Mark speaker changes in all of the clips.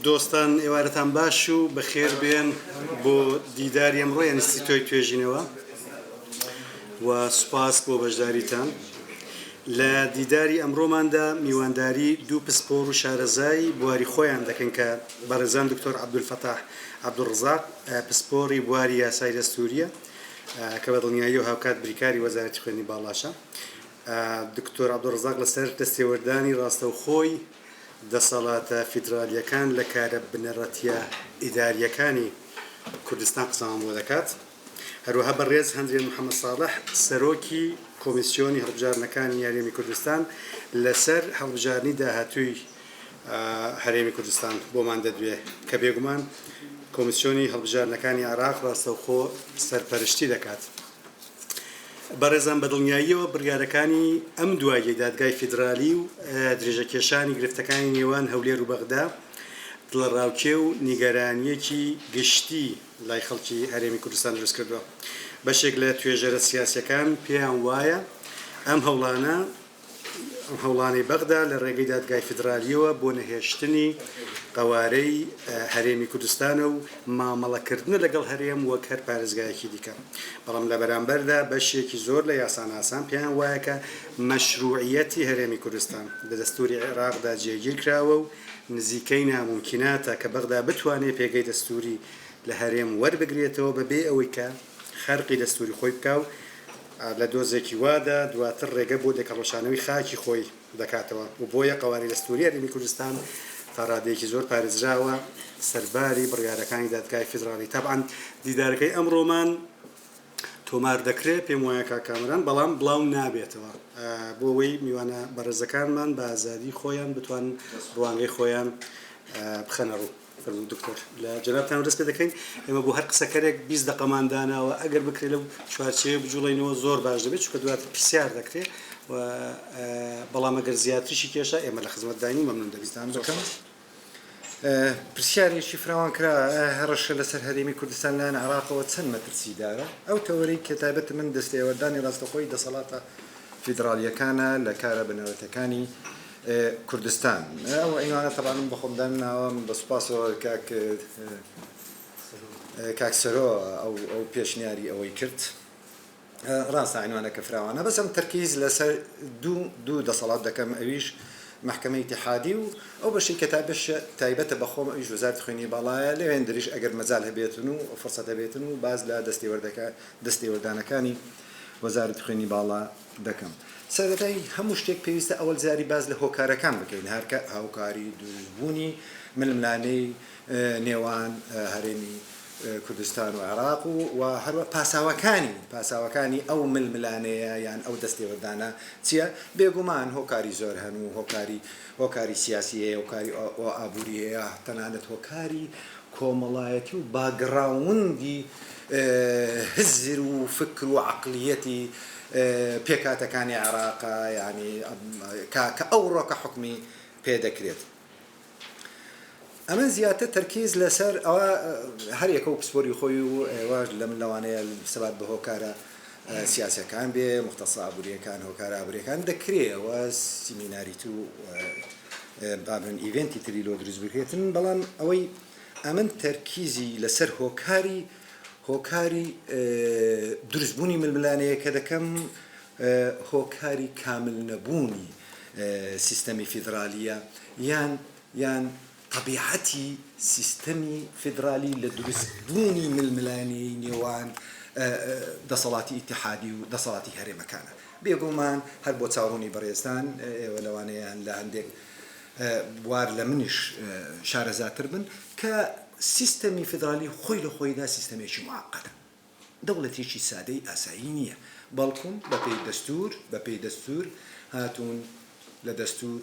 Speaker 1: دۆستان ئێوارەتان باش و بەخێر بێن بۆ دیداری ئەمڕۆ ئینستیتۆی توێژینەوە و سوپاس بۆ بەشداریتان. لە دیداری ئەمڕۆماندا میوانداری دوو پسپۆڕ و شارەزای بواری خۆیان دەکەن کە بەڕێزان دکتۆر عەبدولفەتاح عەبدوڕزاق پسپۆڕی بواری یاسای دەستووریە کە بە دڵنیایی و هاوکات بریکاری وەزارەتی خوێندنی باڵاشە. دکتۆر عەبدوڕزاق لەسەر دەستێوەردانی ڕاستەوخۆی دەسەڵاتە فیدرالیەکان لە کارە بنەڕەتیە ئیداریەکانی کوردستان قسەمان بۆ دەکات. هەروەها بەڕێز هەندرێ محەممەد ساڵح سەرۆکی کۆمیسیۆنی هەڵبژارنەکانی یاریێمی کوردستان لەسەر هەڵبژارنی داهاتووی هەرێمی کوردستان بۆمان دەدوێ کە بێگومان کۆمیسیۆنی هەڵبژارنەکانی عێراق ڕاستەوخۆ سەرپەرشتی دەکات. بەڕێزان بەدڵنیاییەوە بڕیارەکانی ئەم دواییە دادگای فیدرالی و درێژەکێشانی گرفتەکانی نێوان هەولێر و بەغدا دڵڕاوکێ و نیگەرانیەکی گشتی لای خەڵکی هەرێمی کوردستان دروست کردووە. بەشێک لە توێژەرە سیاسیەکان پێیان وایە ئەم هەوڵانەی بەغدا لە ڕێگەی دادگای فیدرالیەوە بۆ نەهێشتنی قەوارەی هەرێمی کوردستانە و مامەڵەکردنە لەگەڵ هەرێم وەک هەر پارێزگایەکی دیکە. بەڵام لە بەرامبەردا بەشێکی زۆر لە یاساناسان پێیان وایە کە مەشروعیەتی هەرێمی کوردستان لە دەستوری عێراقدا جێگیر کراوە و نزیکەی ناممکناتە کە بەغدا بتوانێت پێگەی دەستوری لە هەرێم وەربگرێتەوە بەبێ ئەوەی کە خەرقی دەستوری خۆی بکاو لە دۆزێکی وادا دواتر ڕێگە بۆ دەکەڵۆشانەوەی خاکی خۆی دەکاتەوە و بۆیە قەواری دەستوری هەرێمی کوردستان تا ڕادەیەکی زۆر پارێزراوە سەرباری بڕیارەکانی دادگای فیدرالی. تابعاً دیدارەکەی ئەمڕۆمان تۆمار دەکرێت پێم وایە کاکامەران بەڵام بڵاو نابێتەوە بۆ ئەوەی میوانە بەڕێزەکانمان بە ئازادی خۆیان بتوان ڕوانگەی خۆیان بخەنە ڕوو. دکتۆر لە جەنابتان ڕست پێ دەکەین ئێمە بۆ هەر قسەکەرێک 20 دقەمان داناوە ئەگەر بکرێت لەو چوارچێوە بجوڵێنەوە زۆر باش دەبێت چونکە دواتر پرسیار دەکرێت و بەڵام ئەگەر زیاتریشی کێشە ئێمە لە خزمەتدانی مەمنون دەبیستان بکەم.
Speaker 2: پرسیارێکی فراوان کرا هەڕەشە لەسەر هەرێمی کوردستان لایەن عێراقەوە چەند مەترسیدارە ئەو تەوەرەی کە تایبەت من دەستێوەردانی ڕاستەخۆی دەسەڵاتە فیدرالیەکانە لە کارە بنەڕەتەکانی کوردستان ئەو ئەیوانە تەبانم بە خۆمدان ناوەم بە سوپاسەوە کاکسەرۆ ئەو پێشنیاری ئەوەی کرد ڕاستە عنوانە کە فراوانە بەسم تەرکیز لەسەر دوو دەسەڵات دەکەم ئەویش محکمە ئیتیحادی و ئەو بەشی کە تایبەتە بەخۆم ئەویش وەزارەتی خوێندنی باڵایە لەوێن دریش ئەگەر مەجال هەبێتن و فڕسەت هەبێتن و باز لە دەستێوەردانەکانی وەزارەتی خوێندنی باڵا دەکەم. سەرەتای هەموو شتێک پێویستە ئەوەل زاری باز لە هۆکارەکان بکەین هەرکە هاوکاری دروستبوونی ململانەی نێوان هەرێمی کوردستان و عێراق و هەروە پاساوەکانی ئەو ململانەیە یان ئەو دەستێوەردانە چییە؟ بێگومان هۆکاری زۆر هەن و هۆکاری سیاسیەیە هۆکاری ئابووری هەیە تەنانەت هۆکاری کۆمەڵایەتی و باگراوندی هزر و فکر و عەقلیەتی پێکاتەکانی عێراقا ینی کە ئەو ڕۆکە حکمی پێدەکرێت. ئەمە زیاتر تەرکیز لەسەر ئەوە هەر یەکە و پسپۆری خۆی و ئێوەش لە من لەوانەیە سەبات بە هۆکارە سیاسەکان بێ مختص ئابووریەکان هۆکارە ئابووریەکان دەکرێەوە سیمیناریت و بابن ئیڤنتی تری لۆ دروست بکرێتن بەڵام ئەوەی ئەمن تەرکیزی لەسەر هۆکاری دروستبوونی ململانەیە کە دەکەم هۆکاری کامل نەبوونی سیستەمی فیدرالیە یان طبیعەتی سیستەمی فیدرالی لە دروستبوونی ململانەی نێوان دەسەڵاتی ئیتیحادی و دەسەڵاتی هەرێمەکانە. بێگومان هەر بۆ چاوڕوونی بەڕێزان ئێوە لەوانەیان لە هەندێک وار لە منیش شارەزاتر بن کە سیستەمی فیدرالی خۆی لە خۆیدا سیستەمێکی معقدە دەوڵەتێکی سادەی ئاسایی نییە بەڵکوم بەپێی دەستور هاتوون لە دەستور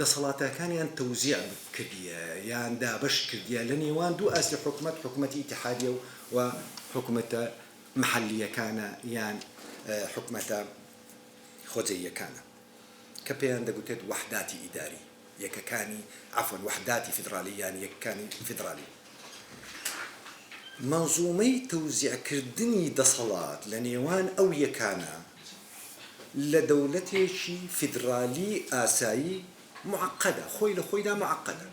Speaker 2: دەسەڵاتەکانیان تەوزیع کردیە یان دابەش کردیە لە نێوان دوو ئاسی حکومەتی ئیتیحادیە و حکومەتە محەلیەکانە یان حکومەتە خۆجەییەکانە کە پێیان دەگوتێت وەحداتی ئیداری یەکەکانی عەفوەن وەحداتی فیدرالی یان یەکەکانی فیدرالی. مەنزومەی تەوزیعکردنی دەسەڵات لە نێوان ئەو یەکانە لە دەوڵەتێکی فیدرالی ئاسایی معقدە خۆی لە خۆیدا معقدە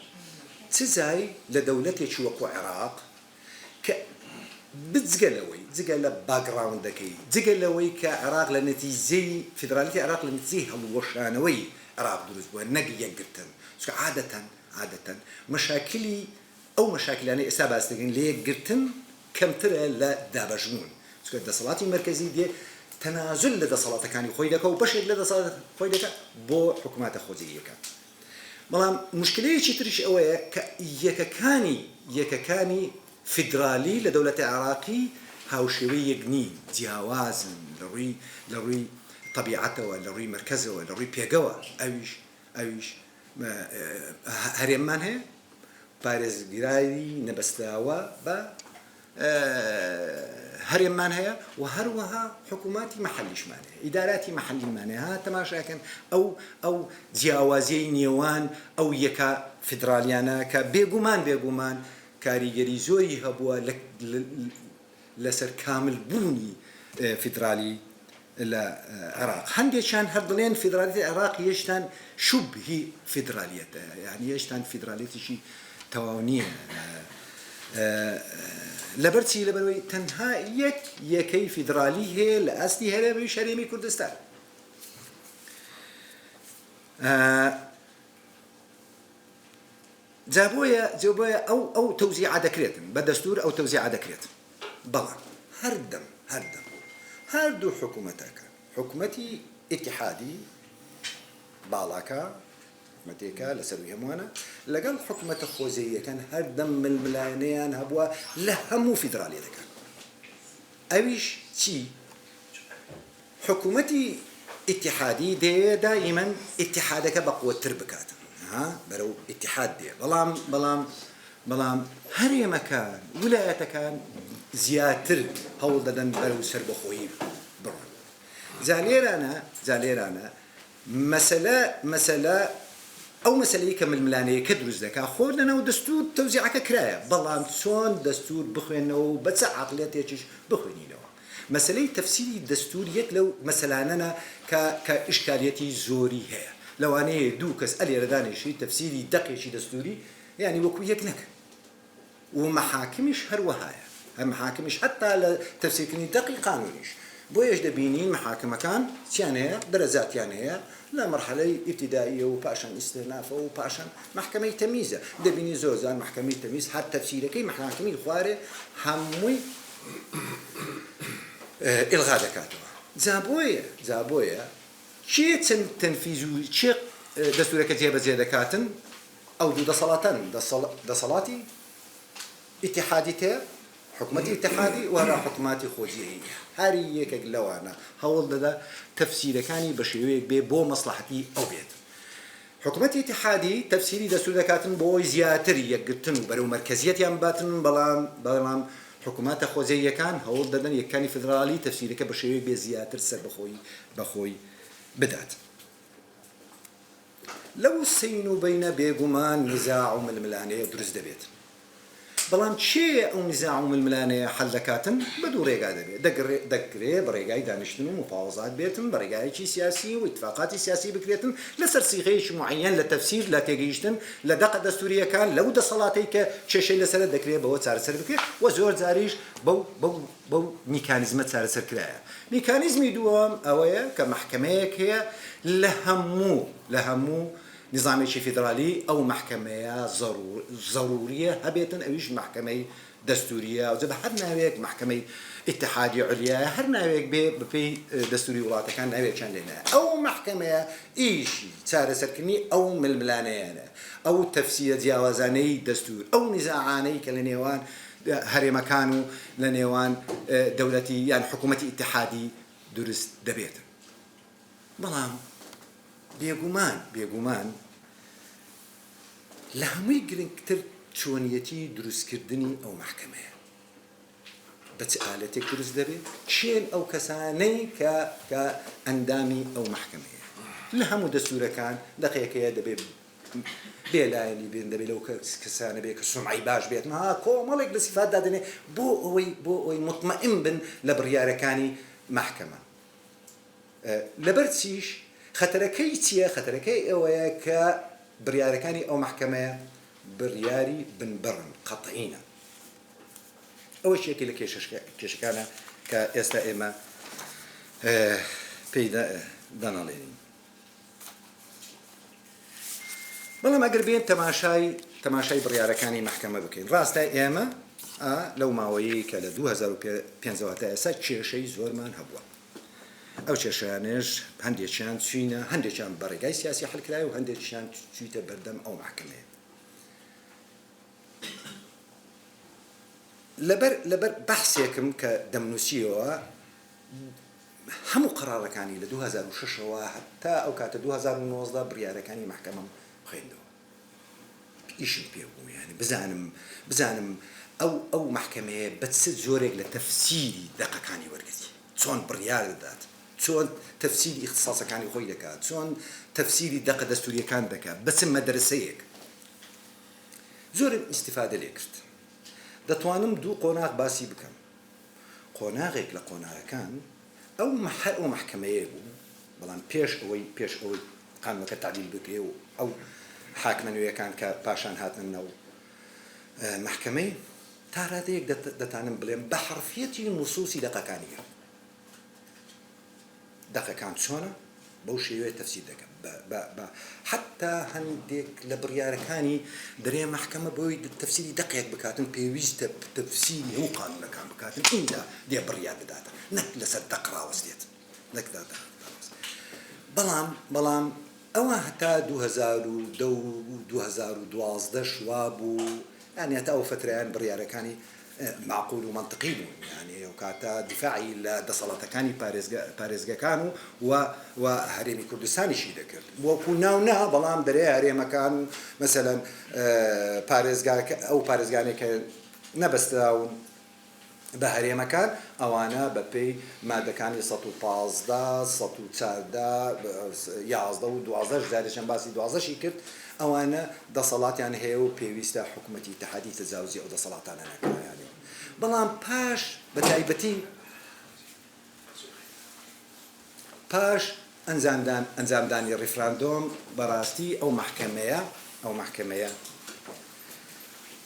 Speaker 2: چ تزای لە دەوڵەتێکی وەکو عێراق کە بجگەلەوەی جگە لە باگراوندەکەی جگە لەوەی کە عێراق لە نەتیجەی فیدرالیتی عێراق لە نتیجەی هەڵوەشانەوەی عێراق دروست بووە نەک یەکگرتن چونکە عادەتەن مەشاکلی ئەو مەشاکلانەی ئێستا باس دەکەین لە یەکگرتن کەمترە لە دابەژمون چونکە دەسەڵاتی مەرکەزی دێ تەنازل لە دەسەڵاتەکانی خۆی دەکە و بەشێک لە دەسەڵات خۆی دەکە بۆ حکوماتە خۆجێیەکە بەڵام مشکلەیەکی تریش ئەوەیە کە یەکەکانی فیدرالی لە دەوڵەتی عێراقی هاوشێوەی یەک نین جیاوازن لە ڕووی طبیعەتەوە لە ڕووی مرکزەوە لە ڕووی پێگەوە ئەویش هەرێممان هەیە پارێزگرایی نەبەستاوە بە هەرێممان هەیە و هەروەها حکووماتی مەحەلیشمان هەیە ئیداراتی مەحەلیمان هەیە تەماشاکەن ئەو جیاوازیەی نێوان ئەو یەکە فیدرالیانە کە بێگومان کاریگەری زۆری هەبووە لەسەر کاملبوونی فیدرالی لە عێراق هەندێکیان هەر دڵێن فیدرالیتی عێراق هێشتان شوبهی فیدرالیەتە یعنی هێشتان فیدرالیتیشی تەواو نییە لەبەرچی لەبەرەوەی تەنها یەکەی فیدرالی هەیە لە ئاستی هەرێمی شەرێمی کوردستان جابۆیە ئەو تەوزیع دەکرێتن بە دەستور ئەو تەوزیع دەکرێت بەڵام هەردوو حکوومەتەکە حکوومەتی ئیتیحادی باڵاکە حکوومەتێکە لەسەروی هەمووانە لەگەڵ حکوومەتە خۆزەییەکان هەردەم ململانەیان هەبووە لە هەموو فیدرالیەتەکان ئەویش چی حکوومەتی ئیتیحادی دەیە دائیمەن ئیتیحادەکە بەقووەتر بکاتن بەرەو ئیتیحاد دێ بەڵام هەرێمەکان ویلایەتەکان زیاتر هەوڵ دەدەن بەرەو سەربەخۆیی بڕۆن جالێرانە مەسەلە ئەو مەسەلەی کە ململانەیە کە دروست دەکا خۆر لەناو دەستور تەوزیعەکە کرایە بەڵام چۆن دەستور بخوێنەوە و بە چە عەقڵێتێکیش بخوێنینەوە مەسەلەی تەفسیری دەستور یەک لەو مەسەلانەنە کە ئیشکالیەتی زۆری هەیە لەوانەیە دوو کەس ئەلێرە دانیشی تەفسیری دەقێکی دەستوری یعنی وەکو یەک نەکە و مەحاکمیش هەروەهایە محاکمیش حتا لە تەفسیرکردنی دەقی قانونیش بۆیەش دەبینین محاکمەکان چیان هەیە دەرەجاتیان هەیە لە مەرحەلەی ئیبتیدائیە و پاشان ئیستینافە و پاشان محکەمەی تەمیزە دەبینی زۆرجار محکەمەی تەمیز هەر تەفسیرەکەی محاکمی خوارێ هەمووی ئیلغا دەکاتەوە جابۆیە چێ چەند تەنفیز و چێ دەستورەکە جێبەجێ دەکاتن ئەو دوو دەسەڵاتەن دەسەڵاتی ئیتیحادی تێ حکوومەتی ئیتیحادی و هەر حکوومەتی خۆجیەیی هەر یەکێک لەوانە هەوڵ دەدا تەفسیرەکانی بە شێوەیەک بێ بۆ مەسلحەتی ئەو بێت حکوومەتی ئیتیحادی تەفسیری دەستور دەکاتن بۆی زیاتر یەکگرتن و بەرەو مەرکەزیەتیان باتن بەڵام حکوومەتە خۆجێیەکان هەوڵ دەدەن یەکانی فیدرالی تەفسیرەکە بە شێوەیەک بێ زیاتر سەر بەخۆی بدات لەو سین و بینە بێگومان نزاع و ململانەیە دروست دەبێت بەڵام چێ ئەو نزاع و ململانەیە حەل دەکاتن بە دوو ڕێگا دەبێت دەکرێت بە ڕێگای دانیشتن و مفاوەزات بێتن بە ڕێگایەکی سیاسی و اتفاقاتی سیاسی بکرێتن لەسەر سیغەیەکی معەیەن لە تەفسیر لە تێگەیشتن لە دەقە دەستوریەکان لەو دەسەڵاتەی کە کێشەی لەسەر دەکرێت بەوە چارەسەر بکرێت و زۆر جاریش بەو میکانیزمە چارەسەر کرایە میکانیزمی دووەم ئەوەیە کە محکەمەیەک هەیە لە هەموو نظامێکی فیدرالی ئەو محکەمەیە ضروریە هەبێتن ئەویش محکەمەی دەستوریە و بە هەر ناوێک محکەمەی ئیتیحادی عولیایە هەر ناوێک بێ بەپێی دەستوری وڵاتەکان ناوێکیان لێنایە ئەو محکەمەیە ئیشی چارەسەرکردنی ئەو ململانەیانە ئەو تەفسیرە جیاوازانەی دەستور ئەو نزاعانەی کە لە نێوان هەرێمەکان و لە نێوان دەوڵەتی یان حکوومەتی ئیتیحادی دروست دەبێتن بەڵام بێگومان لە هەمووی گرنگتر چۆنیەتی دروستکردنی ئەو محکەمەیە بە چ ئالەتێک دروست دەبێت چێن ئەو کەسانەی کە ئەندامی ئەو محکەمەیە لە هەموو دەستورەکان دەقێکەیە دەبێت بێلایەنی بێن دەبێت لەو کەسانە بێت کە سومعی باش بێت کۆمەڵێک لە سیفات دادنێ بۆ ئەوەی مطمئن بن لە بڕیارەکانی محکەمە لەبەر چیش خەتەرەکەی چییە؟ خەتەرەکەی ئەوەیە کە بڕیارەکانی ئەو محکەمەیە بڕیاری بنبڕن قەتعینە ئەوە شتێکی لە کێشەکانە کە ئێستا ئێمە پێی دەناڵێنین بەڵام ئەگەر بێن تەماشای بڕیارەکانی مەحکەمە بکەین ڕاستە ئێمە لەو ماوەیەی کە لە 2005 تا ئێستا کێشەی زۆرمان هەبووە ئەو کێشەیانش هەندێکیان چوینە هەندێکیان بەڕێگای سیاسی حەلکرای و هەندێکیان چوویتە بەردەم ئەو مەحکەمەیە لەبەر بەحسێکم کە دەمنووسیەوە هەموو قەرارەکانی لە 2006ەوە هەتا ئەو کاتە 2019 بڕیارەکانی مەحکەمەم خوێندەوە ئیشم پێ بوو یعنی بزانم ئەو مەحکەمەیە بە چ جۆرێک لە تەفسیری دەقەکانی وەرگرتی چۆن بڕیار دەدات چۆن تەفسیری اختصاسەکانی خۆی دەکات چۆن تەفسیری دەقە دەستوریەکان دەکات بە چ مەدرسەیەک زۆرم ئیستیفادە لێ کرد دەتوانم دوو قۆناغ باسی بکەم قۆناغێک لە قۆناغەکان ئەو مەحکەمەیە بوو بەڵام پێش ئەوەی قانونەکە تعدیل بکرێ و ئەو حاکمە نوێیەکان کە پاشان هاتن نەو مەحکەمەی تا ڕادەیەک دەتانم بڵێم بە حرفیەتی نوسوسی دەقەکانی دەقەکان چۆنە بەو شێوەیە تەفسیر دەکەم حتا هەندێک لە بڕیارەکانی دەرێ مەحکەمە بۆی تەفسیری دەقێک بکاتن پێویستە تەفسیری هەموو قانونەکان بکاتن ئینجا دێ بڕیار بداتن نەک لەسەر دەقڕاوەستێت نەک بەڵام ئەوە هەتا 2012 شوا بوو یعنی هەتا ئەو فترەیان بڕیارەکانی معقول و منطقی بوون یعنی ئەو کاتە دیفاعی لە دەسەڵاتەکانی پارێزگەکان و هەرێمی کوردستانیشی دەکرد وەکو ناونا بەڵام دەرێ هەرێمەکان مەسەلەن ئەو پارێزگانێک کە نەبەستراون بە هەرێمەکان ئەوانە بەپێی مادەکانی 115 114 11 و 12 جارێکیان باسی 12شی کرد ئەوانە دەسەڵاتیان هەیە و پێویستە حکوومەتی اتحادی تەجاوزی ئەو دەسەڵاتانە نەکەیانێ بەڵام پاش بە تایبەتی پاش ئەنجامدانی ڕیفراندۆم بەڕاستی ئەو مەحکەمەیە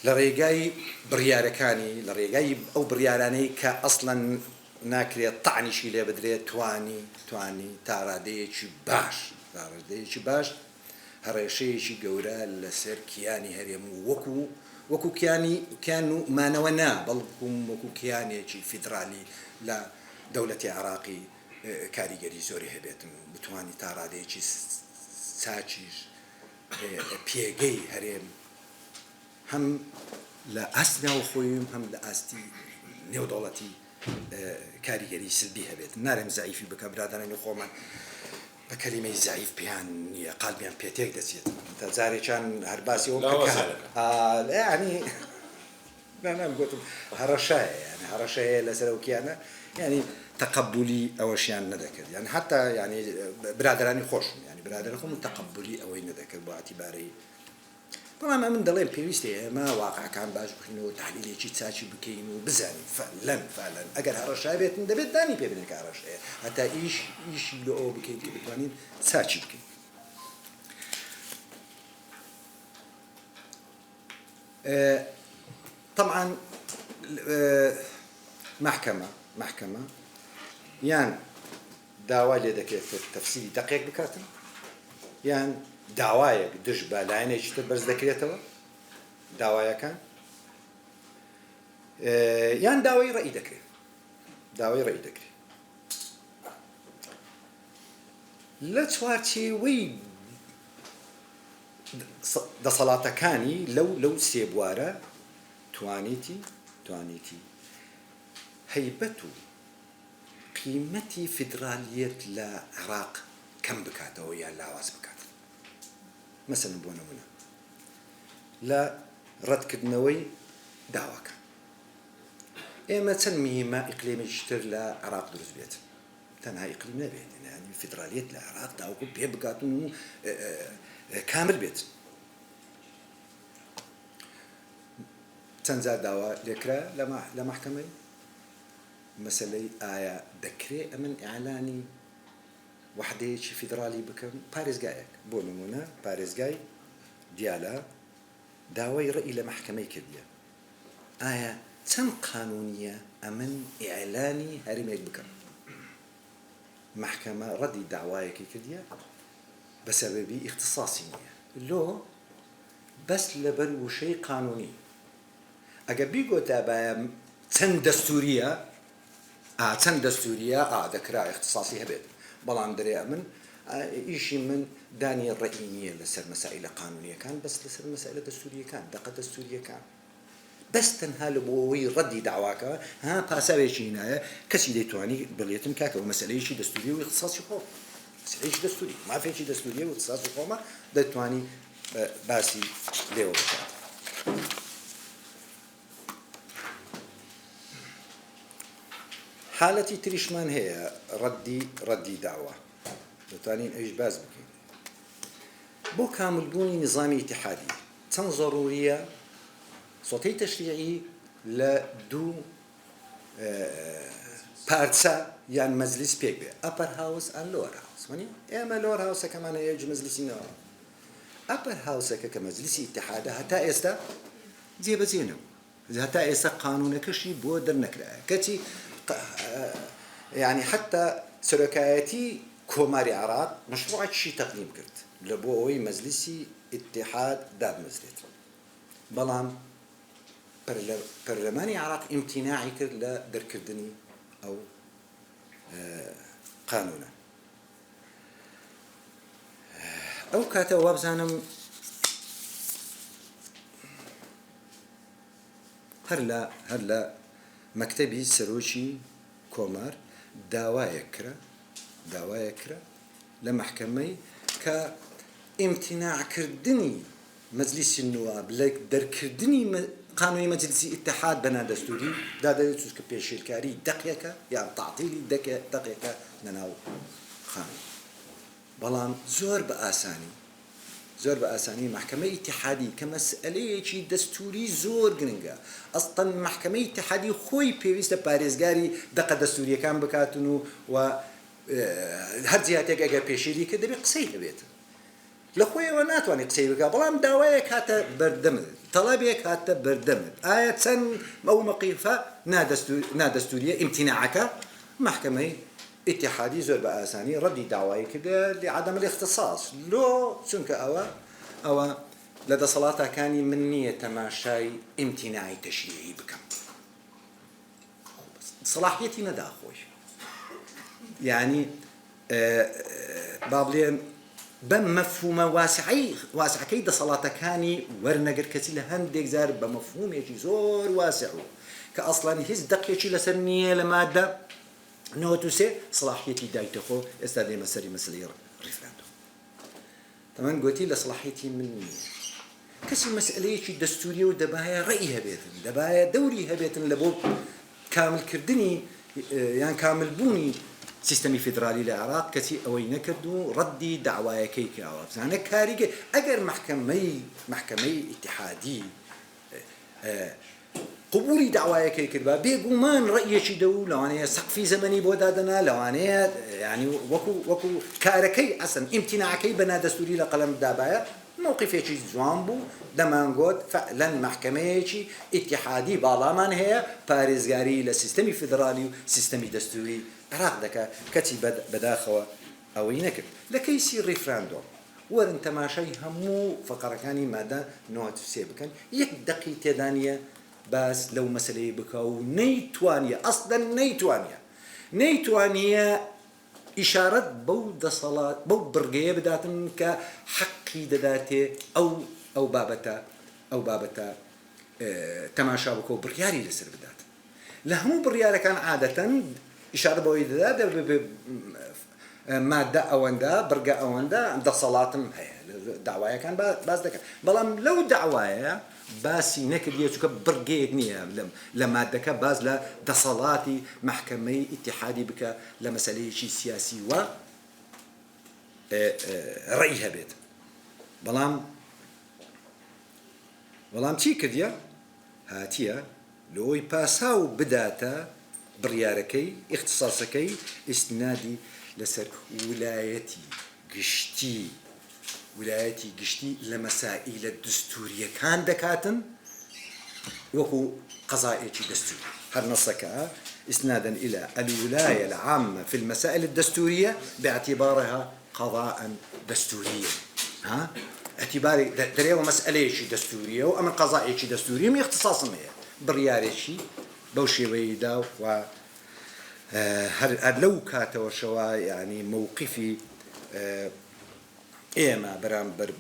Speaker 2: لە ڕێگای بڕیارەکانی لە ڕێگای ئەو بڕیارانەی کە ئەسڵەن ناکرێت تەعنیشی لێ بدرێت توانی تا ڕادەیەکی باش هەڕێشەیەکی گەورە لەسەر کیانی هەرێم و وەکو کیان و مانەوە نا بەڵکوم وەکو کیانێکی فیدرالی لە دەوڵەتی عێراقی کاریگەری زۆری هەبێتن و بتوانی تا ڕادەیەکی چاچیش پێگەی هەرێم هەم لە ئاستناوە خۆیم هەم لە ئاستی نێودەوڵەتی کاریگەری سلبی هەبێت نارێم زعیفی بکە برادرانی خۆمان بە کەلیمەی زعیف پێیان نییە قالبیان پێتێک دەچێت تا جارێکیان هەر باسی ینی گوتم هەڕەشەیە لەسەر ئەوکیانە ینی تەقبولی ئەوەشیان نەدەکرد یان حتا ینی برادرانی خۆشم ینی برادر خۆم تەقبولی ئەوەی نەدەکرد بۆ ئەتیبارەی بەڵام من دەڵێم پێویستە ئێمە واقعەکان باش بکەین و تحلیلێکی چاچی بکەین و بزانین فعلەن ئەگەر هەڕەشای بێتن دەبێت دانی پێ بدەین کە هەڕەشەیە هەتا ئیشی لە ئەوە بکەین کە بتوانین چاچی بکەین طبعا محکەمە یان داوا لێ دەکرێت تەفسیری دەقێک بکاتن یان داوایەک دژ بە لایەنێکی تر بەرز دەکرێتەوە داوایەکان یان داوای ڕێی دەکرێت لە چوارچێوەی دەسەڵاتەکانی لەو سێ بوارە توانیتی هەیبەت و قیمەتی فیدرالیەت لە عێراق کەم بکاتەوە یان لاواز بکات مەسەلەن بۆ نمونە لە ڕەتکردنەوەی داواکان ئێمە چەند میهمە ئیقلیمێکی تر لە عێراق دروست بێت تەنها ئیقلیم نەبێت ینی فیدرالیەت لە عێراق داوەکو پێ بکاتن و کامل بێت چەند جار داوا لێکرا لە مەحکەمەی مەسەلەی ئایا دەکرێت ئەمن ئیعلانی وحدەیەکی فیدرالی بکەم پارێزگایەک بۆ نمونە پارێزگای دیالە داوای ڕێی لە محکەمەی کردیە ئایا چەند قانونیە ئەمن ئیعلانی هەرێمێک بکەم محکەمە ڕەدی داوایەکی کردیە بەسەبەبی اختصاصی نییە لۆ بەس لەبەر وشەی قانونی ئەگە بیگۆتە باە چەند دەستوریە چەند دەستوریە دەکرا اختصاصی هەبێت بەڵام دەرێ من ئیشی من دانی ڕێی نییە لەسەر مەسائلە قانونیەکان بەس لەسەر مەسائلە دەستوریەکان دەقە دەستوریەکان بەس تەنها لە بۆەوەی ڕەدی داواکە پاساوێکی هینایە کەسی دەیتوانی بڵێتم کاکە و مەسئلەیەکی دەستوری و اختصاصی خۆ مەسئلەیەکی دەستوری مافێکی دەستوریە و اختصاصی خۆمە دەتوانی باسی لێوە بکات حالەتی تریشمان هەیە ڕەدی داوا دەتوانین ئەویش باز بکەین بۆ کاملبوونی نظامی ئیتیحادی چەند ضروریە سۆتەی تەشریعی لە دوو پارچە یان مەجلیس پێک بێ ئەپەر هاوس ئەن لۆر هاوس ئێمە لۆر هاوسەکەمان هەیە مەجلیسینەوە ئەپەر هاوسەکە کە مەجلیسی ئیتیحادە هەتا ئێستا جێبەجێ نەبوو هەتا ئێستا قانونەکەشی بۆ دەرنەکرایە کەچی يعني حتى سەرۆکایەتی کۆماری عێراق مەشروعێکی تەقدیم کرد لە بۆ ئەوەی مەجلیسی ئیتیحاد دابمەزرێت بەڵام پەرلەمانی عێراق ئیمتیناعی کرد لە دەرکردنی ئەو قانونە ئەو کاتە وابزانم هەر لە مەکتەبی سەرۆکی کۆمار داوایە کرا لە محکەمەی کە ئیمتیناعکردنی مەجلیسی نواب لە دەرکردنی قانونی مەجلیسی ئیتیحاد بەنا دەستوری دادەوێت چونکە پێشێلکاری دەقیەکە یان تەعتیلی دەقیەکە لەناو قانون بەڵام زۆر بە ئاسانی محکەمەی ئیتیحادی کە مەسئلەیەکی دەستوری زۆر گرنگە ئەسڵەن محکەمەی ئیتیحادی خۆی پێویستە پارێزگاری دەقە دەستوریەکان بکاتن و هەر جیاتێک ئەگەر پێشێلی کە دەبێت قسەی هەبێت لە خۆیەوە ناتوانێت قسەی بکات بەڵام داوایەک هاتە بەردەمت تەڵەبێک هاتە بەردەمت ئایا چەند ئەو مەقیفە نادەستوریە ئیمتیناعەکە محکەمەی اتحادی زۆر بە ئاسانی ڕەدی داوای کردە لعدم الاختصاص لۆ چونکە ئەوە لە دەسەڵاتەکانی من نییە تەماشای ئیمتیناعی تەشریعی بکەم صلاحیەتی نەدا خۆی یعنی با بڵێن بەم مەفهومە واسعەکەی دەسەڵاتەکانی وەرنەگەر کەسی لە هەندێک جار بە مەفهومێکی زۆر واسع کە ئەسڵان هیچ دەقێکی لەسەر نییە لە مادە نۆتوسێ صلاحیەتی دایتەخۆ ئێستا دێمە سەری مەسلەی ڕیفراندۆم تەمان گوتی لە صلاحیەتی من نییە کەسی مەسئلەیەکی دەستوریە و دەبایە ڕێی هەبێتن دەبایە دەوری هەبێتن لە بۆ کاملکردنی یان کاملبوونی سیستەمی فیدرالی لە عێراق کەسی ئەوەی نەکرد و ڕەدی داوایەکەی کراوە بزانە کاریگە ئەگەر محکەمەی ئیتیحادی قبولی داوایەکەی کردبا بێگومان ڕەیەکی دە و لەوانەیە سەقفی زەمەنی بۆ دادەنا لەوانەیە ینی وەکو کارەکەی ئەسن ئیمتیناعەکەی بەنا دەستوری لە قەلەم دابایە موقفێکی جوان بوو دەمانگۆت فعلەن محکەمەیەکی ئیتیحادی باڵامان هەیە پارێزگاری لە سیستەمی فیدرالی و سیستەمی دەستوری عێراق دەکات کەچی بەداخەوە ئەوەی نەکرد لە کەیسی ڕیفراندۆم وەرن تەماشای هەموو فەقەرەکانی مادە 93 بکەن یەک دەقی تێدانە باس لەو مەسلەی بکە و نەیتوانیە ئەسڵەن نەیتوانیە ئیشارەت بەو دەسەڵات بەو بڕگەیە بداتن کە حەقی دەداتێ ئەو بابەتە تەماشا بکە و بڕیاری لەسەر بدات لە هەموو بڕیارەکان عادەتەن ئیشارە بەوەی دەدات مادە ئەوەندە بڕگە ئەوەندە دەسەڵاتم هەیە داوایەکان باز دەکەن بەڵام لەو داوایە باسی نەکردیە چونکە بڕگەیەک نییە لە مادەکە باز لە دەسەڵاتی محکەمەی ئیتیحادی بکە لە مەسەلەیەکی سیاسی وە ڕێی هەبێت بەڵام چی کردیە هاتیە لەوەی پاسا و بداتە بڕیارەکەی اختصاصەکەی ئیستنادی لەسەر ویلایەتی گشتی ولايتي قشتي لمسائل الدستورية كان دكاتن وكو قضايا دستوري هر نصك إسنادا إلى الولاية العامة في المسائل الدستورية باعتبارها قضاء دستوريا اعتباري دريو مسألة شي دستورية وأمر قضاء شي دستورية من اختصاص ما برياري شي بوشي ويدا و هر لو كاتو شوا يعني موقفي ئێمە بەرامبەر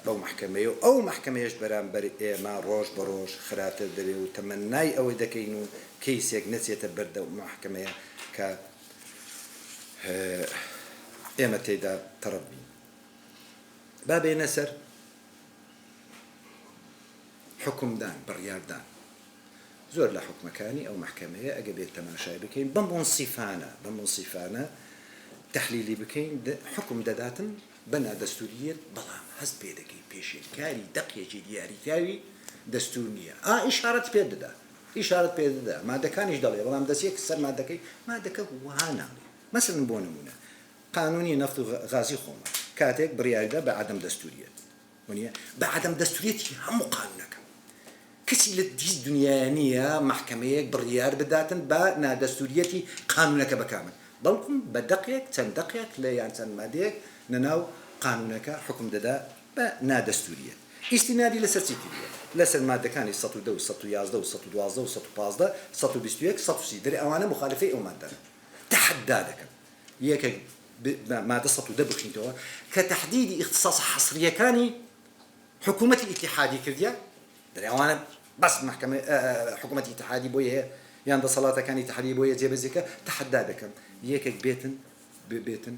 Speaker 2: بەو محکەمەیە و ئەو محکەمەیەش بەرامبەر ئێمە ڕۆژ بە ڕۆژ خراپتر دەبێ و تەمەنای ئەوەی دەکەین و کەیسێک نەچێتە بەردە محکەمەیە کە ئێمە تێیدا تەڕەب بین. با بێنە سەر حکومدان بڕیاردان. زۆر لە حکومەکانی ئەو محکەمەیە ئەگە بێت تەماشای بکەین بە منصیفانە تحلیلی بکەین حکم دەداتن بنا دستورية بلام هست بيدكي بيشين كاري دقيقة دياري دستور نية إشارة بيددا ما دكانيش دليل بلام دسيك سر ما دكي ما دك وهانا مثلا بونمونا قانوني نفط غازي خوما كاتك بريادة بعدم دستورية ونيا بعدم دستورية هم قانونك كسي لديس دنيانية محكمة بريار بداتن بنا دستورية قانونك بكامل بلكم بدقيق تندقيق لا يعني تن ماديك نناو قانونك حكم ددا بنا دستورية استنادي لسرتيكية لسر مادة كان 102 111 112 115 121 130 أوانا مخالفة أو مادة تحدادك ياك مادة 102 بخشيتوها كتحديد اختصاص حصرية كاني حكومة الاتحادي كرديا أوانا بس محكمة حكومة الاتحادي بويه يعني صلاة كان اتحادي بويه جيب الزكاة تحدادك ياك بيتن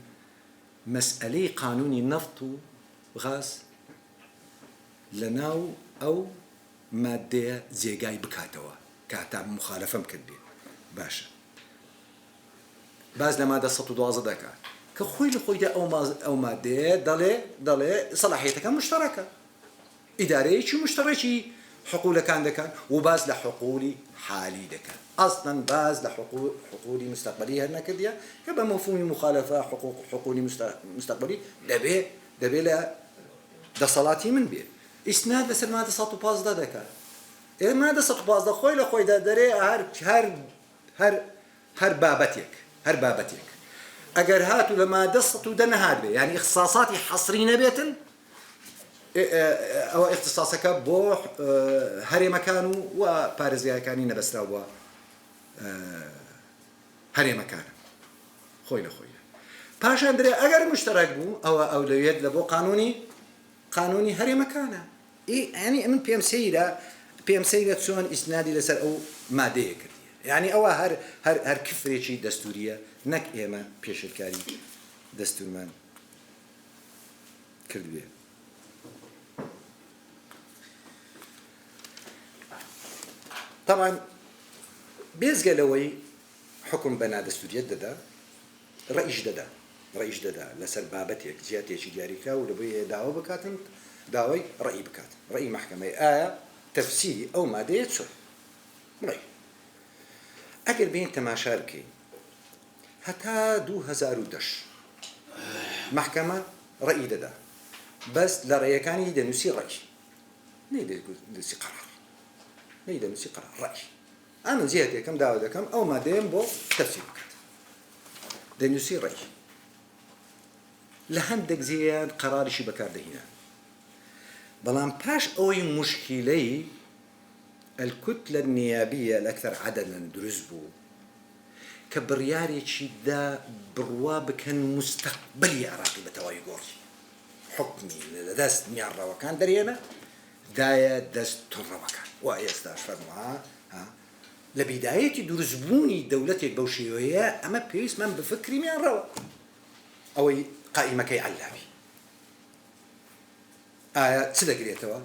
Speaker 2: مسألة قانوني نفط وغاز لناو أو مادة زيجاي بكاتوا كاتب مخالفة مكدي باشا باز لمادة 112 دكا كخوي ده أو مادة ضل صلاحيتك مشتركة إدارية شو مشتركة حقوق كان دكا وباز لحقولي حالي دكا أصلاً باز حقوقي مستقبلية هنا كذا كبا مفهوم مخالفة حقوقي مستقبلي دبي لا ده صلاتي من بيه إسناد بس ما ده صوت باز ده كار إيه ما ده صوت باز ده خوي ده دري هر بابتك أجر هاتوا لما ده صوت ده نهار بيه يعني اختصاصاتي حصرين بيتن أو اختصاصك بوح هري مكانه وبارزيا كاني نبسراوا هري مكانه خوي باش اندري اگر مشترك بو او اولويات لبو قانوني هري مكانه يعني من بي ام سي تسون اسنادي لسر او ماده كرديه يعني او هر كفري شي دستوريه نك ايما بيشركاري دستورمان كرديه طبعا بيزقلوي حكم بنا دستورية ددا رئيش ددا لسر بابتك زيادة شي دياريكا ولبي دعوة بكاتن دعوة رأي بكاتن رأي محكمة تفسيري أو مادة يتصل رأي أقل بين تماشاركي حتى 2010 محكمة رأي ددا بس لرأي كان يدا نسي رأي نيدا نسي قرار نيدا نسي قرار رأي أنا زيادة كم دعوة كم أو مادين بو تفسير بكات دنيسي رأي لهندك زياد قرار شي بكار دهينا بلان باش أوي مشكلة الكتلة النيابية الأكثر عددا درزبو كبرياري شي دا برواب كان مستقبلي عراقي بتواي قوري حكمي لدست نيار روكان درينا دايا دست الروكان وإيستاش فرموها لبداية درزبوني دولتي البوشيوية أما بيس من بفكري من روا أو قائمة كي علابي سيدا قريتوا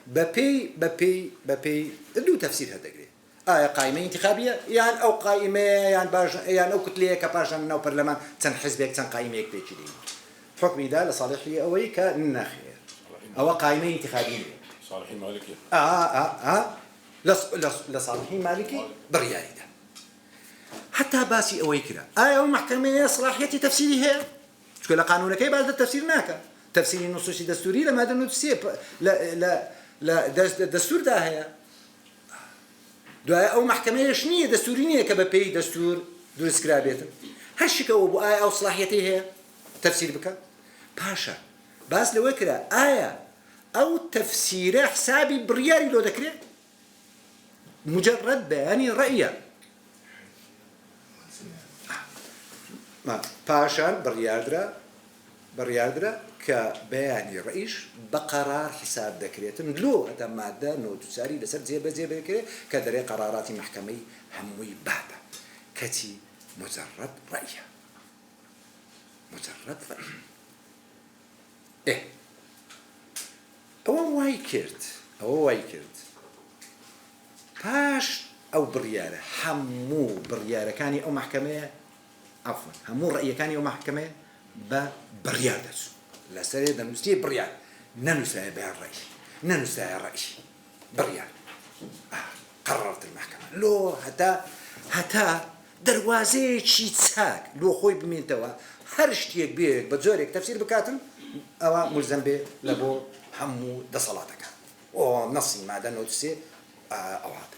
Speaker 2: ببي دو تفسير هذا قريت قائمة انتخابية يعني أو قائمة يعني أو كتلية كبارشان أو برلمان تن حزبك تن قائمة يكبيتش دي حكمي ده لصالحي أوي كناخير أو قائمة انتخابية
Speaker 3: صالحي مالكي
Speaker 2: لصالحي مالكي برياري ده حتى باسي أوي كده أو محكمة صلاحية تفسيري هي شو قانونك كي بعد التفسير ناكا تفسيري نصوصي دستوري لما هذا نوتسي لا دستور ده هي او محكمه شنيه دستوريه كببي دستور دروس كرابيت هالشيء ابو ايه او صلاحيتي هي تفسير بك باشا بس لو كره ايه او تفسير حسابي برياري لو ذكره مجرد بيان رأيه ما باشا برياردرا كبيان رئيس بقرار حساب ذكريتم لو هذا مادة نوت ساري لسر زي كده كدري قرارات محكمي هموي بعد كتي مجرد رأي إيه أو واي كرت باش أو بريارة همو بريارة كاني أو محكمة عفوا همو رأي كاني أو محكمة بريار دسو لا سري دنوستي بريار ننسى بها الرأي بريار قررت المحكمة لو هتا دروازه شي تساك لو خوي بمين توا هرشتيك بيك بتزورك تفسير بكاتم أو ملزم به لبو همو دصلاتك او نصي ما دنو تسي أو هذا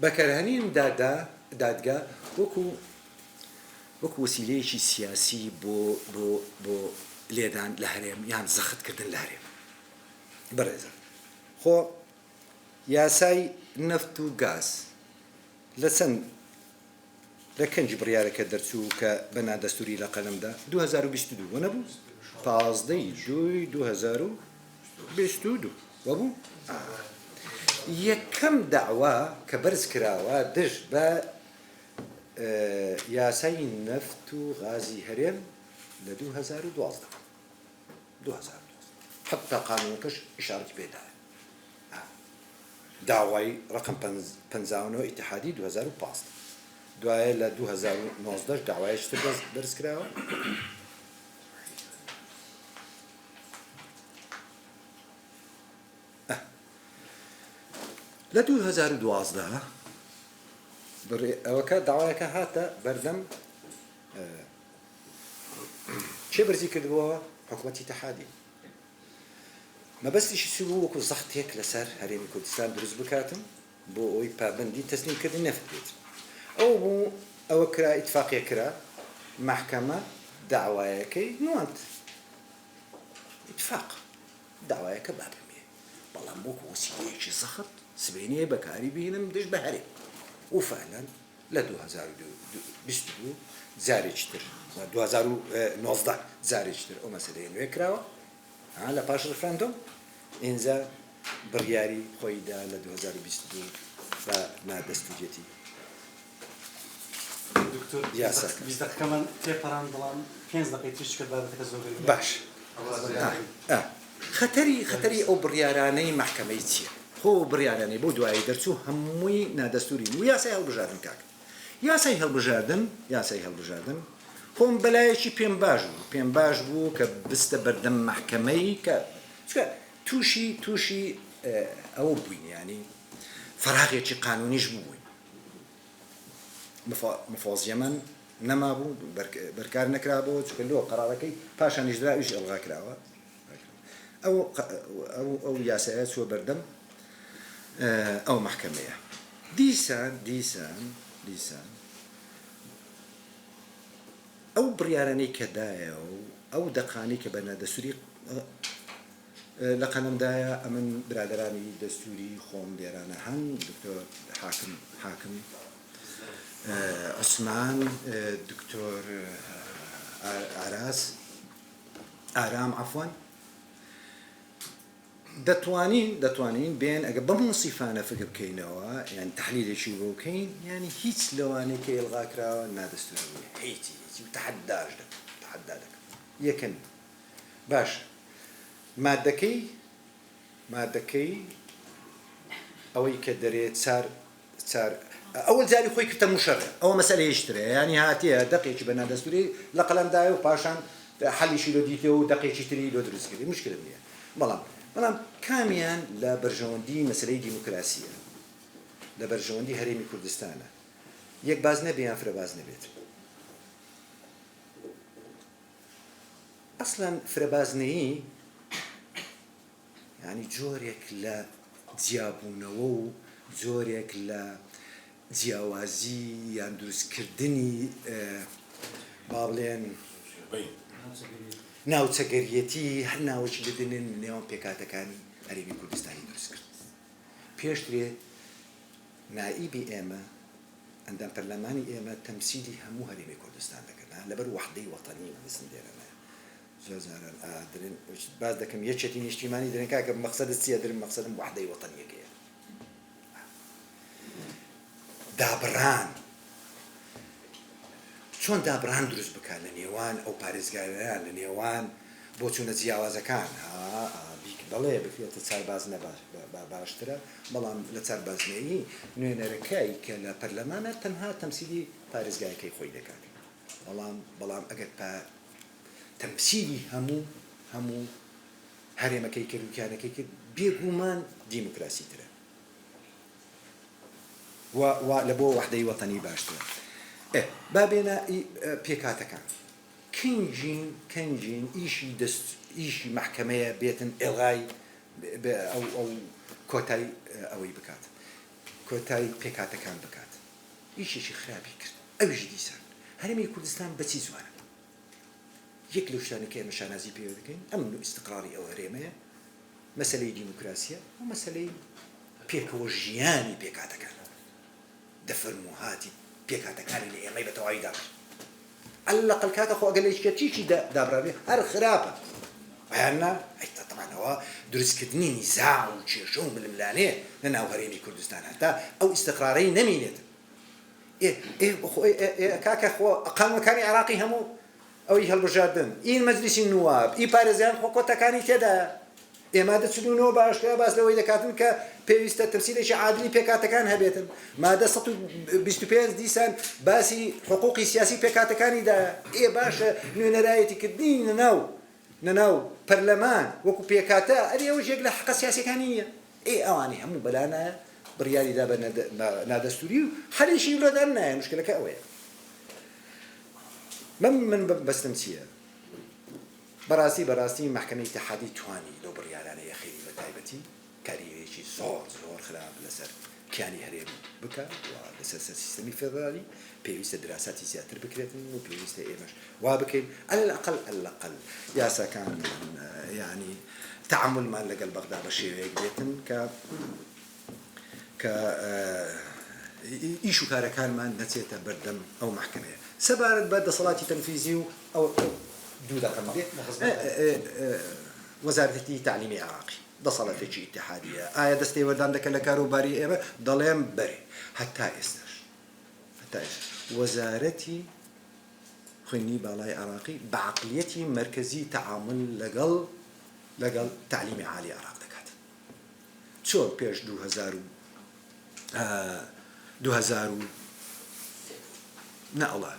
Speaker 2: بەکارهێنین دادگا وەکو وسیلەیەکی سیاسی بۆ لێدان لە هەرێم یان زەختکردن لە هەرێم بەڕێزە خۆ یاسای نەفت و گاز لە کەنجی بڕیارەکە دەرچوو کە بەنا دەستوری لە قەلەمدا 2022 وەنەبوو 15/2/2022 وەبوو یەکەم داوا کە بەرز کراوە دژ بە یاسای نەفت و غازی هەرێم لە 2012 حتا قانونەکەش ئیشارەتی پێدایە داوای ڕقم 59 ئیتحادی 2015 دوایە لە 2019 داوایشتر بەرز کراوە لە 2012 ئەوەکە داوایەکە هاتە بەردەم چێ بەرزی کردبووە حکوومەتی اتحادی مەبەستیشی سوبوو وەکو زەختێک لەسەر هەرێمی کوردستان دروست بکاتن بۆ ئەوەی پابەندی تەسلیمکردنی نەفت بێت ئەوە کرا ئیتفاقیە کرا محکەمە داوایەکەی نواند ئیتفاق داوایەکە بابمێ بەڵام وەکو وسیلەیەکی زەخت سبینیه بکاری بینم دش بهره و فعلا ل 2022 زارچتر و 2019 زارچتر او مسئله نوی کراوه ل پاش رفراندوم اینجا بریاری خویدا ل 2022 و نادستوریتی
Speaker 1: دکتور bizde kaman teparandılan 15 dakika tüşkil bardak zogri
Speaker 2: باش خطری او بریارانه محکمه چیه خو بریارانی بۆ دوایی دەرچوو هەمووی نادەستوری و یاسای هەڵبژاردن کاک یاسای هەڵبژاردن خۆم بەلایەکی پێم باش بوو کە بستە بەردەم محکەمەی کە تووشی ئەوە بووین ینی فەراغێکی قانونیش بووین مفۆزیەمەن نەما بوو بەرکار نەکرابەوە چونکە لۆ قەرارەکەی پاشانیش دراویش ئەڵغا کراوە ئەو یاسایە چووە بەردەم أو محكمة ديسان أو برياراني كدايا أو دقاني كبنا دستوري لقنم دايا أمن برادراني دستوري خوم ديرانا هن دكتور حاكم عثمان دكتور آرام عفوا دەتوانین بێن ئەگە بەم سیفانە فکر بکەینەوە یان تحلیلێکی بۆ بکەین یعنی هیچ لەوانەیە کە ئێڵغاکراوە نادەستوری هیچی تەحەدا دەکەن یەکەم باش مادەکەی ئەوەی کە دەرێت چار ئەوەل جاری خۆی کردە موشەڕێ ئەوە مەسەلەیەشترە ینی هاتیە دەقێکی بە نادەستوری لە قەلەمدایە و پاشان حەلیشی لۆ دیتەوە و دەقێکی تری لۆ دروست کردی مشکل نییە بەڵام کامیان لە بەرژەوەندی مەسلەی دیموکراسیە لە بەرژەوەندی هەرێمی کوردستانە یەک باز نەبێ یان فرەباز نەبێت ئەسڵەن فرەبازنەیی ینی جۆرێک لە جیابوونەوە و جۆرێک لە جیاوازی یان دروستکردنی با بڵێن ناوچەگەریەتی هەر ناوەکی بدنن نێوان پێکاتەکانی هەرێمی کوردستانی دروست کرد پێشترێ نائیبی ئێمە ئەندام پەرلەمانی ئێمە تەمسیلی هەموو هەرێمی کوردستان دەکەن لەبەر وەحدەی وەتەنی مەسن دێرەنە زۆر جاران درن باز دەکەم یەکێتی نیشتیمانی درن کاکە مەقسەدت چییە درن مەقسەدم وەحدەی وەتەنیەکەیە دابڕان چۆن دابڕان دروست بکات لە نێوان ئەو پارێزگایان لە نێوان بۆ چوونە جیاوازەکان بەڵێ بکرێتە چارباز باشترە بەڵام لە چاربازنەیی نوێنەرەکەی کە لە پەرلەمانە تەنها تەمسیلی پارێزگایەکەی خۆی دەکات بەڵام ئەگەر تەمسیلی هەموو هەرێمەکەی کرد و کیانەکەی کرد بێگومان دیموکراسی ترە لە بۆ وەحدەی وەتەنی باشترە بابێنە پێکاتەکان کەنجین ئیشی محکەمەیە بێتن ئێڵای ئەو کۆتای ئەوەی بکات کۆتای پێکاتەکان بکات ئیشێکی خراپی کرد ئەویش دیسان هەرێمی کوردستان بەچی زوانە یەک لەو شتانەکە ئێمە شانازی پێ دەکەین ئەمن و ئیستقڕاری ئەو هەرێمەیە مەسەلەی دیموکراسیە و مەسەلەی پێکەوە ژیانی پێکاتەکان دەفەرموهاتی پێکاتەکانی لە ئێمەی بە تەواوی دابڕ ئەلەقەل کاتە خۆ ئەگەر لە هیچکەتیشی دابڕابێ هەر خراپە بەیاننا ئەیتا تەمانەوە دروستکردنی نیزاع و کێشە و ململانەیە لە ناو هەرێمی کوردستان هەتا ئەو ئیستقرارەی نەمینێت کاکە خۆ قانونەکانی عێراقی هەموو ئەوەی هەڵبژاردن ئین مەجلیسی نواب ئی پارێزیان خۆ کۆتەکانی تێدایە ئێمە دەچونەوە باشترە باس لەوەی دەکاتن کە پێویستە تەمسیلێکی عادلی پێکاتەکان هەبێتن مادە 125 دیسان باسی حقوقی سیاسی پێکاتەکانیدا باشە نوێنەرایەتیکردنی نەناو پەرلەمان وەکو پێکاتە ئەری ئەوە ژێک لە حقە سیاسیەکانی نییە ئەوانی هەموو بەلانایە بڕیاریدا بە نادەستوری و هەریشی لۆدان نایە مشکلەکە ئەوەیە من بەستم چییە بەڕاستی محکەمەی اتحادی توانی لەو بڕیارانەیە خێری بە تایبەتی کاریەکی زۆر خراپ لەسەر کیانی هەرێم بکات و لەسەر سیستەمی فێدرالی پێویستە دراساتی زیاتر بکرێتن و پێویستە ئێمەش وا بکەین ئەلەقەل یاساکان یعنی تعاملمان لەگەڵ بەغدا بە شێوەیەک بێتن کە ئیش و کارەکانمان نەچێتە بەردەم ئەو محکەمەیە سەبارەت بە دەسەڵاتی تەنفیزی و ئەو دوو دەقەم بێت وەزارەتی تعلیمی عێراقی دەسەڵاتێکی ئیتحادیە ئایا دەستەی وەردان دەکەن لە کاروباری ئێمە دەڵێم بەرێ هەتا ئێستاش وەزارەتی خوێندنی باڵای عێراقی بە عەقلیەتی مرکزی تعامل لەگەڵ تعلیمی عالی عێراق دەکات چۆن پێش 2000 نەوڵە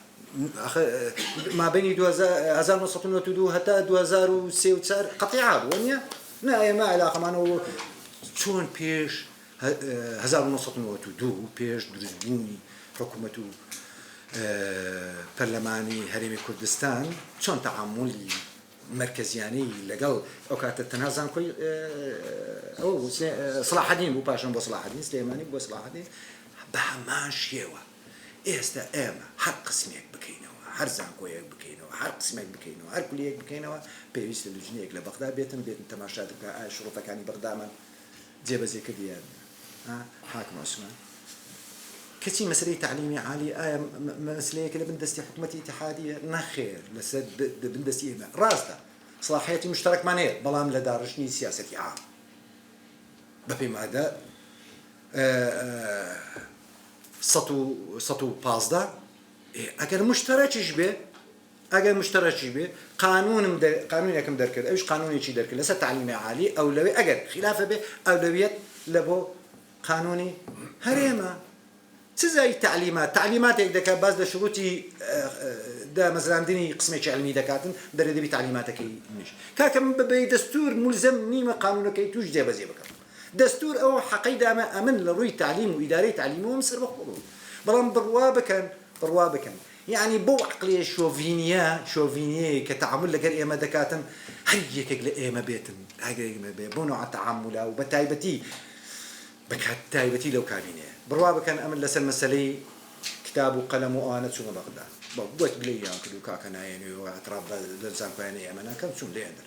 Speaker 2: ما بين 1992 حتى 2003 قطيعات ونيا نا ما علاقه معنا شلون بيش 1992 بيش درزبيني حكومته برلماني هرمي كردستان شلون تعاملي مركزياني لقل اوقات التنازع كل او صلاح الدين وباشا بو صلاح الدين سليماني بو صلاح الدين بهماشيوا ئێستا ئێمە هەر قسمێک بکەینەوە هەر زانکۆیەک بکەینەوە هەر قسمێک بکەینەوە هەر کولەیەک بکەینەوە پێویستە لوجنەیەک لە بەغدا بێتن تەماشا دەکە ئایا شڕۆتەکانی بەغدامان جێبەجێ کردیان حاکم عوسمان کەچی مەسلەی تعلیمی عالی ئایا مەسلەیەکە لە بندستی حکوومەتی اتحادیە نەخێر لەسەر بندستی ئێمە ڕاستە صلاحیەتی مشتەرەکمان هەیە بەڵام لە داڕشتنی سیاسەتی عام بەپێی مادە 115 ئەگەر مشتەرەکیش بێ قانونێکم دەرکرد ئەوش قانونێکی دەرکرد لەسەر تعلیمی عالی ئەولەوێ ئەگەر خلافە بێ ئەولەویەت لە بۆ قانونی هەرێمە چ زای تعلیماتێک دەکات باز لە شروطی دامەزراندنی قسمێکی علمی دەکاتن دەرێ دەبی تعلیماتەکەی نیش کاکەم بەبێ دەستور مولزم نیمە قانونەکەی توش جێبەجێ بکەم دەستور ئەو حەقەی دامە ئەمن لە ڕووی تعلیم و ئیدارەی تعلیمەوەم سەر بەخۆ بەڵام بڕوا بکەن يعني بو عقلية شوفينية كتعامل لقر إيما دكاتن هيك لقل إيما بيتن بو نوع تعامله وبتايبتي بكتايبتي لو كابينة بروابة كان أمن لسن مسألة كتاب وقلم وآنة سوما بغداد بوت بليا كلو كاكنا يعني واعتراف بلزام كاني أمنا كم سون ليندر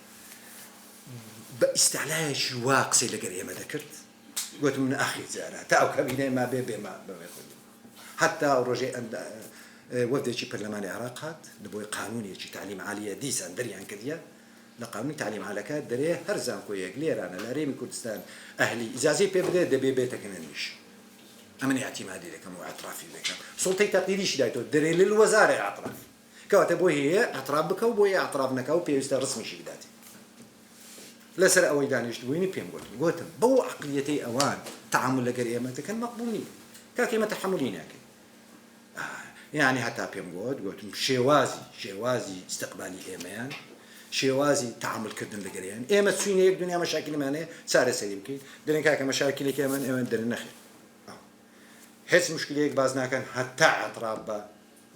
Speaker 2: باستعلاء واقسي لقر إيما ذكرت قلت من أخي زارة تاو كابينة ما بي ما حتى رجع وفدێکی پەرلەمانی عێراق هات لە بۆی قانونێکی تعلیم عالیە دیسان دەریان کردیە لە قانونی تعلیم عالەکە دەرێ هەر زانکۆیەک لێرانە لە هەرێمی کوردستان ئەهلی ئیجازەی پێ بدێت دەبێ بێتەکەنە نیش ئەمن اعتیمادی دەکەم و ئەطرافی دەکەم سڵتەی تەقدیریشی دایتەوە دەرێ للوەزارە ئەطراف کەواتە بۆ هەیە ئەطراف بکە و بۆیە ئەطراف نەکە و پێویستە ڕسمیشی بداتێ لەسەر ئەوەی دانیشتبووینی پێم گوتم بەو عەقلیەتەی ئەوان تعامل لەگەر ئێمە دەکەن مەقبوڵ نییە کاک ئێمە تەحەمولی ناکەین يعني حتى بيم قلت شوازي استقبالي إيمان شوازي تعامل كردن لقريان إيمان سوينا يك دنيا مشاكل مانه صار سليم كي دلنا كاك مشاكل كمان إيمان دلنا نخير حس مشكلة يك بازنا كان حتى أطراف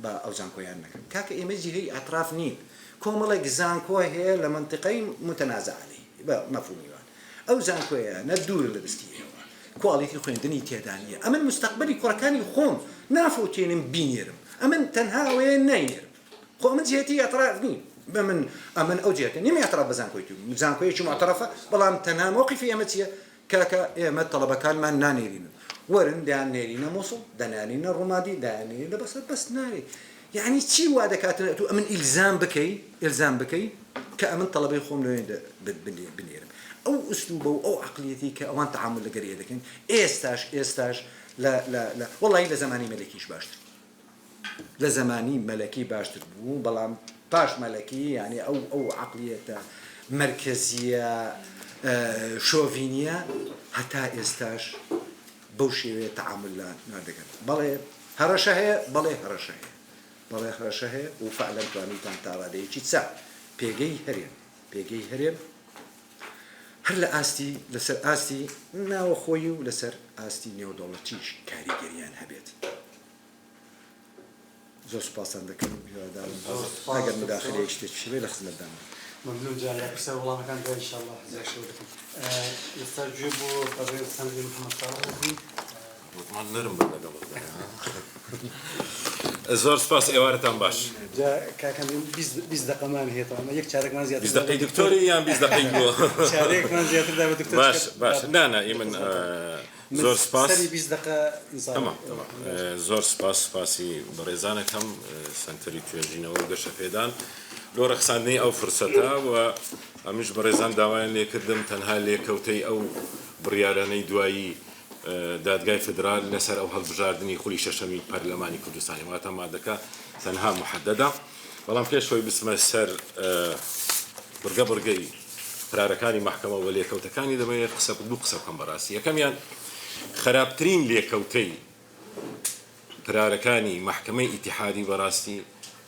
Speaker 2: با أوزان كويان نكمل كاك إيمان هي أطراف نين كوملا جزان كوي هي لمنطقين متنازع عليه مفهومي أوزان كويان ندور اللي بستيه كواليتي خوين دني تيدانية أمن مستقبلي كوركاني خون نافوتين بينيرم أمن تنها وين نير خو من جهتي اعتراف نين أمن أو جهتي نمي اعتراف بزانكويتو بزانكويتو معترفة بلام تنها موقفي أمتيا كاكا إيمت طلبة كان ما نانيرين ورن دان نيرين موصل دانيرين الرمادي دانيرين بس ناري يعني تشي وادا كاتنتو أمن إلزام بكي كأمن طلبة يخون لوين بنيرم أو أسلوبه أو عقليتي كأوان تعامل لقرية لكن إيستاش لا والله لزماني ملكيش باشتر لزماني ملكي باشتر بو بلام باش ملكي يعني أو عقلية مركزية شوفينية حتى إيستاش بوشي تعامل لا نادقن بلى هرشة هي وفعلا تواني تنتارا دي تسا بيجي هريم هر لآستي لسر آستي ناو خويو لسر آستي نيو دولتيش كاريگريان هبيت زۆر سوپاسان دەکەم ئەگەر مداخلەیەک شتێک شوێ لە خزمەت دام
Speaker 1: ممنون جان لە قسە وڵامەکان ان شاء الله زیاشەوە دەکەم ئێستا گوێ بۆ بەڕێز سەنگی محەممەد ساڵح
Speaker 3: من نرم بن لەگەڵ زۆر سپاس ئێوارەتان باش
Speaker 1: کاکەم 20 دقەمان هێتەوە یەک چارەکمان زیاتر
Speaker 3: 20 دقەی دکتۆری یان 20 دقەی بۆ
Speaker 1: چارەکمان زیاتر دا بە دکتۆر
Speaker 3: باش نانا من زۆر سپاس
Speaker 1: سەری 20 دقە
Speaker 3: تمام زۆر سپاسی بەڕێزانەکەم سنتەری توێژینەوە و گەشەپێدان لۆ ڕەخساندنی ئەو فرسەتە و ئەمیش بەڕێزان داوایان لێ کردم تەنها لێکەوتەی ئەو بڕیارانەی دوایی دادگای فدرال لەسەر ئەو هەڵبژاردننی خولی شەشەمی پەرلەمانی کوردستانی واتە مادەکە تەنها محەدەدا بەڵام پێشەوەی بسمە سەر بڕگەی قرارەکانی محکەمە و لێکەوتەکانی دەبێت دوو قسە بکەم بەڕاستی یەکەمیان خراپترین لێکەوتەی قرارەکانی محکەمەی ئیتیحادی بەڕاستی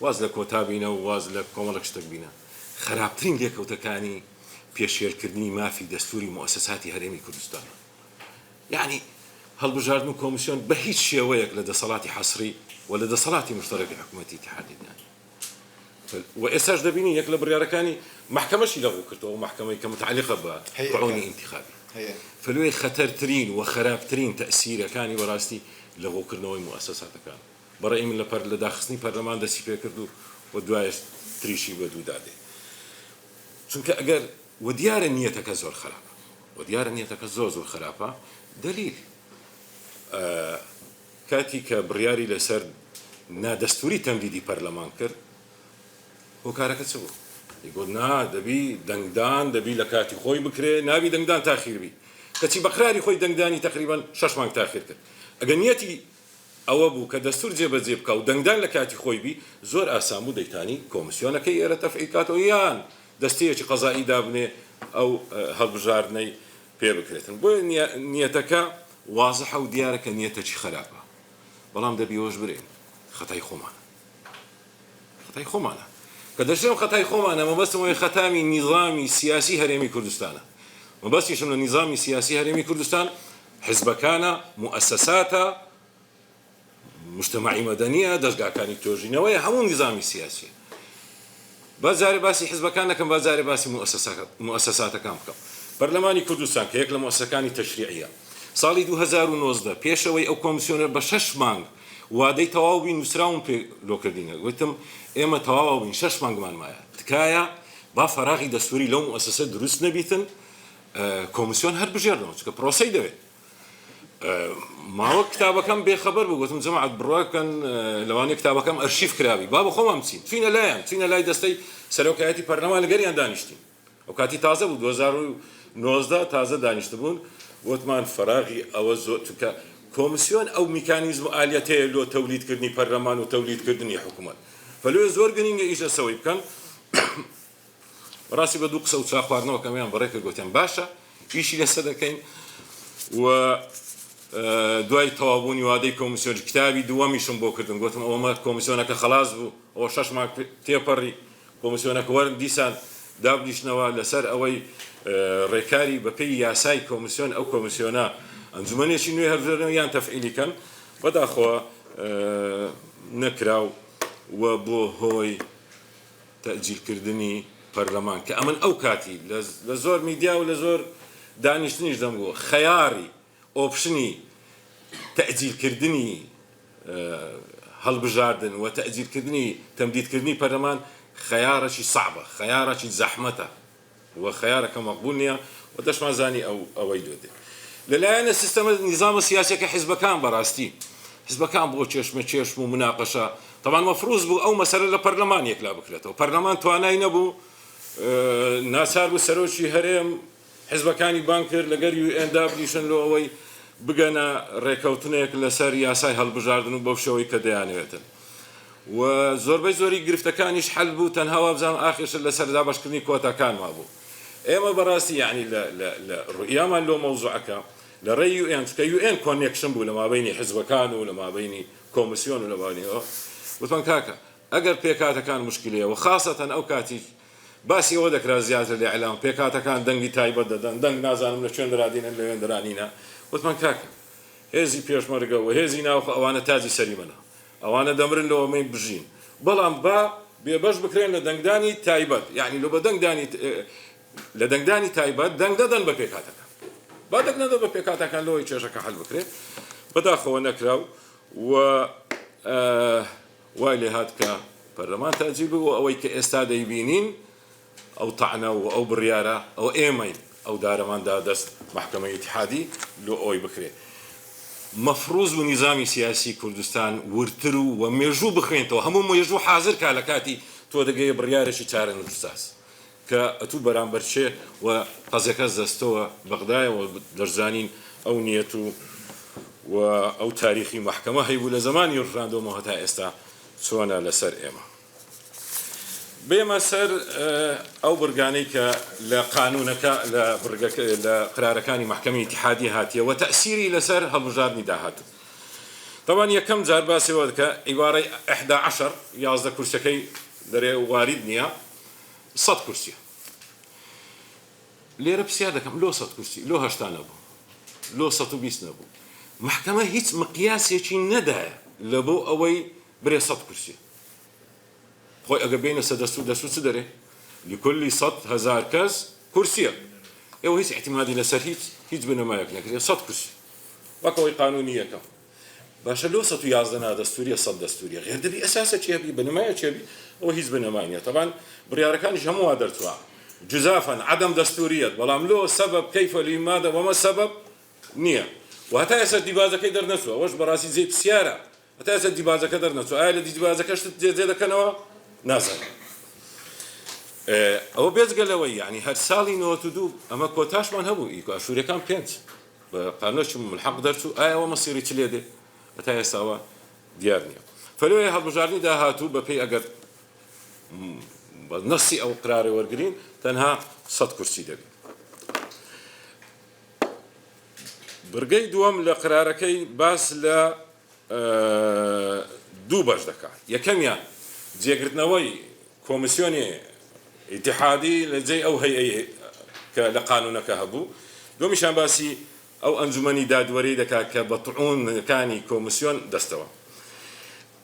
Speaker 3: واز لە کۆتابینە و واز لە کۆمەڵک شتێک بینە خراپترین لێکەوتەکانی پێشێرکردنی مافی دەستوری مؤسساتی هەرێمی کوردستان يعني هەڵبژاردن و کۆمیسیۆن بە هیچ شێوەیەک لە دەسەڵاتی حەسری و لە دەسەڵاتی مشتەرەکی حکوومەتی ئیتیحادی و ئێستاش دەبینی یەک لە بڕیارەکانی محکەمەشی لەغوو کردەوە محکەمەی کە متعلقە بە قڕونی انتخابی فلوی خەتەرترین و خراپترین تەسیرەکانی بەڕاستی لەغووکردنەوەی مؤسساتەکان بەڕێی من لە داخستنی پەرلەمان دەستی پێ کرد و دوایش تریشی بە دوو دادێ چونکە ئەگەر و دیارە نیەتەکە زۆر خراپە و دیارە نیەتەکە زۆر خراپە دلیل کاتی کە بڕیاری لەسەر نادەستوری تەمدیدی پەرلەمان کرد هۆکارەکە چ بوو یگوت نا دەبی دەنگدان دەبی لە کاتی خۆی بکرێ ناوی دەنگدان تاخیربی کەچی بەقراری خۆی دەنگدانی تقریبا 6 مانگ تاخیر کرد ئەگەر نیەتی ئەوە بوو کە دەستور جێبەجێ بکە و دەنگدان لە کاتی خۆی بی زۆر ئاسان بوو دەیتانی کۆمیسیۆنەکەی ئێرە تەفعیلکاتەوە یان دەستەیەکی قەزایی دابنێ ئەو هەڵبژاردنەی پێ بکرێتن بۆ نیەتەکە وازەحە و دیارە کە نیەتەکی خراپە بەڵام دەبی ئەوەش برێن خەتای خۆمان خەتای خۆمانە کە دەشێم خەتای خۆمانە مەبەستمەوەی خەتامی نیظامی سیاسی هەرێمی کوردستانە مەبەستیشم لە نیظامی سیاسی هەرێمی کوردستان حزبەکانە مؤسساتە مجتمعی مەدەنیە دەستگاکانی تۆژینەوەی هەموو نیظامی سیاسیە بازارێ باسی حزبەکان نەکەم بازارێ باسی مؤسساتەکان بکەم پەرلەمانی کوردستان کە یەک لە مؤسسەکانی تەشریعیە ساڵی 2019 پێشەوەی ئەو کۆمیسیۆنە بە 6 مانگ وادەی تەواو بین نووسراون پێ لۆکردینە گوتم ئێمە تەواو بین 6 مانگمان مایە تکایە با فەراغی دەستوری لەو مؤسسە دروست نەبیتن کۆمیسیۆن هەر بژێرنەوە چکە پرۆسەی دەوێت ماوە کتابەکەم بێخەبەر بوو گوتم جەماعەت بڕواکەن لەوانەیە کتابەکەم ئەرشیف کرابی با بە خۆمان بچین چوینە لایەن چوینە لای دەستەی سەرۆکایەتی پەرلەمان لەگەریان دانیشتین ئەو کاتی تازە بوو 2019 تازە دانیشتە بوون وتمان فەراغی ئەوە زۆر چونکە کۆمیسیۆن ئەو میکانیزم و ئالیەتەیە لۆ تەولیدکردنی پەرلەمان و تەولیدکردنی حکوومەت فەلوێ زۆر گرنگە ئیش لەسەوەی بکەن ڕاستی بە دوو قسە و چا خواردنەوە کەمیان بەڕێکە گوتیان باشە ئیشی لەسەر دەکەین و دوای تەوابوونی وادەی کۆمیسیۆن کتابی دووەمیشم بۆ کردن گوتم ئەوەمە کۆمیسیۆنەکە خلاص بوو ئەوە 6 مانگ تێپەڕی کۆمیسیۆنەکە وەرن دیسان دابنیشتنەوە لەسەر ئەوەی ڕێکاری بەپێی یاسای کۆمیسیۆن ئەو کۆمیسیۆنە ئەنجومەنێکی نوێ هەرژێنەوەیان تەفعیلیکەن بەداخەوە نەکراو و بۆ هۆی تەجیلکردنی پەرلەمان کە ئەمن ئەو کاتی لە زۆر میدیا و لە زۆر دانیشتنیش دەمگۆ خەیاری ئۆپشنی تەجیلکردنی هەڵبژاردن و تەجیلکردنی تەمدیدکردنی پەرلەمان خەیارەکی سەعبە خەیارەکی زەحمەتە و خەیارەکە مەقبول نییە و دەشمازانی ئەوەی دوێت لەلایەنە سیستەمە نیظامە سیاسیەکە حیزبەکان بەڕاستی حیزبەکان بۆ چێشمە چێشم و مناقەشە طبعا مەفروض بوو ئەو مەسەلە لە پەرلەمان یەکلا بکرێتەوە پەرلەمان توانای نەبوو ناچار بوو سەرۆکی هەرێم حیزبەکانی بان کرد لەگەر UN دابنیشن لۆ ئەوەی بگەنە ڕێکەوتنێک لەسەر یاسای هەڵبژاردن و بەو شێوەی کە دەیانەوێتن و زۆربەی زۆری گرفتەکانیش حەل بوو تەنها وابزانم ئاخرش لەسەر دابەشکردنی کۆتاکانما بوو ئێمە بەڕاستی یعنی لە ڕوئیامان لۆ مەوزوعەکە لە ڕێی UN چکە UN کۆنێکشن بوو لە مابەینی حیزبەکان و لە مابەینی کۆمیسیۆن و لە مابەینەوە وتمان کاکە ئەگەر پێکاتەکان مشکلەیە و خاصەتەن ئەو کاتی باسی ئەوە دەکرا زیاتر لە ئیعلام پێکاتەکان دەنگی تایبەت دەدەن دەنگ نازانم لە کوێن دەرادینن لەوێن دەرانینە وتمان کاکە هێزی پێشمەرگە و هێزی ناوخە ئەوانە تاجی سەری منە ئەوانە دەمرن لەوەمەی بژین بەڵام با بێبەش بکرێن لە دەنگدانی تایبەت یعنی لە بە دەنگدانی لە دەنگدانی تایبەت دەنگ دەدەن بە پێکاتەکان با دەنگ نەدە بە پێکاتەکان لەوەی کێشەکە حەل بکرێت بەداخەوە نەکراو و وای لێ هات کە پەرلەمان تاجیل بوو ئەوەی کە ئێستا دەیبینین ئەو تەعنە و ئەو بڕیارە ئەو ئێمەین ئەو دارەماندا دەست محکەمەی ئیتحادی لۆ ئەوی بکرێت مەفروض و نیظامی سیاسی کوردستان ورتر و مێژوو بخوێنتەوە هەموو مێژوو حاضر کا لە کاتی تۆ دەگەیە بڕیارێکی چارە نووساس کە ئەتوو بەرامبەر چێ و قەزەکەس دەستەوە بەغدایەوە دەرزانین ئەو نیەت و ئەو تاریخی محکەمە هەیبوو لە زمانی ڕاندۆمەوە هەتا ئێستا چۆنە لەسەر ئێمە بێمە سەر ئەو بڕگانەی کە لە قانونەکە لە قرارەکانی محکەمەی ئیتحادی هاتیە و تەئسیری لەسەر هەڵبژاردنی داهاتوو طبعا یەکەم جار باسیەوە دەکە عیبارەی 11 11 کورسەکەی دەرێ وارد نییە 100 کورسیە لێرە پرسیار دەکەم لۆ 100 کورسی لۆ 80 نەبوو لۆ 120 نەبوو محکەمە هیچ مقیاسێکی نەدایە لە بۆ ئەوەی برێ 100 کورسی خۆی ئەگە بینە سە دەستور چ دەرێ لكل 100,000 کەس کورسیە ئێوە هیچ احتیمادی لەسەر هیچ بنەمایەک نەکرێت 100 کورسی وەکەوەی قانونیەکە باشە لۆ 111 دەستوریە 100 دەستوریە غێر دەبی ئەساسە چێبی بنەمایە چێبی ئەوە هیچ بنەمای نییە طبعا بڕیارەکانیش هەموو دەرچووە جزافا عدم دەستوریەت بەڵام لۆ سبب كيف لماذا وما سبب نییە و هەتا ئێستا دیبازەکەی دەرنەچووە ئەوەش بەڕاستی جێ پرسیارە هەتا ئێستا دیبازەکە دەرنەچووە ئایا لە دیبازەکە شت جێ دەکەنەوە نازانم ئەوە بێجگەلەوەی یعنی هەر ساڵی 92 ئەمە کۆتاشمان هەبوو ئاشوورەکان 5 بە قانونێکی ملحق دەرچوو ئایا ئەوە مەسیری چ لێ دێ هەتا ئێستاوە دیار نییە فەلوێ هەڵبژاردننی داهاتوو بەپێی ئەگەر نەسی ئەو قرارە وەرگرین تەنها 100 کورسی دەبێت بڕگەی دووەم لە قرارەکەی باس لە دوو بەش دەکات یەکەمیان جێگرتنەوەی کۆمیسیۆنی ئیتیحادی لە جێی ئەو هەیئەی کە لە قانونەکە هەبوو دومیشان باسی ئەو ئەنجومەنی دادوەری دەکات کە بە طعونەکانی کۆمیسیۆن دەستەوە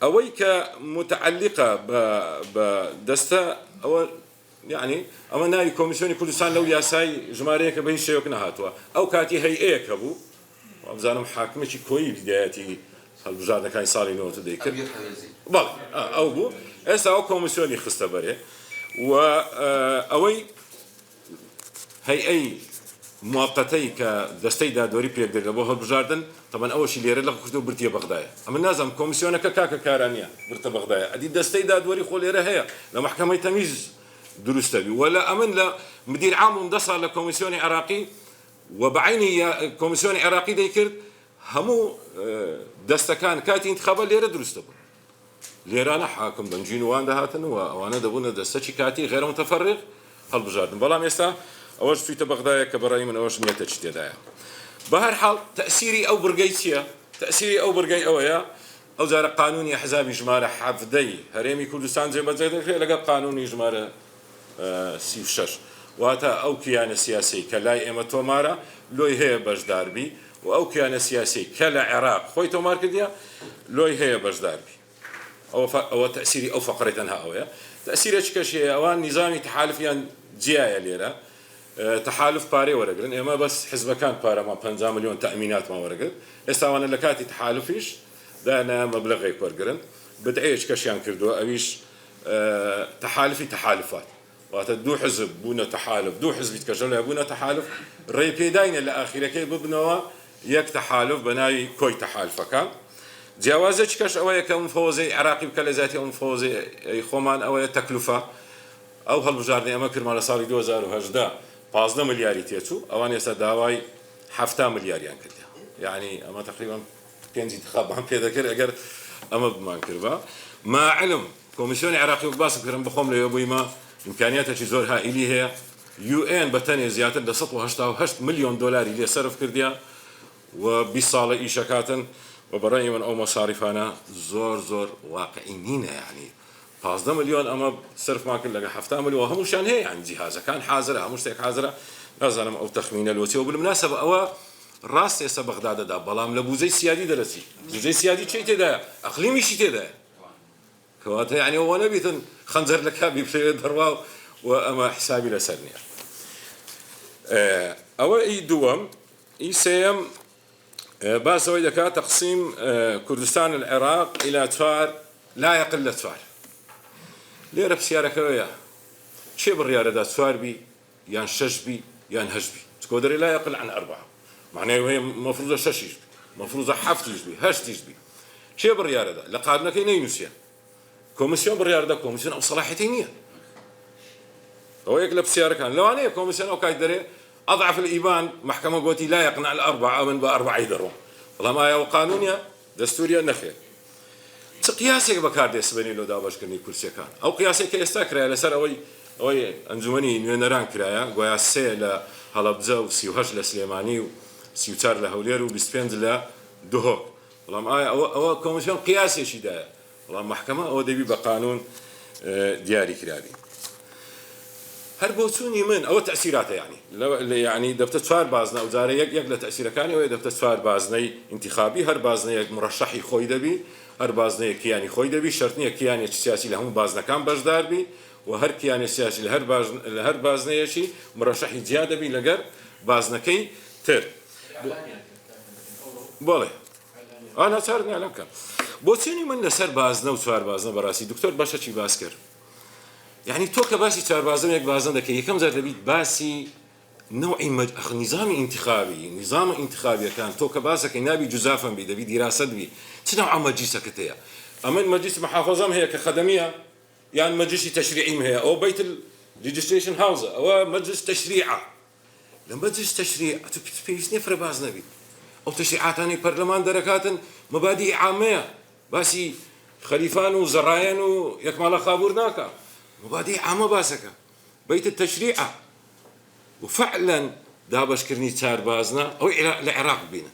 Speaker 3: ئەوەی کە متعلقە بە دەستە ئەوە یعنی ئەمە ناوی کۆمیسیۆنی کوردستان لەو یاسای ژمارەیەکە بە هیچ شێوەک نەهاتووە ئەو کاتی هەیئەیەک هەبوو وابزانم حاکمێکی کۆیی بدایەتی هەڵبژاردنەکانی ساڵی 90 دەیکرد بەڵێ ئەو بوو ئێستا ئەو کۆمیسیۆنی خستە بەرێ و ئەوەی هەیئەی موقتەی کە دەستەی دادوەری پێدرێت بۆ هەڵبژاردن طبعا ئەوەشی لێرە لە کورد و برتیە بەغدایە ئەمە نازانم کۆمیسیۆنەکە کاکە کارانیە برتە بەغدایە ئەدی دەستەی دادوەری خۆ لێرە هەیە لە محکەمەی تەمیز دروستەبی ولا ئەمن لە مدیر عام و دەسا لە کۆمیسیۆنی عراقی و بەعینی کۆمیسیۆنی عراقی دەیکرد هەموو دەستەکان کاتی انتخابە لێرە دروستە بوو لێرانە حاکم بنجین وان دەهاتن و ئەوانە دەبوونە دەستەی کاتی غێرە متەفەرق هەڵبژاردن بەڵام ئێستا ئەوەش تویتە بەغدایە کە بەڕای من ئەوەش نیەتە چ تێدایە بە هەر حاڵ تەسیری ئەو برگەی چییە تەسیری ئەو برگەی ئەوەیە ئەو جارە قانونی حزابی ژمارە حەفدەی هەرێمی کوردستان جێبەجێ دەکرێت لەگەڵ قانونی ژمارە 36 واتە ئەو کیانە سیاسی کە لای ئێمە تۆمارە لۆی هەیە بەشداربی و ئەو کیانە سیاسی کە لە عێراق خۆی تۆمار کردیە لۆی هەیە بەشداربی ئەوە تەسیری ئەو فەقڕێ تەنها ئەوەیە تەسیرێکی کەشەیە ئەوان نیزامی تحالفیان جیایە لێرە تحالف پارەی وەرەگرن ئێمە بەس حزبەکان پارەمان 50 ملیۆن تەئمیناتمان وەرەگرت ئێستاوانە لە کاتی تحالفیش دانا مەبلەغێک وەرگرن بدعەیەک کەشیان کردووە ئەویش تحالفی تحالفات واتە دوو حزب بوونە تحالف دوو حزبی کەژە لە بوونە تحالف ڕێی پێداینە لە ئاخیرەکەی ببنەوە یەک تحالف بە ناوی کۆی تحالفەکان جیاوازێکی کەش ئەوەیە کە مفۆزەی عراقی بکە لە ذاتی ئەو مفۆزەی خۆمان ئەوەیە تەکلوفە ئەو هەڵبژاردنی ئەمە کردمان لە ساڵی 2018 15 ملیاری تێچوو ئەوان ئێستا داوای 7 ملیاریان کردی یعنی ئەمە تقریبا پێنج انتخابمان پێ دەکرد ئەگەر ئەمە بمان کردبا ما علم کۆمیسیۆنی عراقی و باسم کردم بخۆم لەوێ بوویمە ئیمکانیاتێکی زۆر هائیلی هەیە UN بەتەنێ زیاتر لە 188 ملیۆن دلاری لێ سەرف کردیا و 20 ساڵە ئیشەکاتن و بەڕای من ئەو مەصاریفانە زۆر واقعی نینە یعنی 15 ملیۆن ئەمە سرفمان کرد لەگە 7 ملیۆن هەمووشان هەیە یعنی جیهازەکان حازرە هەموو شتێک حازرە نازانم ئەو تەخمینە لۆچی و بالمناسبە ئەوە ڕاست ئێستا بەغدادەدا بەڵام لە بوزەی سیادی دەرەچی بوزەی سیادی چی تێدایە ئەقلیمیشی تێدایە کەواتە یعنی ئەوە نەبیتن خەنجەر لە کابی بشێت دەڕوا و ئەمە حسابی لەسەر نییە ئەوە ئی دووەم ئی سێەم باسەوەی دەکات تەقسیم کوردستان العێراق إلى 4 لا يقل لە 4 لێرە پرسیارەکەوەیە چێ بڕیارەدا 4 بی یان 6 بی یان 8 بی چکۆ دەرێ لا يقل عن 4 معناه هي مفروض 6 بي مفروض 7 بي 8 بي چێ بڕیارەدا لە قانونەکەی نەینووسیە کۆمیسیۆن بڕیارەدا کۆمیسیۆن ئەو سەلاحیەتی نییە ئەوە یەک لە پرسیارەکان لەوانەیە کۆمیسیۆن ئەو کات دەرێ أضعف الإيمان محكمة قوتي لا يقنع الأربعة من بأربعة يدرون والله ما هو قانونيا دستوريا نخير قياسك بكار ديسبني لو دابش كني كرسي كان أو قياسك يستكرا لسر أوي أنجمني نيران كرايا قويا سيلا هلبزة وسيوهش لسليماني وسيوتار لهولير وبسبند لا دهوك والله ما أو كوميسيون قياسي شيء ده والله محكمة أو دبي بقانون دياري كرابي هەر بۆ چوونی من ئەوە تەسیراتە يعني دەبتە 4 بازنە وزارە یەک لە تەسیرەکانی ئەوەیە دەبتە 4 بازنەی انتخابی هەر بازنەیەک مرەشەحی خۆی دەبی هەر بازنەیە کیانی خۆی دەبی شەرت نییە کیانێکی سیاسی لە هەموو بازنەکان بەشدار بی و هەر کیانی سیاسی لە هەر بازنەیەکی مرەشەحی جیا دەبی لەگەر بازنەکەی تر بڵێ ناچار نالم کەم بۆ چوونی من لەسەر بازنە و 4 بازنە بەڕاستی دکتۆر باشەکی باس کرد يعني تو كباسي تشار بازم يك بازن ذكي يكم زاد لبيت باسي نوعي نظام انتخابي نظام انتخابي كان تو كباسك نابي جزافا بي دبي دراسة بي تنوع مجلس كتيا أما مجلس محافظة هي كخدمية يعني مجلس تشريعي هي أو بيت الريجستريشن هاوس أو مجلس تشريعة لما مجلس تشريع تبيس نفر بازن بي أو تشريعات يعني برلمان دركات مبادئ عامة باسي خليفان وزرايان ويكمل خابورناكا مبادئ عامة باسكة بيت التشريع وفعلا دابش كرني 4 بازنا أو العراق بينا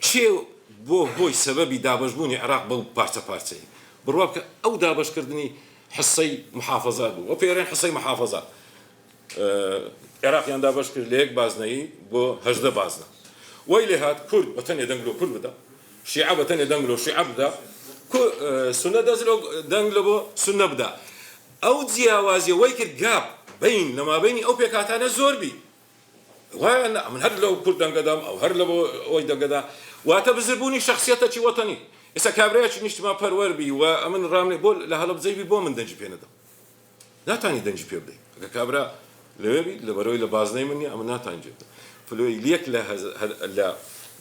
Speaker 3: شيء بوي سببي دابش بوني العراق بو بارتا بڕواکە ئەو دابشکردنی حسەی محافظات بوو و پێرێن حسەی محافظات عێراقیان دابش کرد لە یەک بازنەیی بۆ 18 بازنە وی لێ هات کورد بەتەنێ دەنگ لە کورد بدە شیعە بەتەنێ دەنگ لە شیعە بدە سونە دەنگ لە بۆ سونە بدە ئەو جیاوازیە وی کرد گاپ بین لەمابینی ئەو پێکاتانە زۆر بی وایە من هەر لەو کورد دەنگەدام ئەو هەر لە بۆ ئەوی دەنگەدا واتە بزربوونی شخصیەتەکی وەتەنی ئێستا کابرایەکی نیشتما پەروەربی و ئەمن ڕامێ بۆ لە هەڵەبجەیبی بۆ من دەنجی پێ نەدەم ناتانی دەنجی پێ بدەیت ئەگە کابرا لەوێبی لە بەرەوەی لە بازنەی منی ئەمە ناتان جێبدە فلۆی لێک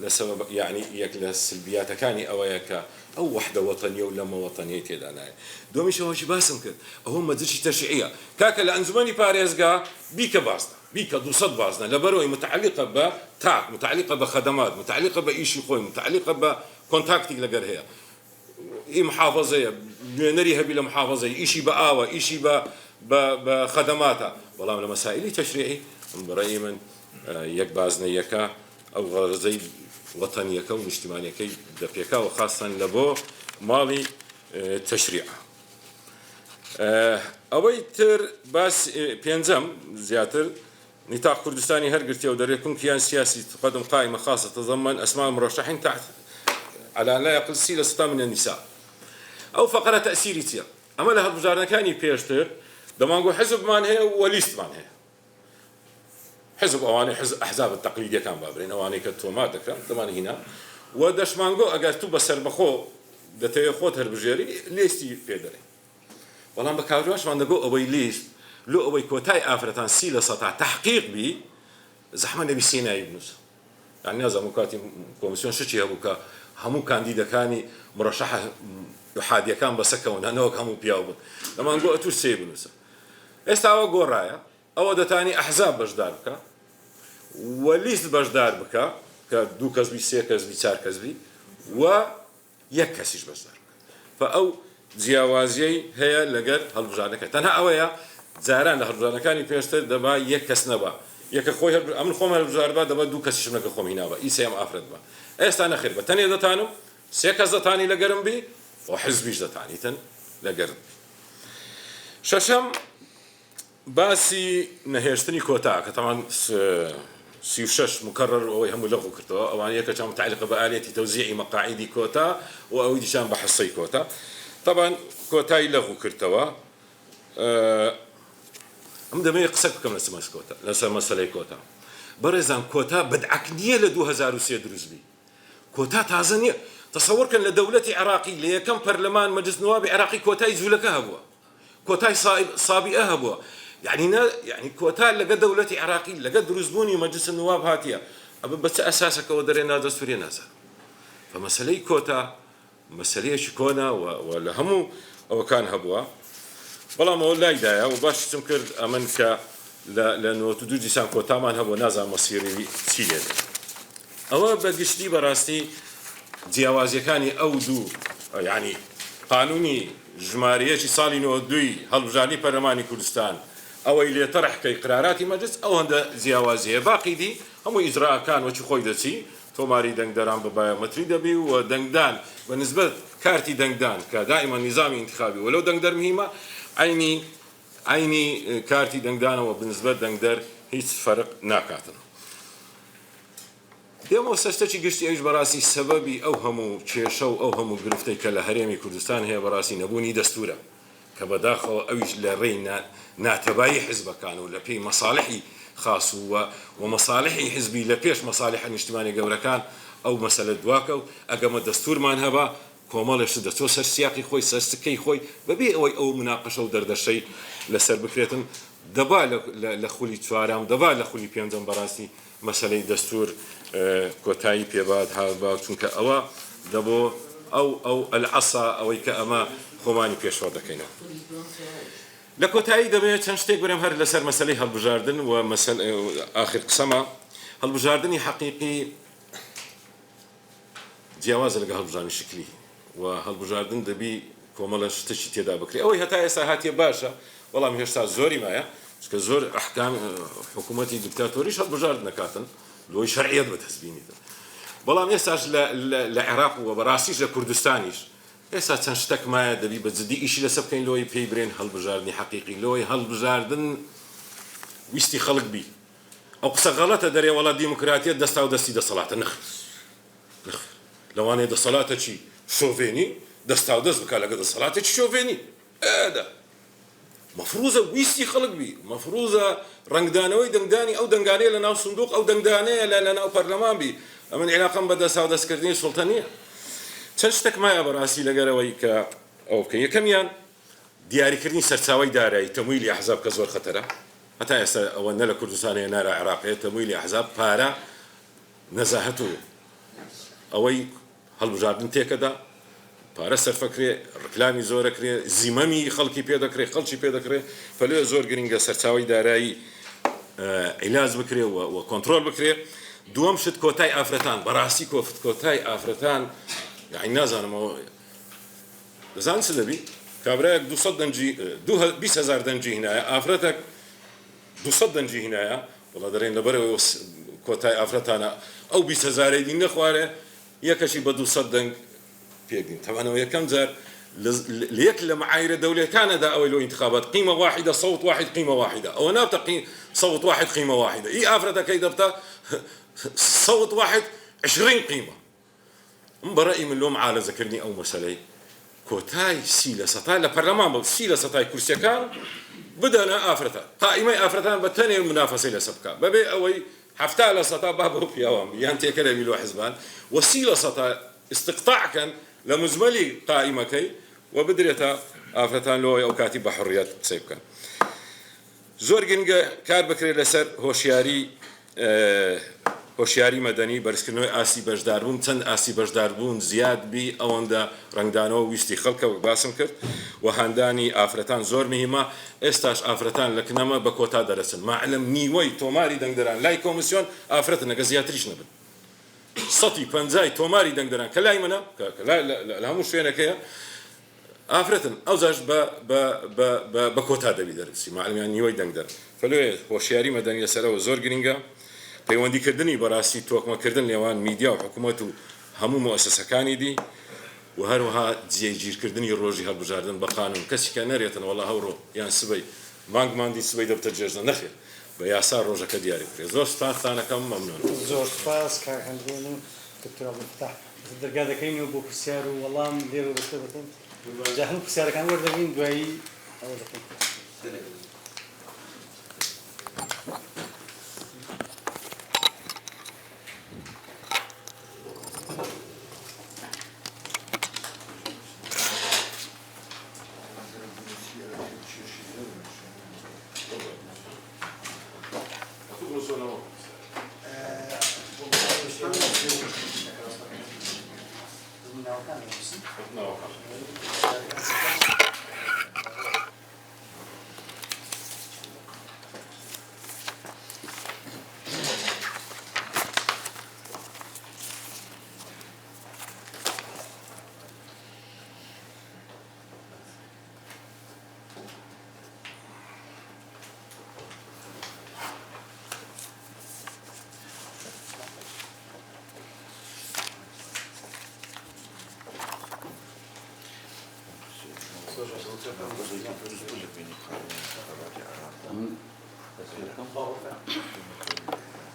Speaker 3: لە سبب یعنی یەک لە سلبیاتەکانی ئەوەیە کە ئەو وحدە وەتەنیە و لەمە وەتەنیە تێدا نایە دومیشەوەشی باسم کرد ئەوە مەجلسی تەشریعیە کاکە لە ئەنجومەنی پارێزگا بیکە بازنە بیکە 200 بازنە لە بەرەوەی متعلقە بە تاک متعلقە بە خەدەمات متعلقە بە ئیشی خۆی متعلقە بە کۆنتاکتێک لەگەر هەیە ئی محافظەیە نوێنەری هەبی لە محافظەی ئیشی بە ئاوە ئیشی بە خەدەماتە بەڵام لە مەسائلی تەشریعی بەڕێی من یەک بازنەیەکە ئەو غەرزەی وەتەنیەکە و نیشتیمانیەکەی دەپێکاوە خاستن لە بۆ ماڵی تەشریع ئەوەی تر باس پێنجەم زیاتر نطاق كردستاني هرقرتي ودريكم كيان سياسي تقدم قائمة خاصة تتضمن أسماء المرشحين تحت على لا يقل 6 من النساء أو فقرة تأثيرية أما لها بجارنا كاني بيشتر دمانقو حزب مان هي وليست مان هي حزب أواني حزب أحزاب التقليدية كان بابرين أواني كتومات كان دماني هنا ودش مانقو أجر تو بسر بخو دتي خوت هربجاري ليستي بيدري والله بكاروش مانقو أبي ليست لو أبي كوتاي أفرتان سيلة سطع تحقيق بي زحمة نبي سيناء يبنوس يعني هذا مكاتب كوميسيون شتي هبوكا همو كانديدا كاني مرشحة يحادي كان بسكون أنا وكمو بياوبن لما نقول أتوش سيبنوس استعوا قرايا أو ده تاني أحزاب بجدار بك وليست بجدار بك كدو كسبي سي كسبي سار كسبي ويكسيش بجدار فأو جیاوازی هەیە لەگەر هەڵبژارنەکە تەنها ئەوەیە جاران لە هەڵبژارنەکانی پێشتر دەبا یەک کەس نەبا یەکە خۆی ئەمن خۆم هەڵبژار بە دەبا دوو کەسیشم لەگە خۆم هیناوە ئیسەیەم ئافرەت بە ئێستا نەخێر بە تەنێ دەتانم سێ کەس دەتانی لەگەرم بی و حزبیش دەتانیتن لەگەرم شەشەم باسی نەهێشتنی کۆتا کە تەمان 36 مكرر وهم لغو كرتوا أوانية كان متعلقة بآلية توزيع مقاعد كوتا وأو ديشان بحصي كوتا طبعا كوتاي لغو كرتوا أم دمي قصك كم لسماس كوتا لسماس لي كوتا برزان كوتا بدعكنية ل 2003 دروزبي كوتا تازنية تصور كان لدولة عراقي ليه كم برلمان مجلس نواب عراقي كوتا يزولك هبوا كوتاي صابي أهبوا يعني كوتا لقى دولة عراقي لقى دروزبوني مجلس النواب هاتيا بس أساسك ودرينا دستوري نازل فمسألة كوتا مسألة شكونا ولا همو أو كان هبوا والله ما ولا يدايا وباش تنكر أمنك لأنه تدوجي سان كوتا ما هبوا نازل مصيري سيريا أو بقشتي براستي جیاوازی كاني أو دو يعني قانوني جمارية صالي نو دوي هالبجاني برلماني كردستان أو اللي طرح كي قرارات مجلس أو هذا جیاوازی باقي دي هم إجراء كان وشي خويدتي توماري دنگدران ببايومتري دبي ودنگدان بالنسبة كارتي دنگدان كدائما نظامي انتخابي ولو دنگدر مهمة عيني كارتي دنگدان وبالنسبة دنگدر هيك فرق ناكاتن دێمە سەستەی گشتی ئەوش بەڕاستی سەبەبی ئەو هەموو کێشە و ئەو هەموو گرفتەی کە لە هەرێمی کوردستان هەیە بەڕاستی نەبوونی دەستورە کە بەداخەوە ئەویش لە ڕێی ناتەبایی حزبەکان و لە پێی مەساڵحی خاص و مەساڵحی حزبی لە پێش مەساڵح نیشتیمانی گەورەکان ئەو مەسەلە دواکە و ئەگەمە دەستورمان هەبا کۆمەڵێش دەچۆ سەر سیاقی خۆی سەرسکەی خۆی بەبێ ئەوەی ئەو مناقەشە و دەردەشەی لەسەر بکرێتن دەبا لە خولی چوارام دەبا لە خولی پێنجەم بەڕاستی مەسەلەی دەستور كوتاي بيباد هذا چونکە ئەوە دەبۆ ئەو العصا ئەوەی کە ئەمە خۆمانی پێشوا دەکەینەوە لە کۆتایی دەبێت چەند شتێک بەرەم هەر لەسەر مەسەلەی هەڵبژاردن و آخر قسەمە هەڵبژاردنی حەقیقی جیاوازە لەگە هەڵبژاردنی شکلی و هەڵبژاردن دەبی کۆمەڵە شتێکی تێدا بکرێت ئەوەی هەتا ئێستا هاتیە باشە وەڵام هێشتا زۆری مایە چونکە زۆر ئەحکام حکوومەتی دیکتاتۆریش هەڵبژارد نەکاتن لۆی شەرعیەت بەدەستبینیتن بەڵام ئێستاش لە عێراق و بەڕاستیش لە کوردستانیش ئێستا چەند شتێک مایە دەبی بە جددی ئیشی لەسەر بکەین لۆی پێی برێن هەڵبژاردننی حەقیقی لۆی هەڵبژاردن ویستی خەڵک بی ئەو قسە غەڵەتە دەرێ وڵات دیموکراتیە دەستا و دەستی دەسەڵاتە نەخ لەوانەیە دەسەڵاتە چی شۆڤێنی دەستا و دەست بکە لەگە دەسەڵاتێکی شۆڤێنی ئەدا مەفروزە ویستی خەڵک بی مەفروزە ڕنگدانەوەی دەنگدانی ئەو دەنگانەیە لە ناو سندوق ئەو دەنگدانەیە لە ناو پەرلەمان بی ئەمن عێلاقەم بە دەستا و دەستکردنی سوڵتە نییە چەند شتێک مایە بەڕاستی لەگەرەوەی کە ئەو بکەین یەکەمیان دیاریکردنی سەرچاوی دارایی تەمویلی ئەحزاب کە زۆر خەتەرە هەتا ئێستا ئەوە نە لە کوردستانەیە نارە عێراقیە تەمویلی ئەحزاب پارە نەزاهەت و ئەوەی هەڵبژاردن تێکەدا پارە سەرفەکرێ ڕکلامی زۆرەکرێ زیمەمی خەڵکی پێدەکرێ خەڵکی پێدەکرێ فەلێ زۆر گرنگە سەرچاوی دارایی عیلاج بکرێ و کۆنتترۆل بکرێ دووەم شت کۆتای ئافرەتان بەڕاستی کۆتای ئافرەتان یعنی نازانمەوە دەزان چ دەبی کابرایەک 20,000 دەنجی هینایە ئافرەتێک 200 دەنجی هینایە وڵا دەڕێن لەبەرەوەی کۆتای ئافرەتانە ئەو 20,000 دی نەخوارێ یەکەشی بە 200 دەنگ پێدین تەوانەوە یەکەم جار ليك لمعايير دولة كندا أو له انتخابات قيمة واحدة صوت واحد قيمة واحدة أو نبتقي صوت واحد قيمة واحدة إيه أفرد كيدا بتا صوت واحد 20 قيمة برأي من لوم على ذكرني أو مسألة كوتاي سيلة سطاي لبرلمان سيلة سطاي كرسي كان بدنا أفرتا قائمة أفرتان بتاني المنافسة لسبكا ببي أوي حفتة لسطا بابو في يوم يعني تكلم يلو حزبان وسيلة سطاي استقطاع كان لمزملي قائمة كي وبدريتا أفرتان لو أو كاتب بحريات سيبكا زور جنگا كار بكري لسر هوشیاری مدنی برسکردنەوەی ئاسی بەشداربوون چەند ئاسی بەشداربوون زیاد بی ئەوەندە ڕنگدانەوە ویستی خەڵکە باسم کرد و هەندانی ئافرەتان زۆر مهمە ئێستاش ئافرەتان لە کنەمە بە کۆتا دەرەچن معلم نیوەی تۆماری دەنگدەران لای کۆمیسیۆن ئافرەتە نەگە زیاتریش نەبن 150 تۆماری دەنگدەران کە لای منە لە هەموو شوێنەکەیە ئافرەتن ئەوزاش بە کۆتا دەبی دەرەچی معلمیان نیوەی دەنگدەران فەلوێ هۆشیاری مەدەنی لەسەرەوە زۆر گرنگە پەیوەندیکردنی بەڕاستی تۆکمەکردن لێوان میدیا و حکوومەت و هەموو مؤسسەکانی دی و هەروەها جێگیرکردنی ڕۆژی هەڵبژاردن بە قانون کەسی کە نەرێتن وەڵا هەوڕۆ یان سبەی مانگماندی سبەی دەبتە جێژنە نەخێت بە یاسا ڕۆژەکە دیاری بکرێت زۆر سپاستانەکەم مەمنون
Speaker 4: زۆر سپاس کاک هەندێن و دکتۆر عەبدولفتاح دەرگا دەکەین و بۆ پرسیار و وەڵام لێرە بەستە دەکەین جا هەموو پرسیارەکان وەردەگرین دوایی ئەوە دەکەین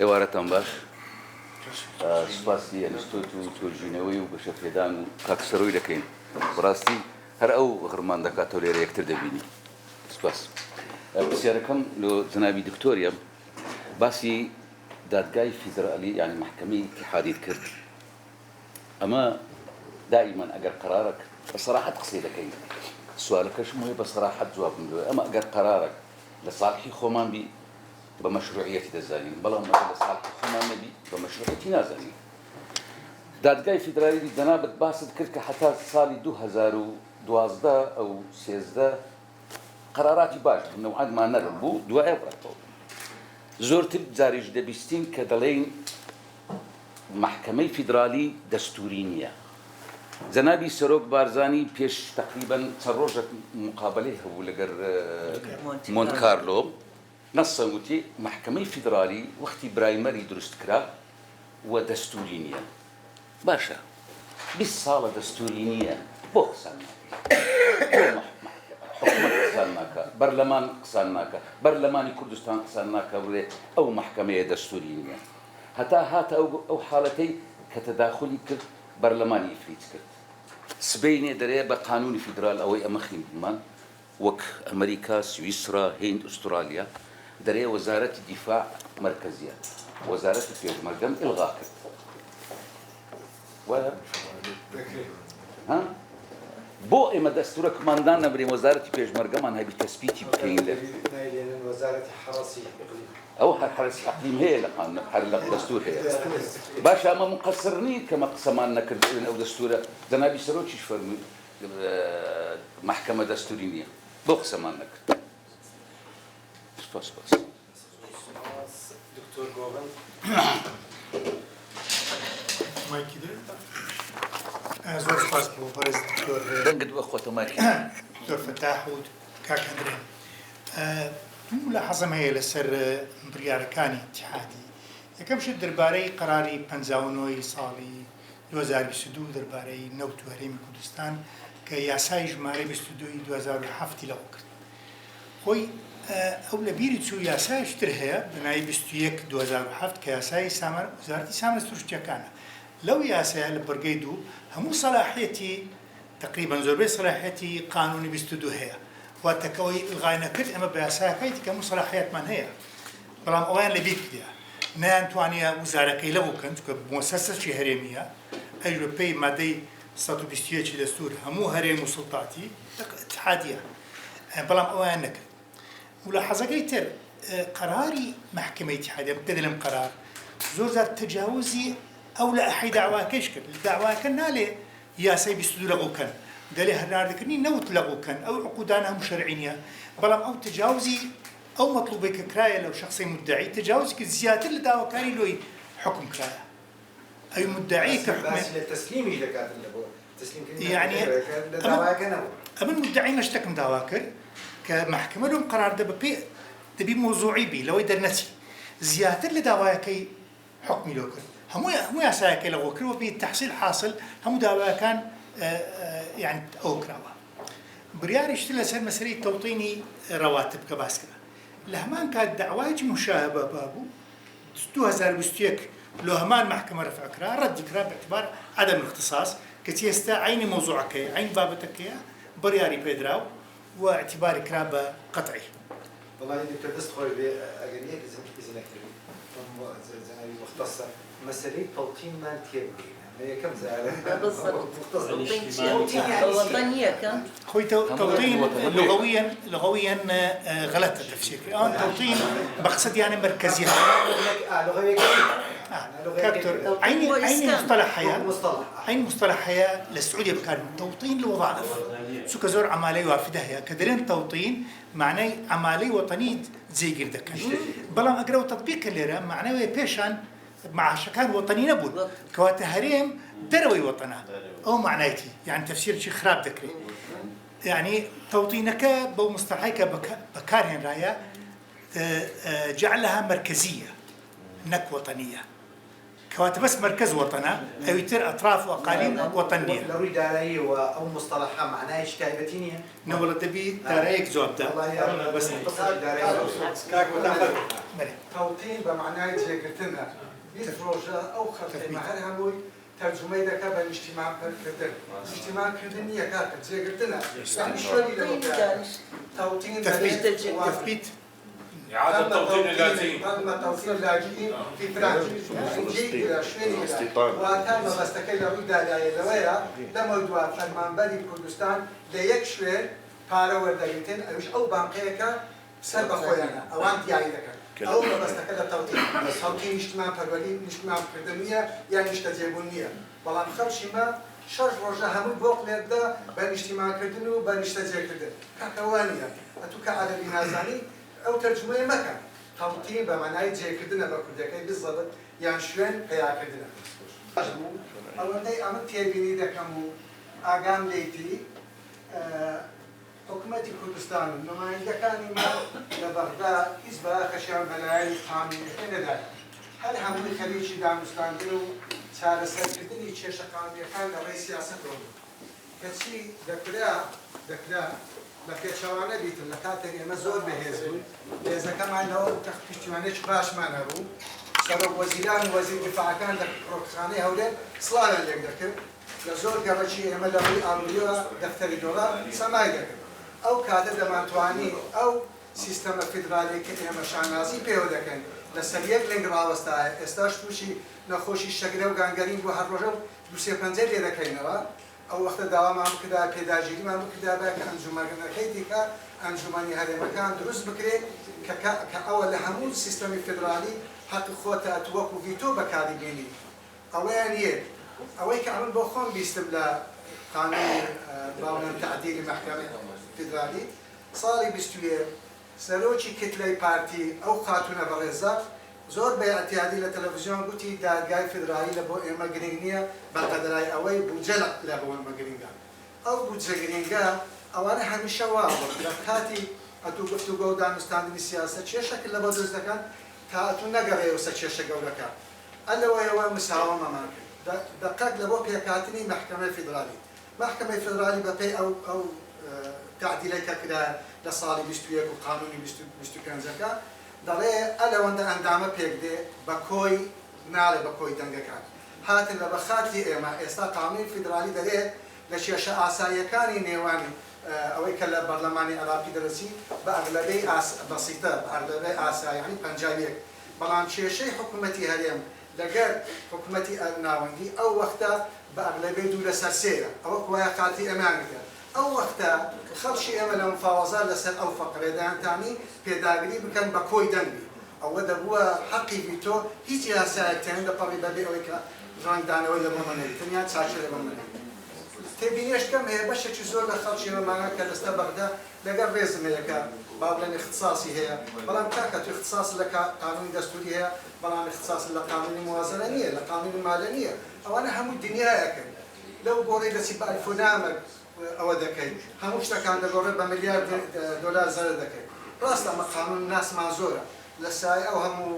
Speaker 5: ئێوارەتان باش سوپاسی ئەنستۆت و تۆرژینەوەی و بەشەفێدان و کاکسەرۆی دەکەین بەڕاستی هەر ئەو غڕمان دەکاتەوە لێرە یەکتر دەبینی سوپاس پرسیارەکەم لە جنابی دکتۆریە باسی دادگای فیدرالی یعنی محکمەی اتحادیت کرد ئەمە دائیما ئەگەر قرارك بەسەراحەت قسەی دەکەین سوالەکەشم وێ بەسەراحەت جواب بدەوێ ئەمە ئەگەر قرارك لە ساڵحی خۆمان بی بە مەشروعیەتی دەزانین بەڵام ئەگەر لە ساڵحی خۆمان نەبی بە مەشروعیەتی نازانین دادگای فیدرالی دەنابەت باست کرد کە حتا ساڵی 2012 ئەو 13 قراراتی باش نەوعادمان نەرم بوو دوایە بڕێتەوە زۆرتر جاریش دەبیستین کە دەڵێین محکەمەی فیدرالی دەستوری نییە جەنابی سەرۆک بارزانی پێش تقریبا چەند ڕۆژێک مقابلەی هەبوو لەگەر مۆنت کارلۆ نەسەن وتی محکەمەی فیدرالی وەختی برایمەری دروست کرا و دەستوری نییە باشە بالصالة دستورية بۆ قسانناکە حکومت قسان ناکە بەرلەمان قسان ناکە بەرلەمانی کوردستان قسان ناکە بڵێ ئەو محکەمەیە دەستوری نییە هەتا هاتە ئەو حاڵەتەی کە تەداخلی کرد بەرلەمانی ئیفریت کرد سبەینێ دەرەیە بە قانونی فیدرال ئەوەی ئەمە خوێندمان وەک ئەمریکا سویسرا هند ئوسترالیا دەرەیە وەزارەتی دیفاع مرکزیە وەزارەتی پێشمەرگەم ئیلغا کرد بۆ ئێمە دەستورەکماندان نەبرێن وەزارەتی پێشمەرگەمان هەبی تەسبیتی بکەین لە ئەو هەر حرسی عقلیم هەیە لە هەر لە دەستور هەیە باش ئەمە مقەسر نین کەمە قسەمان نەکردن ئەو دەستورە جەنابی سەرۆکیش فەرمووی محکەمە دەستوری نییە بۆ قسەمان نەکرد سپاس
Speaker 1: دکتۆر گۆڤن
Speaker 6: زۆر سپاس بۆ بەڕێز دکتۆر
Speaker 5: دەنگت بە خۆتە ماکی
Speaker 6: دکتۆر فەتاح و کاک ئەندرێ دوو لە حەزم هەیە لەسەر بڕیارەکانی اتحادی یەکەم شت دەربارەی قەراری 59 ساڵی 2022 دەربارەی نەوت و هەرێمی کوردستان کە یاسای ژمارە 22 2007 لەوە کرد خۆی ئەو لە بیری چوو یاسایشتر هەیە بەناوی 21 2007 کە یاسای وزارەتی سامانە سروشتیەکانە لەو یاسایە لە بەرگەی دوو هەموو سەلاحیەتی تقریبا زۆربەی سەلاحیەتی قانونی 22 هەیە واتەکەوەی ئڵغای نەکرد ئەمە بە یاساکەیتی کە هەموو سەلاحیەتمان هەیە بەڵام ئەویان لە بیر کردە نەیانتوانیە وزارەکەی لەو بکەن کە مؤسسەی هەرێمیە ئەی بە پێی مادەی 121 دەستور هەموو هەرێم و سوڵتاتی اتحادیە بەڵام ئەویان نەکرد ملاحظەکەی تر قەراری محکمەی اتحادیە بدە لەم قەرار زۆر زار تجاوزی ئەو لە ئەحەی داواکەش کرد داواکە نالێ یاسای 22 لەغوکەن دەلێ هەناردەکردنی نەوت لەغوکەن ئەو عقودانە هەموو شەرعی نییە بەڵام ئەو تجاوزی ئەو مەطلوبەی کە کرایە لەو شخصی مدعی تجاوزی کە زیاتر لە داواکاری لۆی حکم کرایە ئەوی مدعی کە
Speaker 2: تسلیمی دەکات
Speaker 6: يعني ئەمن مدعی نەشتێکم داوا کرد کە محکمە لەم قەراردە بەپێ دەبی مۆزوعی بی لەوەی دەرنەچی زیاتر لە داوایەکەی حکمی لۆ کرد هەموو یاسایەکەی لەغۆ کردوە بێ تەحسیل حاصل هەموو داوایەکان يعني ئەو کراوە بریاریشتر لەسەر مەسەلەی تەوطینی ڕەواتب کە باس کرا لە هەمان کات داوایەکی مشابه بابوو 2021 لۆ هەمان محکمە ڕەفع کرا ڕەدی کرا باعتبار عدم الاختصاص کە ئێستا عینی مۆزوعەکەی عین بابەتەکەیە بڕیاری پێدراو و اعتباری کرا بە قەطعی
Speaker 2: والله دكتور دست خوي بأجنية إذا نكتب زي مختصر مسألة توطين ما تيبي هي كم زعلة
Speaker 7: بالضبط وطنية كان
Speaker 6: خوي توطين لغويا غلط التفسير توطين مقصد يعني مركزية
Speaker 2: لغوية
Speaker 6: كابتور عين مصطلح حياة للسعودية بكار توطين لوظائف سو كزور عمالي وافدة هي كدرين توطين معناه عمالي وطني زي قردك بلام أقرأ تطبيق الليرة معناه بيشان مع شكان وطني نبول كوات هريم دروي وطنا أو معنايتي يعني تفسير شيء خراب ذكري يعني توطينك بمصطلحيك بكارهن رايا جعلها مركزية نك وطنية كوات بس مركز وطنا أو يتر أطراف وأقاليم وطنية
Speaker 2: لو داري أو مصطلحها معناه إيش كايبتينية
Speaker 6: نقول تبي داريك جواب ده
Speaker 2: بس
Speaker 8: توطين بمعناه جيكرتنا بروجا أو خطة مهر هموي ترجمة ذاك بالاجتماع كردن اجتماع كردن يكاك جيكرتنا يعني شوي لو توطين
Speaker 6: تثبيت
Speaker 3: إعادة توطين اللاجئين
Speaker 8: رغم توطين اللاجئين في فرنسا نجي إلى شوي وكان ما بستكل ويدا لا يلويا لما يدوا فرمان بدي كردستان ليك شوي قارة وردايتين أيش أو بانقيكا سبب خوينا أو أنت يعني ذكر أو ما بستكل توطين اجتماع فرولي اجتماع كردنية يعني اشتجابونية والله خمسة ما شرج رجع هم البوق لدا بين اجتماع كردن وبين اشتجاب كردن كوانية أتوقع على بنازاني أو ترجمة مكان توطين بمعنى جاي كردنا بكردك بالضبط يعني شوين قيا كردنا أول شيء عملت يبيني ذكرمو أقام ليتي حكومة كردستان نماينده كان ما لبغداد إزبا خشام بلاي قانون هنا ده هل هم الخليج دامستان كانوا چارەسەرکردنی کێشە قانونیەکان لە ڕێی سیاسەتەوە بوو کەچی دەکرا بە پێچەوانە بیتن لە کاتێک ئێمە زۆر بەهێز بوون هێزەکەمان لەوە پشتیوانێک باشمان هەبوو سەرۆک وەزیران و وەزیر دفاعەکان لە فڕۆکەخانەی هەولێر سڵاویان لێک دەکرد لە زۆر گەڕەکی ئێمە لە ڕووی ئابووریەوە دەفتەری دۆڵار سەمای دەکرد ئەو کاتە دەمانتوانی ئەو سیستەمە فیدرالی کە ئێمە شانازی پێوە دەکەین لەسەر یەک لەنگ ڕاوەستایە ئێستاش تووشی نەخۆشی شەگرە و گانگەرین بۆ هەر ڕۆژە و دووسێ پەنجە لێ دەکەینەوە ئەو وەختە داوامان بکرا پێداژیریمان بکرا کە ئەنجومەنەکەی دیکە ئەنجومەنی هەرێمەکان دروست بکرێت کە ئەوە لە هەموو سیستەمی فیدرالی حەق خۆتە وەکو ڤیتۆ بەکاری بێنی ئەوەیان یەک ئەوەی کە ئەمن بۆ خۆم بیستم لە قانون باڵێن تعدیلی مەحکەمەی فیدرالی ساڵی 21 سەرۆکی کتلەی پارتی ئەو خاتونە بەڕێزە زۆر بە ئەتیادی لە تەلەڤیزیۆن گوتی دادگای فیدرالی لە بۆ ئێمە گرنگ نییە بەقەدرای ئەوەی بودجە لە بۆ ئێمە گرنگە ئەو بودجە گرنگە ئەوانە هەمیشە وا لە کاتی ئەتوو گفتوگۆ و دانوستاندنی سیاسەت کێشەکە لە بۆ دروست دەکەن تا ئەتوو نەگەڕێەوە سەر کێشە گەورەکە ئەلەوەیەوە مساوەمەمان کرد دقەت لە بۆ پێکهاتنی مەحکەمەی فیدرالی مەحکەمەی فیدرالی بەپێی ئەو تعدیلەکە کرا لە ساڵی 21 و قانونی 25ەکە دەڵێ ئەلەوەندە ئەندامە پێک دێ بە کۆی ناڵێ بە کۆی دەنگەکان هاتن لە بەخاتی ئێمە ئێستا قانونی فیدرالی دەرێت لە کێشە ئاساییەکانی نێوانی ئەوەی کە لە بەرلەمانی عراقی دەرەچی بە ئەغلەبەی بەسیتە بە ئەغلەبەی ئاساییانی 51 بەڵام کێشەی حکوومەتی هەرێم لەگەر حکوومەتی ناوەندی ئەو وەختە بە ئەغلەبەی دوو لەسەر سێرە ئەوە وایە قاتی ئەمانگە ئەو وەختە خەڵکی ئێمە لە مفاوەزە لەسەر ئەو فەقرێدایانتانی پێداگری بکەن بە کۆی دەنگی ئەوە دەبووە حەقی بیتۆ هیچ یاسایەکتیان دەپەڕی بەبێ ئەوەی کە ڕەنگدانەوەی لە بۆمەنەوەی تەنیا چاچە لە بۆمەنەوەی تێبینیشکەم هەیە بەشێکی زۆر لە خەڵکی ئێمەمانە کە دەستە بەغدا لەگەڵ ڕێزمەیەکە با بڵێن اختصاصی هەیە بەڵام کاکە تو اختصاص لە قانونی دەستوری هەیە بەڵام اختصاص لە قانونی موازنە نییە لە قانونی مالە نییە ئەوانە هەموو دنیایەکەن لەو گۆڕی دەچی بە ئەلفۆنامەک ئەوە دەکەین هەموو شتەکان دەگۆڕێت بە ملیارد دۆلار زەرە دەکەین ڕاستە ئەمە قانون ناسمان زۆرە لە سای ئەو هەموو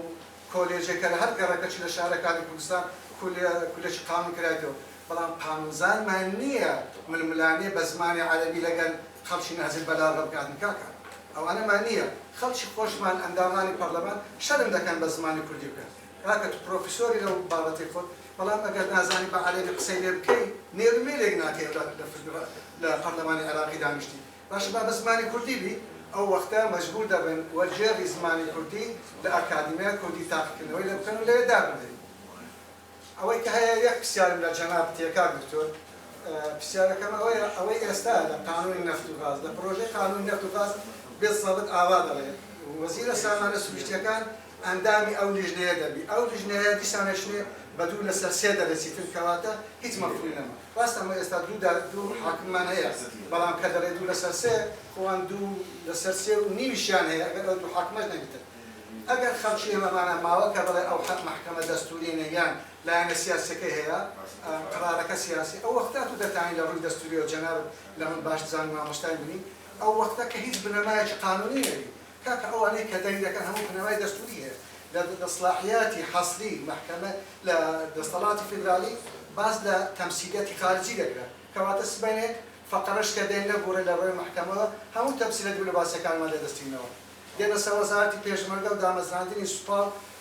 Speaker 8: کۆلێجێکە لە هەر گەڕەکەچی لە شارەکانی کوردستان کولێکی قانون کرایەوە بەڵام قانونزانمان نییە ململانێ بە زمانی عەرەبی لەگەڵ خەڵکی نازل بەلار ڕەبکاتن کاکە ئەوانەمان نییە خەڵکی خۆشمان ئەندامانی پەرلەمان شەرم دەکەن بە زمانی کوردی بکەن کاکە تو پرۆفیسۆری لەو بابەتی خۆت بەڵام ئەگەر نازانی بە عەرەبی قسەی لێ بکەی نێرومێلێک ناکەی لە پەرلەمانی عێراقی دانیشتی باشە با بە زمانی کوردی بی ئەو وەختە مەجبور دەبن وەرجێڕی زمانی کوردی لە ئەکادیمیای کوردی تاقیکردنەوەی لێ بکەن و لێ دابدەین ئەوەی کە هەیە یەک پرسیارم لە جەناب تێکا دکتۆر پرسیارەکەم ئەوەی ئێستا لە قانونی نەفت و غاز لە پرۆژەی قانونی نەفت و غاز بێت سەبت ئاوا دەڵێت وەزیرە سامانە سروشتیەکان ئەندامی ئەو لیژنەیە دەبی ئەو لیژنەیە دیسانەشنێ بە دوو لەسەر سێ دەرەچیتر کەواتە هیچ مەفهومی نەما ڕاستە ئەمە ئێستا دوو حاکممان هەیە بەڵام کە دەڵێت دوو لەسەر سێ خۆیان دوو لەسەر سێ و نیویشیان هەیە ئەگەر ئەو دوو حاکمەش نەبیتن ئەگەر خەڵکی ئێمەمانە ماوە کە بڵێ ئەو محکەمە دەستوریینە یان لایەنە سیاسەکەی هەیە قرارەکە سیاسی ئەو وەختە تو دەتوانین لە ڕووی دەستوری و جەناب لە من باش زانم مامۆستای بنی ئەو وەختە کە هیچ بنەمایەکی قانونی نەبی کاکە ئەوانەی کە دەنگ دەکەن هەموو بنەمای دەستوری هەیە لە دەسڵاحیاتی حەصری محکەمە لە دەسەڵاتی فیدرالی باز لە تەمسیلیەتی خارجی دەکرێت کەواتە سبەینێک فەقەرەش کە دێن نەبوورە لە ڕۆی محکەمەوە هەموو تەمسیلە دوو لە باسیەکانمان لێدەستینەوە دێنە سەر وەزارەتی پێشمەرگە و دامەزراندنی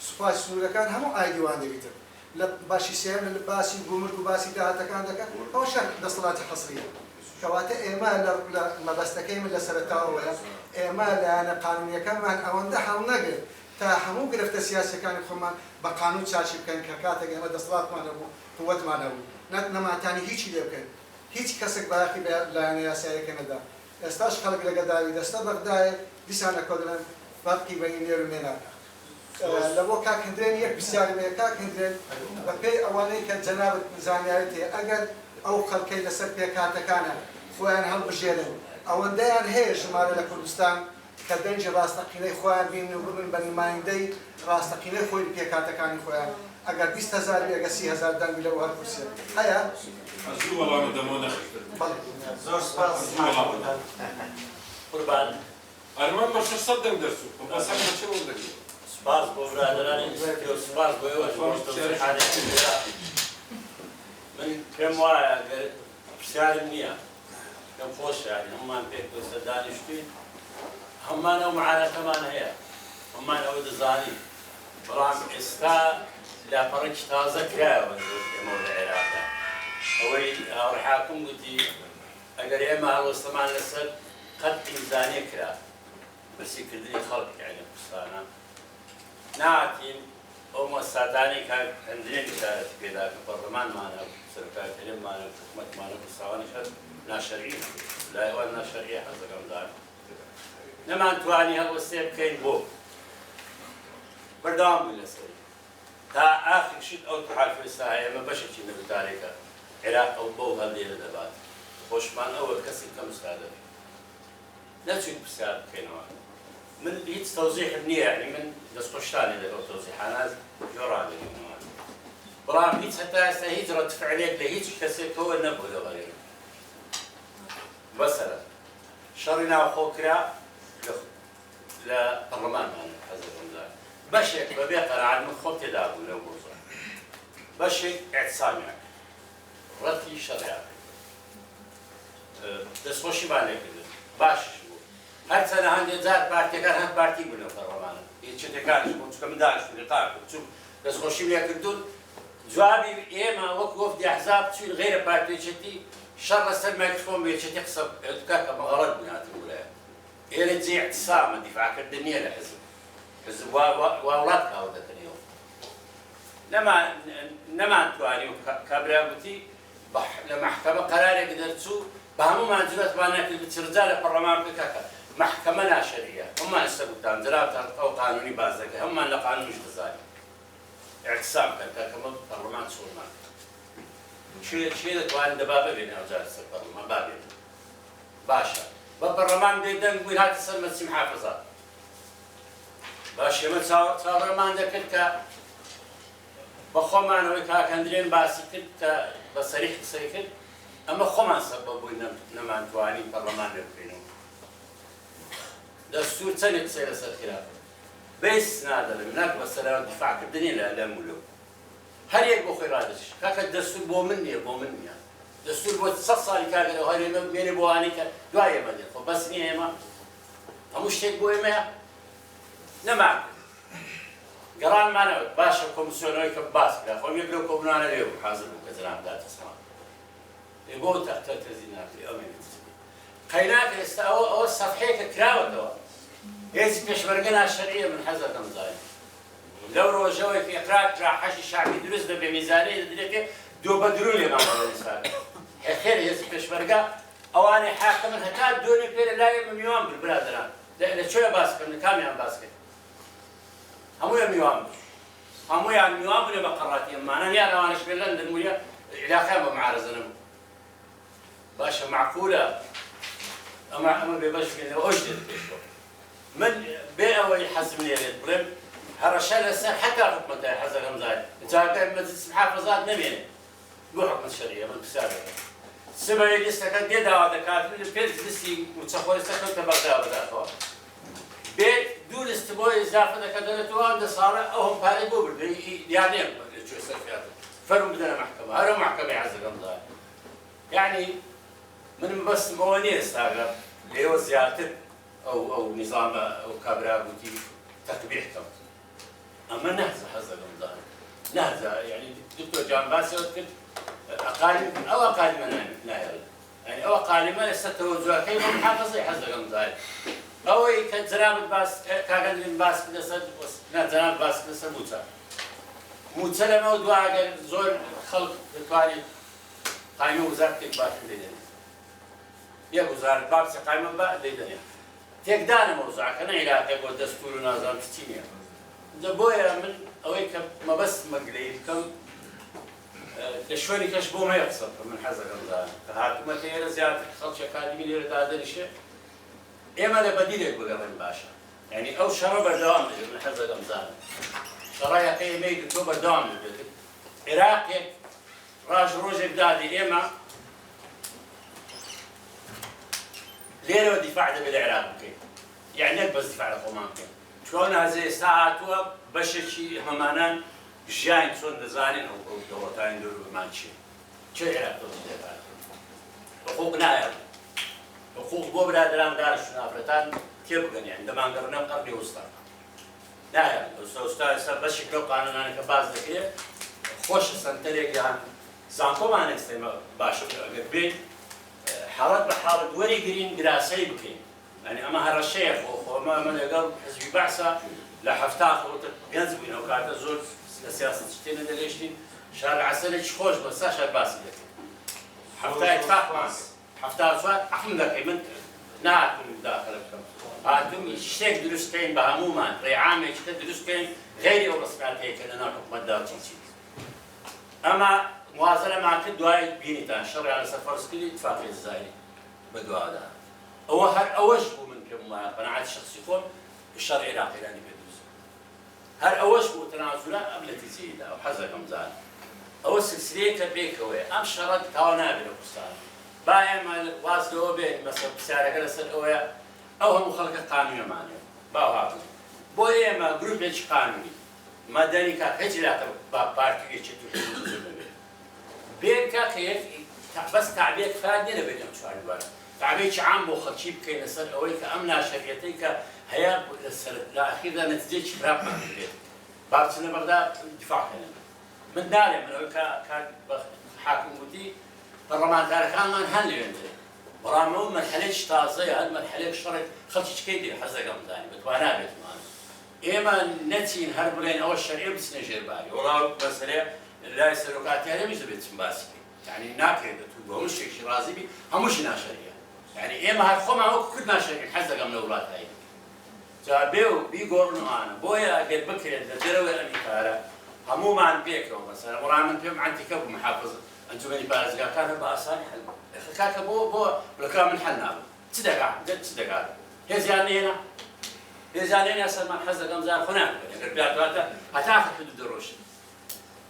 Speaker 8: سوپای سنوورەکان هەموو ئایدیوان دەبیتن لە باشی سێم لە باسی گومرگ و باسی داهاتەکان دەکەن ئەوە شەر دەسەڵاتی حەصریە کەواتە ئێمە لە مەبەستەکەی من لە سەرەتاوەیە ئێمە لایەنە قانونیەکانمان ئەوەندە هەڵ نەگرت تا هەموو گرفتە سیاسەکانی خۆمان بە قانون چاچی بکەن کە کاتێک ئێمە دەسەڵاتمان هەبوو قووەتمان هەبوو نەماتانی هیچی لێ بکەن هیچ کەسێک بەیاقی لایەنە یاساییەکە نەدا ئێستاش خەڵک لەگەداوی دەستە بەغدایە دیسانە کۆ دەڵێن فەرقی بەینی نێر و نێناکە لە بۆ کاکندرێن یەک پرسیارمەیە کاکندرێن بە پێی ئەوانەی کە جەنابەت زانیاریت هەیە ئەگەر ئەو خەڵکەی لەسەر پێکهاتەکانە خۆیان هەڵبژێرن ئەوەندەیان هەیە ژمارە لە کوردستان کە دەنجی ڕاستەقینەی خۆیان بین و ببن بە نمایندەی ڕاستەقینەی خۆی پێکهاتەکانی خۆیان ئەگەر 20,000 بێگە 30,000 دەنگی لەوە هەر کورسێ هەیە
Speaker 3: زوو وەڵامە دەمەوە
Speaker 7: زۆر سپاس قوربان
Speaker 3: ئەرمان بە 600 دەنگ دەرچوو بەسەر بەچێ وەردەگرێت
Speaker 7: سپاس بۆ برادرانی و سپاس بۆ ئێوە
Speaker 9: من كم واحد بسالم نيا كم فوش يعني هم بيك وسداني شتين هم أنا معنا كمان هي هم أنا ودزاني برام استا لا فرق تازة كا ومول العراق أوي أرحاكم قلتي أجر يما الوسطمان لسه قد ميزانية كلا بس يكدني خلق يعني بستانا ناتين أو مستعداني كان عندنا كتابة كذا في البرلمان معنا سرقات علم معنا حكومة معنا بستانا شد ناشرية لا هو الناشرية حسب كم نما أنتواني هذا السيب كين بو بردام بالنسبة تا آخر شيء أو تحال في الساعة ما بشر شيء من تاريخه عراق أو بو هذه الدبات خوشمان أول كسر كم استعداد لا تشوف بسبب كينوان من هيك توضيح بنية يعني من دستوشتاني اللي هو توضيح أنا جرالي كينوان برام هيك حتى هيك رد فعليك لهيك كسر هو النبوة لغيره مثلا شرنا خوكرا لبرلمان معنا حزب الله بشك ببيقر عن مخوت دابو لو بوزا بشك اعتصامي رتي شريعة دستوشي بالك باش هر سنة عندي زاد بارتي كان هاد بارتي بنا برلمان يشتي كانش كنت كم داش في لقاء كنت دستوشي بيا كردون جوابي إيما وقف دي أحزاب تشيل غير بارتي شتي شر السلم يكفون بيشتي قصب كاكا مغرض من هذه الولاية إيه تزيع اعتصام الدفاع كردنية لحزب حزب وأولاد كاودة اليوم نما أنتواني كابريابوتي لمحكمة قرار قدرتوا بهمو ما جلت بانا كل رجال البرلمان بكاكا محكمة لا شرعية هم استبدان زرابة أو قانوني بازك هم لا قانون مش غزالي اعتصام كاكا كمان برلمان سورمان شيء توان دبابة بين وزارة البرلمان بابين باشا بالبرلمان بيدن ولاية السلمة محافظات باشا من صار ما عندك كا بخومان وكا كندرين باسي كا بصريح سيكل أما خومان سببوا نما أنتواني برلمان يبقينه دستور سنة سياسة الخلاف بس نادر منك بس لا دفاع كردني لا ملو هل يبغى خيراتش كاك الدستور بومني دستور بتصصى لكاك لو هاي مين بواني كا دواية بدي فبس نيه ما همش تبغى ما نما قران معنا باشا كومسيونوي كباس لا فهم يقولوا كوبنانا اليوم حاضر وكذا ذات اسماء يقول تحت تزينات أمين قيناك أو الصفحة كراوة دوا هذه بيشمرقنا الشرعية من حزب كمزاي لو روجوا في إقرار راحش الشعبي دروس ده بميزانية دريك دو بدرولي ما هو الإنسان خير هذه بيشمرقة أو أنا حاكم هتا دوني بير لا يوم يوم بالبلاد لا شو باسك من كام يوم باسك همو يوم همو يعني يوم بلا بقراتي ما أنا يا روانش بلندن ويا علاقة معارضة نمو باشا معقولة أما بيبش كذا أجدد بيشو من بيئة حزمني البرم هرشال السر حتى حكمة حزب غمزاي إذا مجلس محافظات نبينه مو حكمة شرعية من بسالة السبب اللي استكان جدا هذا كاتب اللي بيت لسي متصور استكان تبغى بدأ بيت دول استبوي إضافة كذا ده صار أهم فارقوا بالبي يعني شو يصير فيها فرم بدنا محكمة هرم محكمة حزب غمزاي يعني من بس موانير استاجر اللي هو زيادة أو نظام أو كابرا بوتي تقبيحهم أما نهزة حزب رمضان نهزة يعني دكتور جان باسي يذكر أقاليم أو أقاليم يعني أو أقاليم لسه توجه كيف محافظة حزب رمضان أو كزراب باس كاغن باس كده صد زراب باس كده صد موتى لما ودوا زور خلق تواني قائمة وزارة الباس ليدنا يا وزارة بابس قائمة بقى ليدنا تقدر موضوعك أنا إلى تقول دستور ونظام ستينيا دبويا من أويك ما بس مقليل كم لشوني كشبو ما يقصد من حزب رمضان فهات ما تيجي زيادة خلش أكاديمي اللي هذا الشيء إما لبديل يقول من باشا يعني أو شرب الدوام من حزب رمضان شرايا كي ميد توب الدوام عراقي راج روج بدادي إما ليه الدفاع ده بالعراق كي يعني بس دفاع القومان كي شلون هذه ساعات بشر شيء همانان جاين صون دزانين أو دورتين دور بمانشي چه عراق دەکات حقوق نایە حقوق بۆ برادران دارش نافرەتان تێبگەن یان دەمانگەڕنە قەرنی وستا نایە ئێستا بەشێک لەو قانونانە کە باز دەکرێت خۆشە سنتەرێک یان زانکۆمان ئێستێمە باشە ئەگەر بێت حاڵەت بە حاڵەت وەریگرین گراسەی بکەین يعني أما هالشيخ وما من يقال حزب بعثة لحفتاخ وتجنز بينه وكذا زود السياسة تشتين ده ليشين شارع عسل خوش بس شارع باسي لك حفتاخ اتفاق معك حفتاخ اتفاق أحمد لك من نعم داخلكم هاتم يشتك درستين بهموما ريعام يشتك درستين غير ورسمات هيك أنا حكم الدار تيجي أما موازنة مع كل دواي بينتان شرع على سفر سكلي اتفاق الزايد بدواء ده أوجبوا من كم قناعات شخصيكم الشرع العراقي لاني بدوس هر أوجبوا تنازلا قبل تزيد أو حزكم زاد أو سلسلة كبيك هو أم شرط كونا بالقصان بايم واسلو بين مثلا بسعر جلسة الأويا أو هم خلق قانوني معنا باوها بويه ما جروب ليش قانوني ما داني كهجرة بارتي يشتو بين كيف بس تعبير فادني لبينهم شو عندنا تعبير عام بو خلشي بكين السنة أول كأمنا شريتيك هيا السنة الأخير لا نتيجة شباب ما بيت بعد سنة بغداد دفاع كنا من داري من أول حاكم ودي برلمان دار كان من هنلي أنت برامو مرحلة تازة هاد مرحلة شرط خلشي كيدي حزق أمداني بتوانا بيت مان إما نتين هربلين أول شرعي بس نجير بالي ولا مسألة لا يسلوكاتي هذا مش بيت سمباسي يعني ناكر بتوجه مش شيء رازي بي همش ناشرية يعني إما هالخوما هو كل ناشرية حزق من الأولاد هاي جابيو بيقولون أنا بويا قد بكر الدروي الأمريكا همو ما عن بيكرو مثلا مرامن فيهم عن تكب محافظ أنتم من بارز كان بأسان حل كاك بو ولا من حلنا تصدق جد تصدق هي زيانينا هي زيانينا أصلا ما حزق أمزار هناك يعني بيعتبر هتاخذ في الدروش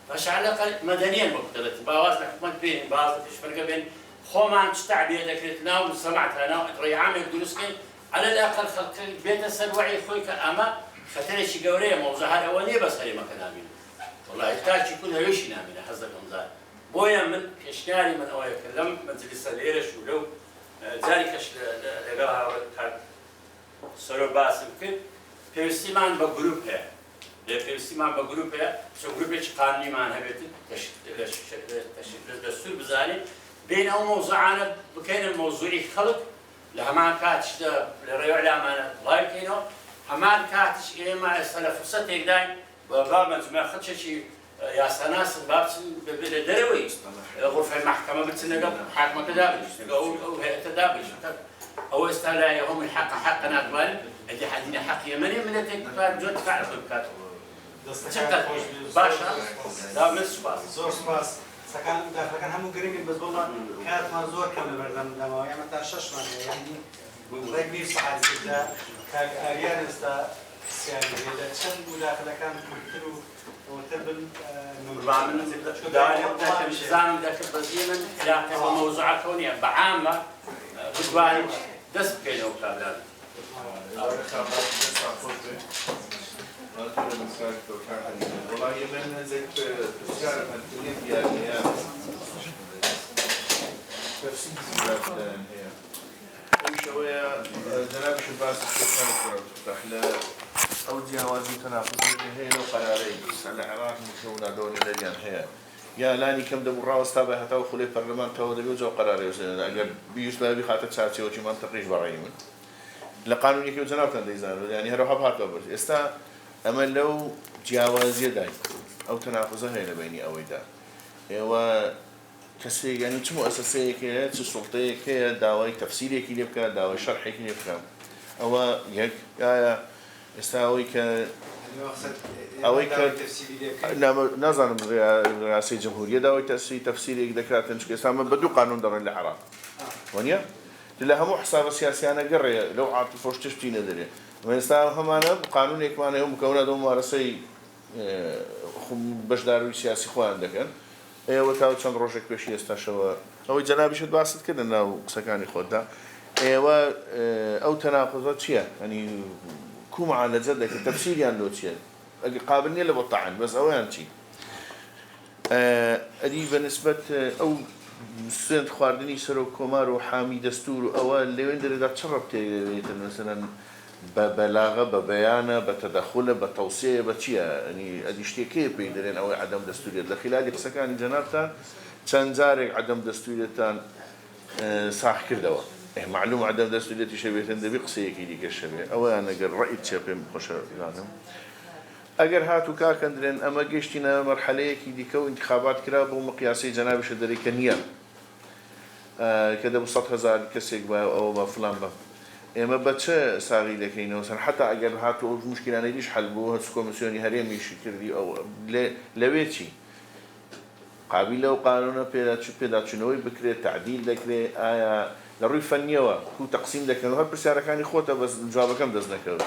Speaker 9: باش على الأقل مدنيا مقتلت باواز حكمت بين باواز تشفرق بين خوما تستعبي ذكرتنا وسمعتها أنا ريعام يدرسكين على الأقل خلق بيت السلوعي خويك أما ختلي شي قورية موضوعها الأولية بس هي ما كان آمين والله يحتاج كلها يوشي نامين حزق أمزار بويا من كشناري من أوي كلم منزل السليرش ولو ذلك لقاها كان سلو باسم كن فيستيمان بجروبها فيستيمان بجروبها شو جروبش قانوني معنا بيت الدستور بزاني بين أو موضوعنا بكين الموضوعي خلق لهمان كاتش لريوع لهمان لايف كينو همان كاتش إما السنة فرصة تقدر بابا ما خدش شيء يا سناس بابس بالدروي غرفة المحكمة بتسنق حاكمة كذابش أو هيئة تدابش أو استعلاء هم الحق حقنا قبل اللي حدنا حق يمني من التكبار جد فعل بالكاتب باشا لا من سباس
Speaker 7: زور سباس سكان داخل هم قريبين بس والله كانت منظور كم بردم دما يعني متى شش يعني ذاك بير صعد كذا كأريان استا سيارة إذا شن مداخلة كانت مكتلو وتبل
Speaker 9: بعمل داعي مش زعم ذاك البزيمن لا هو موضوع كوني بعامة بدواني دس بكينه وكذا
Speaker 10: والله من زيت تشارك من تلين يا تفسير شوية جناب شباس الشيخان تحلى أو جوازي تنافسي هي لو قراري على العراق مشونا دولي لجان هي يا لاني كم دم الراوس تابع هتاو خلي برلمان تو دبي وجو قراري أجر بيوش بابي خاطر ساعتي وشي منطقيش برايمن لقانون يكيو جناب تنديزان يعني هروح بهات بابر استا أما لو جوازي داي أو تنافسه هي لبيني أو إذا هو كسي يعني شو مؤسسة كده شو سلطة كده دعوة تفسيرية كده بكرة دعوة شرحية كده بكرة أو يك يا استوي ك أو ك نعم نظام رئاسة الجمهورية دعوة تفسيرية كده كرة تنشك إسلام بدو قانون دار العراق ونيا لله هم حساب سياسي أنا قرر لو عاد فوش تشتين ذري من إسلام هم أنا قانون يكمان يوم مكونات هم رئاسي باش دارو سياسي خوان دكان وتاو چند روزك بيشي استشوا او جنابي شد باسط كده انه سكاني خدا و او تناقضات شيء يعني كوم على جدك التفسير يعني لو شيء قابلني لبطعن بس او يعني شيء ادي بالنسبه او سوێند خواردنی سەر و کۆمار و حامی دەستور و ئەوە لەوێن دەرێدا چ ڕەبتێتن مەسەلەن بە بەلاغە بە بەیانە بە تەدەخولە بە تەوسێیە بە چییە ئەنی ئەدی شتێکەیە پێی دەرێن ئەوەی عەدەم دەستوریێت لە خلالی قسەکانی جەنابتان چەند جارێک عەدەم دەستوریێتان ساخ کردەوە معلوم عەدەم دەستوریێتی شەبێتن دەبی قسەیەکی دیکە شەبێ ئەوەیان ئەگەر ڕەئیت چێ پێم خۆشە لازم ئەگەر هاتوو کاکەندرێن ئەمە گەشتینە مەرحەلەیەکی دیکە و انتخابات کرا بۆ مقیاسی جەنابیشە دەرێکە نییە کە دەبوو 100,000 کەسێک بە ئەوە بە فلان بە ئێمە بە چه ساغی دەکەینەوە سەر حتا ئەگەر هاتوو ئەو مشکلانەی دیش حەل بوو هەچ کۆمیسیۆنی هەرێمیشی کردی ئەو لەوێ چی قابل لەو قانونە پێداچوونەوەی بکرێت تعدیل دەکرێت ئایا لە ڕووی فەنیەوە کو تەقسیم دەکەن هەر پرسیارەکانی خۆتە بە جوابەکەم دەست نەکەوت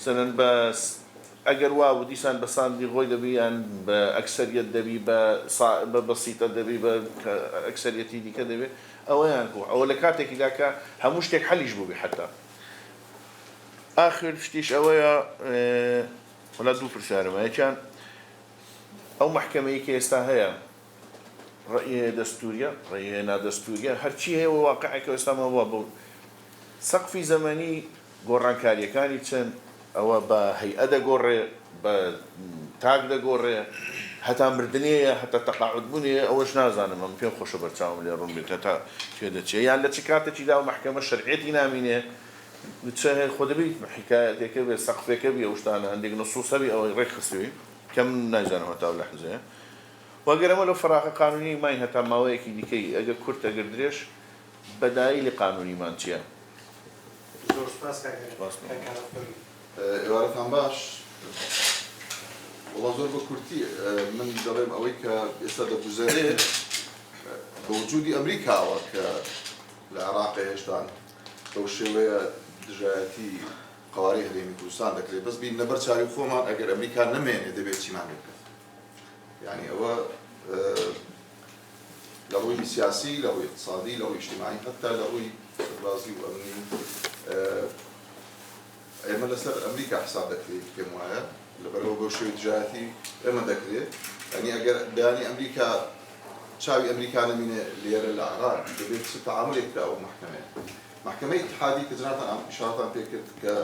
Speaker 10: سەرەن بە ئەگەر وا بوو دیسان بە ساندی خۆی دەبی یان بە ئەکسەریەت دەبی بە بەسیتە دەبی بە ئەکسەریەتی دیکە دەبێت ئەوەیان بوو ئەوە لە کاتێکیدا کە هەموو شتێک حەلیش بوو بێ حتا آخر شتیش ئەوەیە وڵا دوو پرسیارمە یەکیان ئەو محکەمەیە کە ئێستا هەیە ڕەئیە دەستوریە ڕەئیە نادەستوریە هەرچی هەیە واقعەکە ئێستا مەوە بوو سەقفی زەمەنی گۆڕانکاریەکانی چەند ئەوە بە هەیئە دەگۆڕێ بە تاک دەگۆڕێ هەتا مردنەیە هەتا تەقاعود بوونیە ئەوەش نازانم ئەم پێم خۆشە بەرچاوم لێ ڕوون بێت هەتا تێ دەچێت یان لە چ کاتێکیدا و محکەمە شەرعێتی نامینێ چه خۆ دەبیت حکایەتێکە بێ سەقفێکە بێ ئەو شتانە هەندێک نصوصە بێ ئەوەی ڕێکخستووی کەم نازانم هەتا لە حزەیە وەگەر ئەمە لەو فەراغە قانونی مای هەتا ماوەیەکی دیکەی ئەگەر کورت ئەگەر درێژ بەدایلی قانونیمان چییە؟
Speaker 7: زۆر سپاس
Speaker 11: ئێوارەتان باش وڵا زۆر بە کورتی من دەڵێم ئەوەی کە ئێستا دەگوزارێ بە وجودی ئەمریکاوە کە لە عێراقی هێشتان بەو شێوەیە دژایەتی قەواری هەرێمی کوردستان دەکرێت بەس بین لەبەر چاوی خۆمان ئەگەر ئەمریکا نەمێنێ دەبێت چیمان بکەن یعنی ئەوە لە ڕووی سیاسی لە ڕووی اقتصادی لە ڕووی اجتماعی حتا لە ڕووی سەربازی و ئەمنی ئێمە لەسەر ئەمریکا حساب دەکرێت پێم وایە لەبەرەوە بەو شێوەی دژایەتی ئێمە دەکرێت ئەنی ئەگەر دانی ئەمریکا چاوی ئەمریکا نەمینێ لێرە لە عێراق دەبێت چ تەعاملێک کرا ئەو محکەمەی اتحادی کە جنابان ئیشارەتان پێ کرد کە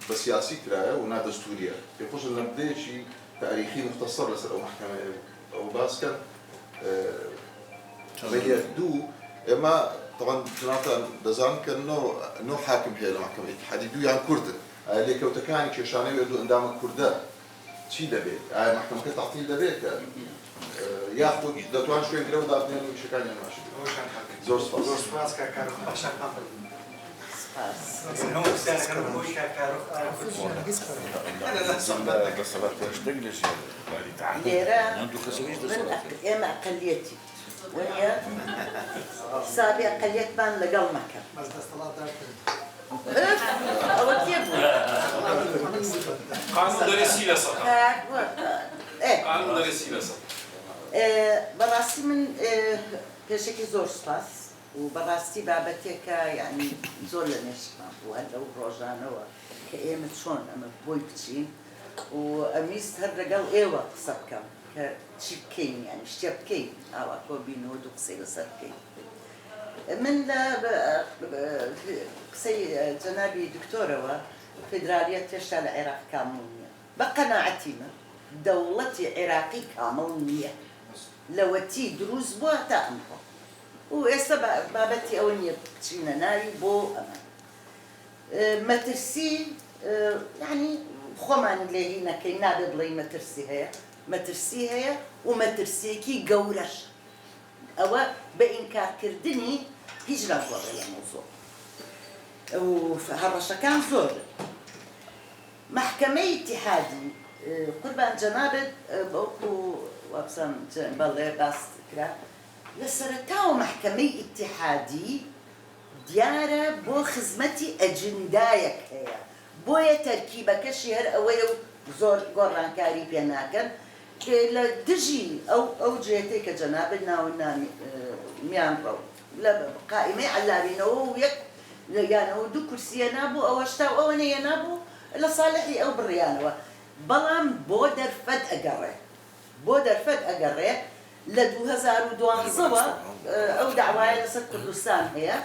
Speaker 11: بە سیاسی کرایە و نادەستوریە پێخۆشە لە ڕدەیەکی تاریخی مختصر لەسەر ئەو محکەمەیە ئەو باسکە دوو ئێمە طبعا جنابان دەزانن کە نۆ حاکم هەیە لە محکەمەی اتحادی دوویان کوردن لێکەوتەکانی کێشانەی دوو ئەندامە کوردە چی دەبێت ئایا محکەمەکە تەعتیل دەبێت کە یاخود دەتوان شوێن گرە و دابنێن و شەکانیان ماشی زۆر سپاس
Speaker 7: زۆر سپاس کاکارۆخ بەخشەکان هەموو پرسیارەکان بۆی کاکارۆخ
Speaker 12: لێرە ئێمە ئەقەلیەتی وەنیە حسابی ئەقەلیەتمان لەگەڵ مەکەن ئەوە تێ بوو
Speaker 3: قانون دەرەسی لەسەر قانون دەرەسی لەسەر
Speaker 12: بەڕاستی من پێشێکی زۆر سپاس و بەڕاستی بابەتێکە یعنی زۆر لە نێشمان بوو هەر لەو ڕۆژانەوە کە ئێمە چۆن ئەمە بۆی بچین و ئەمیست هەر لەگەڵ ئێوە قسە بکەم کە چی بکەین یعنی شتێ بکەین ئاوا تۆ بینەوە دوو قسەی لەسەر بکەین من لە قسەی جەنابی دکتۆرەوە فیدرالیەت هێشتا لە عێراق کامڵ نییە بە قەناعەتی من دەوڵەتی عێراقی کامڵ نییە لەوەتی دروست بووە تا ئەمڕۆ و ئێستا بابەتی ئەوە نییە بچینە ناوی بۆ ئەمە مەترسی یعنی خۆمان لێ هی نەکەین نابێ بڵێ مەترسی هەیە مەترسی هەیە و مەترسیەکی گەورەش ئەوە بە ئینکارکردنی هیچ ناگۆڕێ لە مۆزۆ و هەڕەشەکان زۆر محکەمەی ئیتیحادی قوربان جەنابێت بەوەکو وابزان بەڵێ باس کرا لە سەرەتاوە محکەمەی ئیتیحادی دیارە بۆ خزمەتی ئەجندایەک هەیە بۆیە تەرکیبەکەشی هەر ئەوەیە و زۆر گۆڕانکاری پێ ناکەن لە دژی ئەو جێتەی کە جەنابێت ناو میان ڕەو لە قائمەی عەلابینەوە و یەک یانەوە دوو کورسیە نابوو ئەوە شتا و ئەوە نەیە نابوو لە ساڵحی ئەو بڕیانەوە بەڵام بۆ دەرفەت ئەگەڕێ لە 2012 ئەو داوایە لەسەر کوردستان هەیە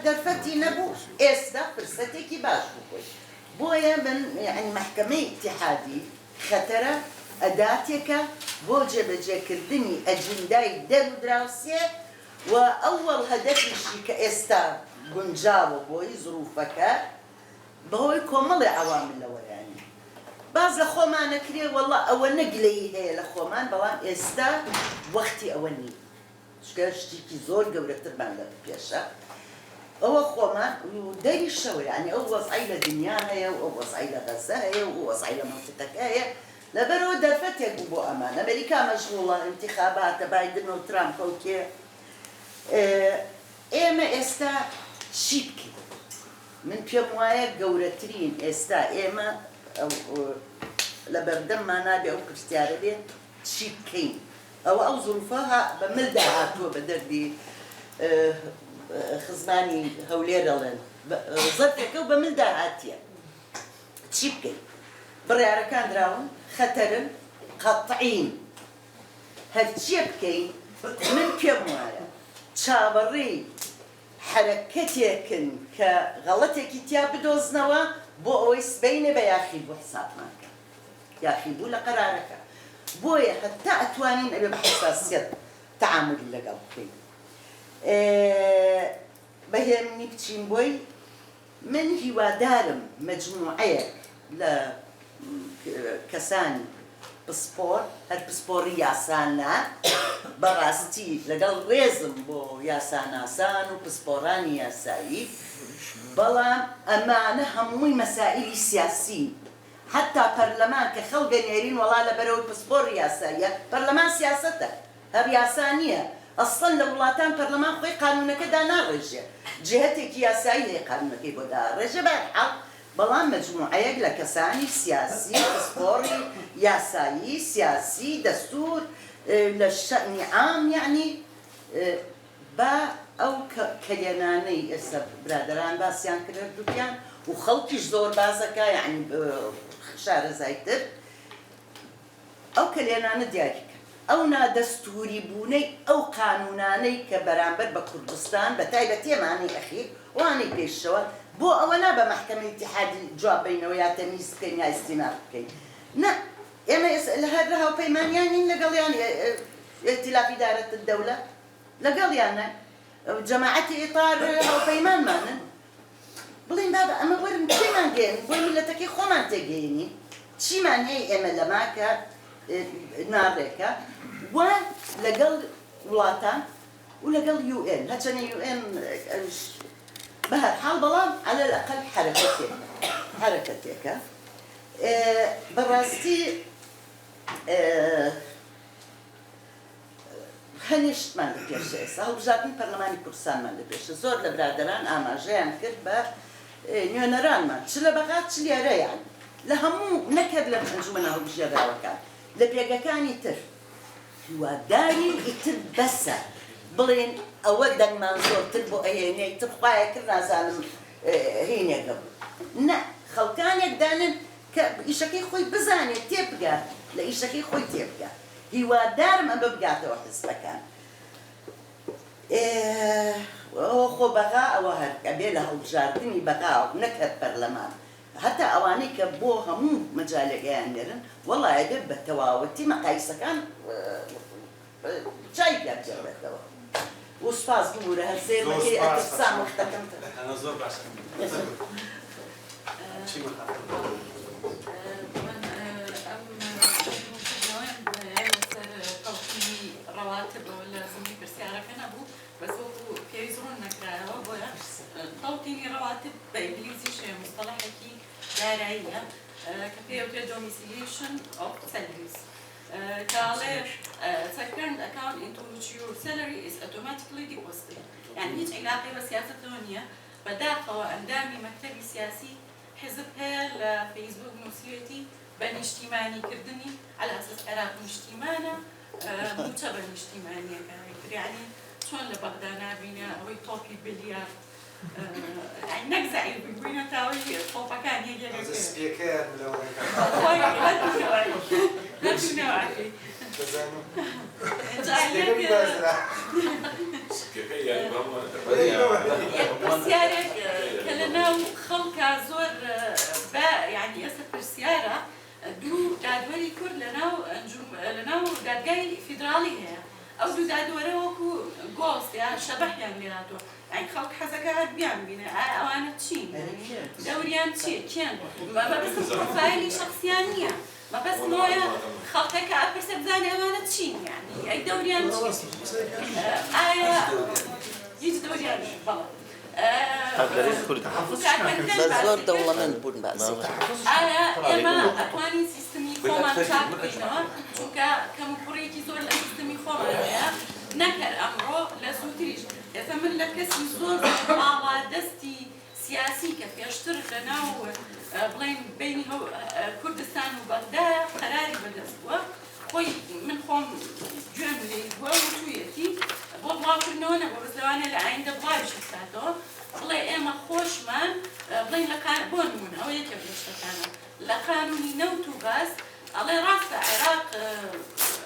Speaker 12: دەرفەتی نەبوو ئێستا فرسەتێکی باش بکۆی بۆیە من یعنی محکەمەی ئیتیحادی خەتەرە ئەداتێکە بۆ جێبەجێکردنی ئەجندای دەرودراوسێ و ئەوەڵ هەدەفیشی کە ئێستا گونجاوە بۆی زروفەکە بەهۆی کۆمەڵی عەواملەوە یانی باز لە خۆمانەکرێ وەڵا ئەوە نەگلەی هەیە لە خۆمان بەڵام ئێستا وەختی ئەوە نییە شکە شتێکی زۆر گەورەترمان لە پێشە ئەوە خۆمان دەری شەوە یعنی ئەو وەزعی لە دنیا هەیە و ئەو وەزعی لە غەزە هەیە و وەزعی لە مەنتیقەکە هەیە لەبەرەوە دەرفەتێک بوو بۆ ئەمان ئەمریکا مەشغوڵە انتخاباتە بایدن و ترامپ کەوتێ ئێمە ئێستا چی بکەین من پێم وایە گەورەترین ئێستا ئێمە لە بەردەممان نابێ ئەو پرسیارە بێت چی بکەین ئەو زروفە بە ملدا هاتووە بە دەردی خزمانی هەولێرەڵێن زەرفێکە و بە ملدا هاتیە چی بکەین بڕیارەکان دراون خەتەرن قەتعین هەرچیە بکەین من پێم وایە چاوەڕێی حرەکەتێکن کە غەڵەتێکی تیا بدۆزنەوە بۆ ئەوەی سبەینە بە یاخی بۆ حسابمانکە یاخی بوو لە قەرارەکە بۆیە هەتا ئەتوانین ئەبێ بە حساسیەت تەعاملی لەگەڵ بکەین بەهێمنی بچین بۆی من هیوادارم مەجموعەیەک لە کەسانی پسپۆر هەر پسپۆڕی یاسانە بەڕاستی لەگەڵ ڕێزم بۆ یاساناسان و پسپۆڕانی یاسایی بەڵام ئەمانە هەمووی مەسائلی سیاسی حتا پەرلەمان کە خەڵگە نێرین وەڵا لەبەرەوەی پسپۆڕ یاساییە پەرلەمان سیاسەتە هەر یاسا نییە ئەسڵەن لە وڵاتان پەرلەمان خۆی قانونەکە داناڕێژێ جهەتێکی یاسایی هەیە قانونەکەی بۆ داڕێژێ بەرحەڵ بەڵام مەجموعەیەک لە کەسانی سیاسی پسپۆڕی یاسایی سیاسی دەستور لە شەئنی عام یعنی بە ئەو کەلێنانەی ئێستا برادەران باسییان کردویان و خەڵکیش زۆر بازەکە یعنی شارەزایتر ئەو کەلێنانە دیاریکە ئەو نادەستوری بوونەی ئەو قانونانەی کە بەرامبەر بە کوردستان بە تایبەتی ئەمانەی ئەخیر وانەی پێشەوە بۆ ئەوە نا بە محکەمەی ئیتیحادی جواب بینەوە یا تەمیز بکەین یا ئیستیناف بکەین نە ئێمە لە هەر هاوپەیمانیانین لەگەڵیان ئێتیلافی دارەت الدەولە لەگەڵیانە جەماعەتی ئیطار هاوپەیمانمانن بڵین بابە ئەمە وەرن پێمان گەێن بۆی میلەتەکەی خۆمان تێگەێنی چیمان هەیە ئێمە لەماکە ناڕێکە و لەگەڵ وڵاتان و لەگەڵ UN هەچەنە UN بەهەرحاڵ بەڵام على الأقل حرەکەتێکە بەڕاستی هەنیشتمان لە پێشە ئێستا هەڵبژاردنی پەرلەمانی کوردستانمان لە پێشە زۆر لە برادەران ئاماژەیان کرد بە نوێنەرانمان چ لە بەغات چ لێرەیان لە هەموو نەکرد لە ئەنجومەنە هەڵبژێراوەکان لە پێگەکانی تر هیواداری ئیتر بەسە بڵێن ئەوە دەنگمان زۆرتر بۆ ئەهێنەی تر خوایە کرد نازانم هینێکە بوو نە خەڵکانێک دانن کە ئیشەکەی خۆی بزانێت تێبگات لە ئیشەکەی خۆی تێبگات هیوادارم ئەمە بگاتەوە حزبەکان ئەوە خۆ بەغا ئەوە هەرکە بێ لە هەڵبژاردننی بەغا نەکرد پەرلەمان هەتا ئەوانەی کە بۆ هەموو مەجالەکەیان نێرن وەڵایە بێت بە تەواوەتی مەقایسەکان چای پێبجێڕێتەوە و سپاس بمورە هەرسێ بەکەی ئەتەفسان وەختەکەم
Speaker 7: زۆر باشە
Speaker 13: رواتب ولا زمي برسيارة كان أبو بس هو كيزرون نكراها ولا توطيني رواتب بإنجليزي شيء مصطلح كي دارعية كفيه domiciliation of salaries. كالي it's a current account into which your salary is automatically deposited. يعني هيك علاقة بسياسة ثانية بداخل أندامي مكتبي سياسي حزبها لفيسبوك نوسيتي بني اجتماعي كردني على أساس عراق اجتماعنا متبر اجتماعي يعني شلون لبغدانا بينا أو توكي بليار يعني نجزع بينا تاوي صوبا كان يجي نوعي پرسیارێک کە لەناو خەڵکە زۆر يعني ئێستا پرسیارە دوو دادوەری کورد لەناو دادگای فیدراڵی هەیە ئەو دوو دادوەرە وەکو گۆڵست یا شەبەحیان لێراتوە يعني خەڵک حەزەکە هەر بیان بینێ ئەوانە چین دەوریان چیە کێن بەبەست پرۆفایلی شخصیان نییە بەبەست نۆیە خەڵکەکە ئەپرسێ بزانێ ئەوانە چین يعني ئەی دەوریان چی ئایا هیچ دەوریان بەڵێ
Speaker 12: زۆر دەوڵەمەند بوون باسی
Speaker 13: ئایا ئێمە ئەتوانین سیستمی خۆمان چاک بکەینەوە چونکە کەموپوڕێکی زۆر لە سیستمی خۆمان هەیە نەکەر ئەمڕۆ لە زووتریش ئێستا من لە کەسی زۆر باڵا دەستی سیاسی کە پێشتر لەناو بڵێن بینی کوردستان و بەغدایە قەراری بەدەست بووە خۆی من خۆم گوێم لێ بووە و توویەتی بۆ بڵاوکردنەوە نەبوو بەس لەوانەیە لە ئایندە بڵاویش بکاتەوە بڵێ ئێمە خۆشمان بڵێن لە بۆ نمونە ئەوە یەکێک لە شتەکانە لە قانونی نەوت و باس ئەڵێ ڕاستە عێراق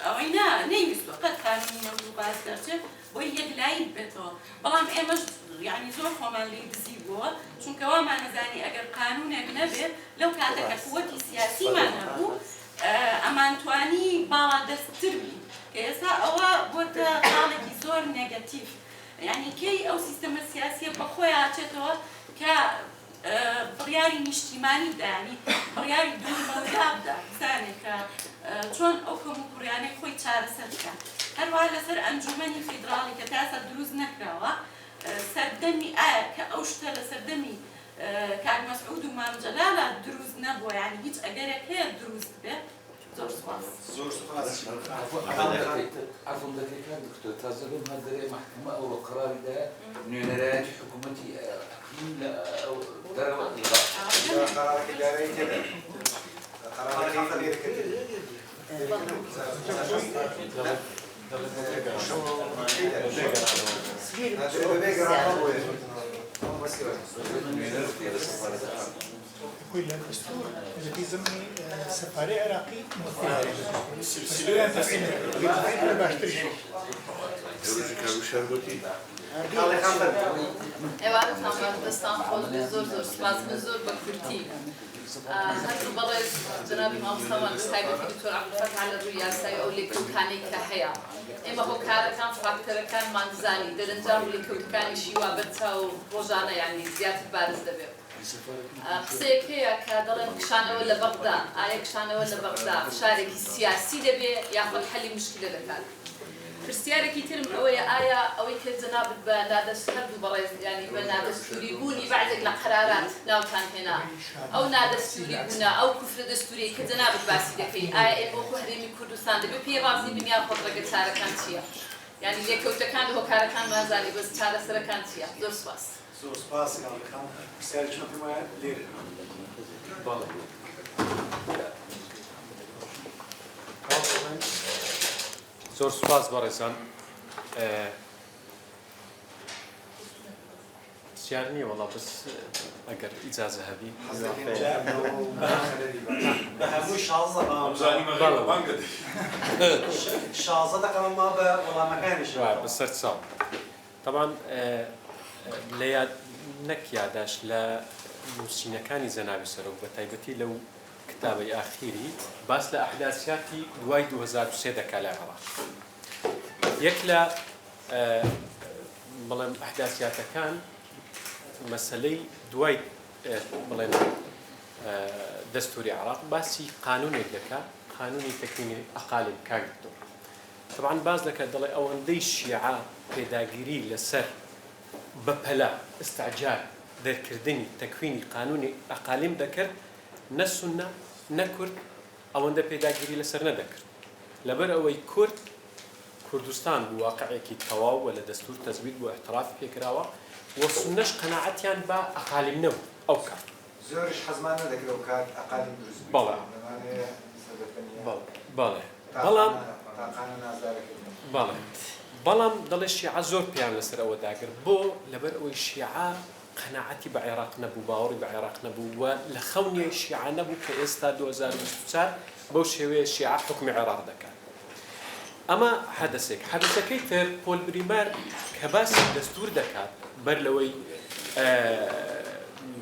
Speaker 13: ئەوەی نەیویستوە قەت قانونی نەوت و باس دەرچێت بۆی یەکلایی بێتەوە بەڵام ئێمەش يعني زۆر خۆمان لێ دزی بووە چونکە وامان نەزانی ئەگەر قانونێک نەبێت لەو کاتێکە قووەتی سیاسیمان هەبوو ئەمانتوانی باڵا دەستتر بین کە ئێستا ئەوە بۆتە خاڵێکی زۆر نێگەتیڤ يعني کەی ئەو سیستەمە سیاسیە بەخۆی هاچێتەوە کە بڕیاری نیشتیمانی بدا ینی بڕیاری دوورمەوەدا بدا بزانێت کە چۆن ئەو کەموپوڕیانەی خۆی چارەسەر بکات هەروەها لەسەر ئەنجومەنی فیدراڵی کە تاسە دروست نەکراوە سەردەمی ئایا کە ئەو شتە لە سەردەمی کاک مەسعود و مام جەلالە دروست نەبووە یعنی هیچ ئەگەرێک هەیە دروست بێت زۆر سوپاس
Speaker 5: زۆر سوپاس عفوا دقيقة دكتور تازلون هذا محكمة أو قرار ده نيونرات حكومتي لا أو قرار إداري كده قرار إداري كده
Speaker 6: يقول الدستور الذي ضمن سفارة عراقي
Speaker 14: دستان خود زور سپاس زور بکرتی هەر بەڵێ جنابی مامۆستامان تایبەتی دکتۆر عەبدولفەتاح لە ڕووی یاسایی ئەو لێکەوتەکانەی کە هەیە ئێمە هۆکارەکان فراکتەرەکانمان دزانی دەرەنجام لێکەوتەکانیشی وابەتە و ڕۆژانە یعنی زیاتر بارز دەبێت قسەیەک هەیە کە دەڵێن کشانەوە لە بەغدا ئایا کشانەوە لە بەغدا شارێکی سیاسی دەبێت یاخود حەلی مشکلە دەکات پرسیارێکی ترم ئەوەیە ئایا ئەوەی کە جەنابت بە نادەست هەردوو بەڕێز ینی بە نادەستوری بوونی بەعزێک لە قەرارات ناوتان هێنا ئەو نادەستوری بوونە ئەو کوفرە دەستوری کە جەنابت باسی دەکەی ئایا ئێمە بۆ هەرێمی کوردستان دەبێت پێی ڕازی بنیا خۆڕەگە چارەکان چییە ینی لێکەوتەکان هۆکارەکان مازانی بەس چارەسەرەکان چییە زۆر سوپاس
Speaker 7: زۆر سوپاس کاڵەکان پرسیارێکی پێمە لێرە
Speaker 15: زۆر سوپاس بەڕێزان پرسیار نییە وەڵا بەس ئەگەر ئیجازە هەبی
Speaker 7: بە هەمووی 16 دقەمە ما بە وەڵامەکانیش
Speaker 15: بەسەر چاو طبعا لە نەک یاداش لە نووسینەکانی زەناوی سەرۆک بە تایبەتی لەو کتابەی ئاخیری باس لە ئەحداسیاتی دوای 2003 دەکا لە عێراق یەک لە بەڵێم ئەحداسیاتەکان مەسەلەی دوای بڵێن دەستوری عێراق باسی قانونێک دەکا قانونی تەکوینی ئەقالیم کاگتۆ طبعا باز دەکات دەڵێ ئەوەندەی شیعە پێداگیری لەسەر بەپەلا ئستعجال دەرکردنی تەکوینی قانونی ئەقالیم دەکرد نە سونە نە کورد ئەوەندە پێداگیری لەسەر نەدەکرد لەبەر ئەوەی کوردستان بوو واقعێکی تەواو و لە دەستور تەزوید بۆ احتراف پێکراوە و سونەش قەناعەتیان بە ئەقالیم نەبوو ئەو کات
Speaker 2: زۆرش حەزمان نەدەکرێت ئەو کات ئەقالیم دروست
Speaker 15: بەڵێ بەڵێ بەڵام دەڵێ شیعە زۆر پێیان لەسەر ئەوە داگر بۆ لەبەر ئەوەی شیعە قەناعەتی بە عێراق نەبوو باوەڕی بە عێراق نەبوو و لە خەونی شیعە نەبوو کە ئێستا 2024 بەو شێوەیە شیعە حکمی عێراق دەکات. ئەمە حەدەسێک. حەدەسەکەی تر پۆل بریمار کە باسی دەستور دەکات بەر لەوەی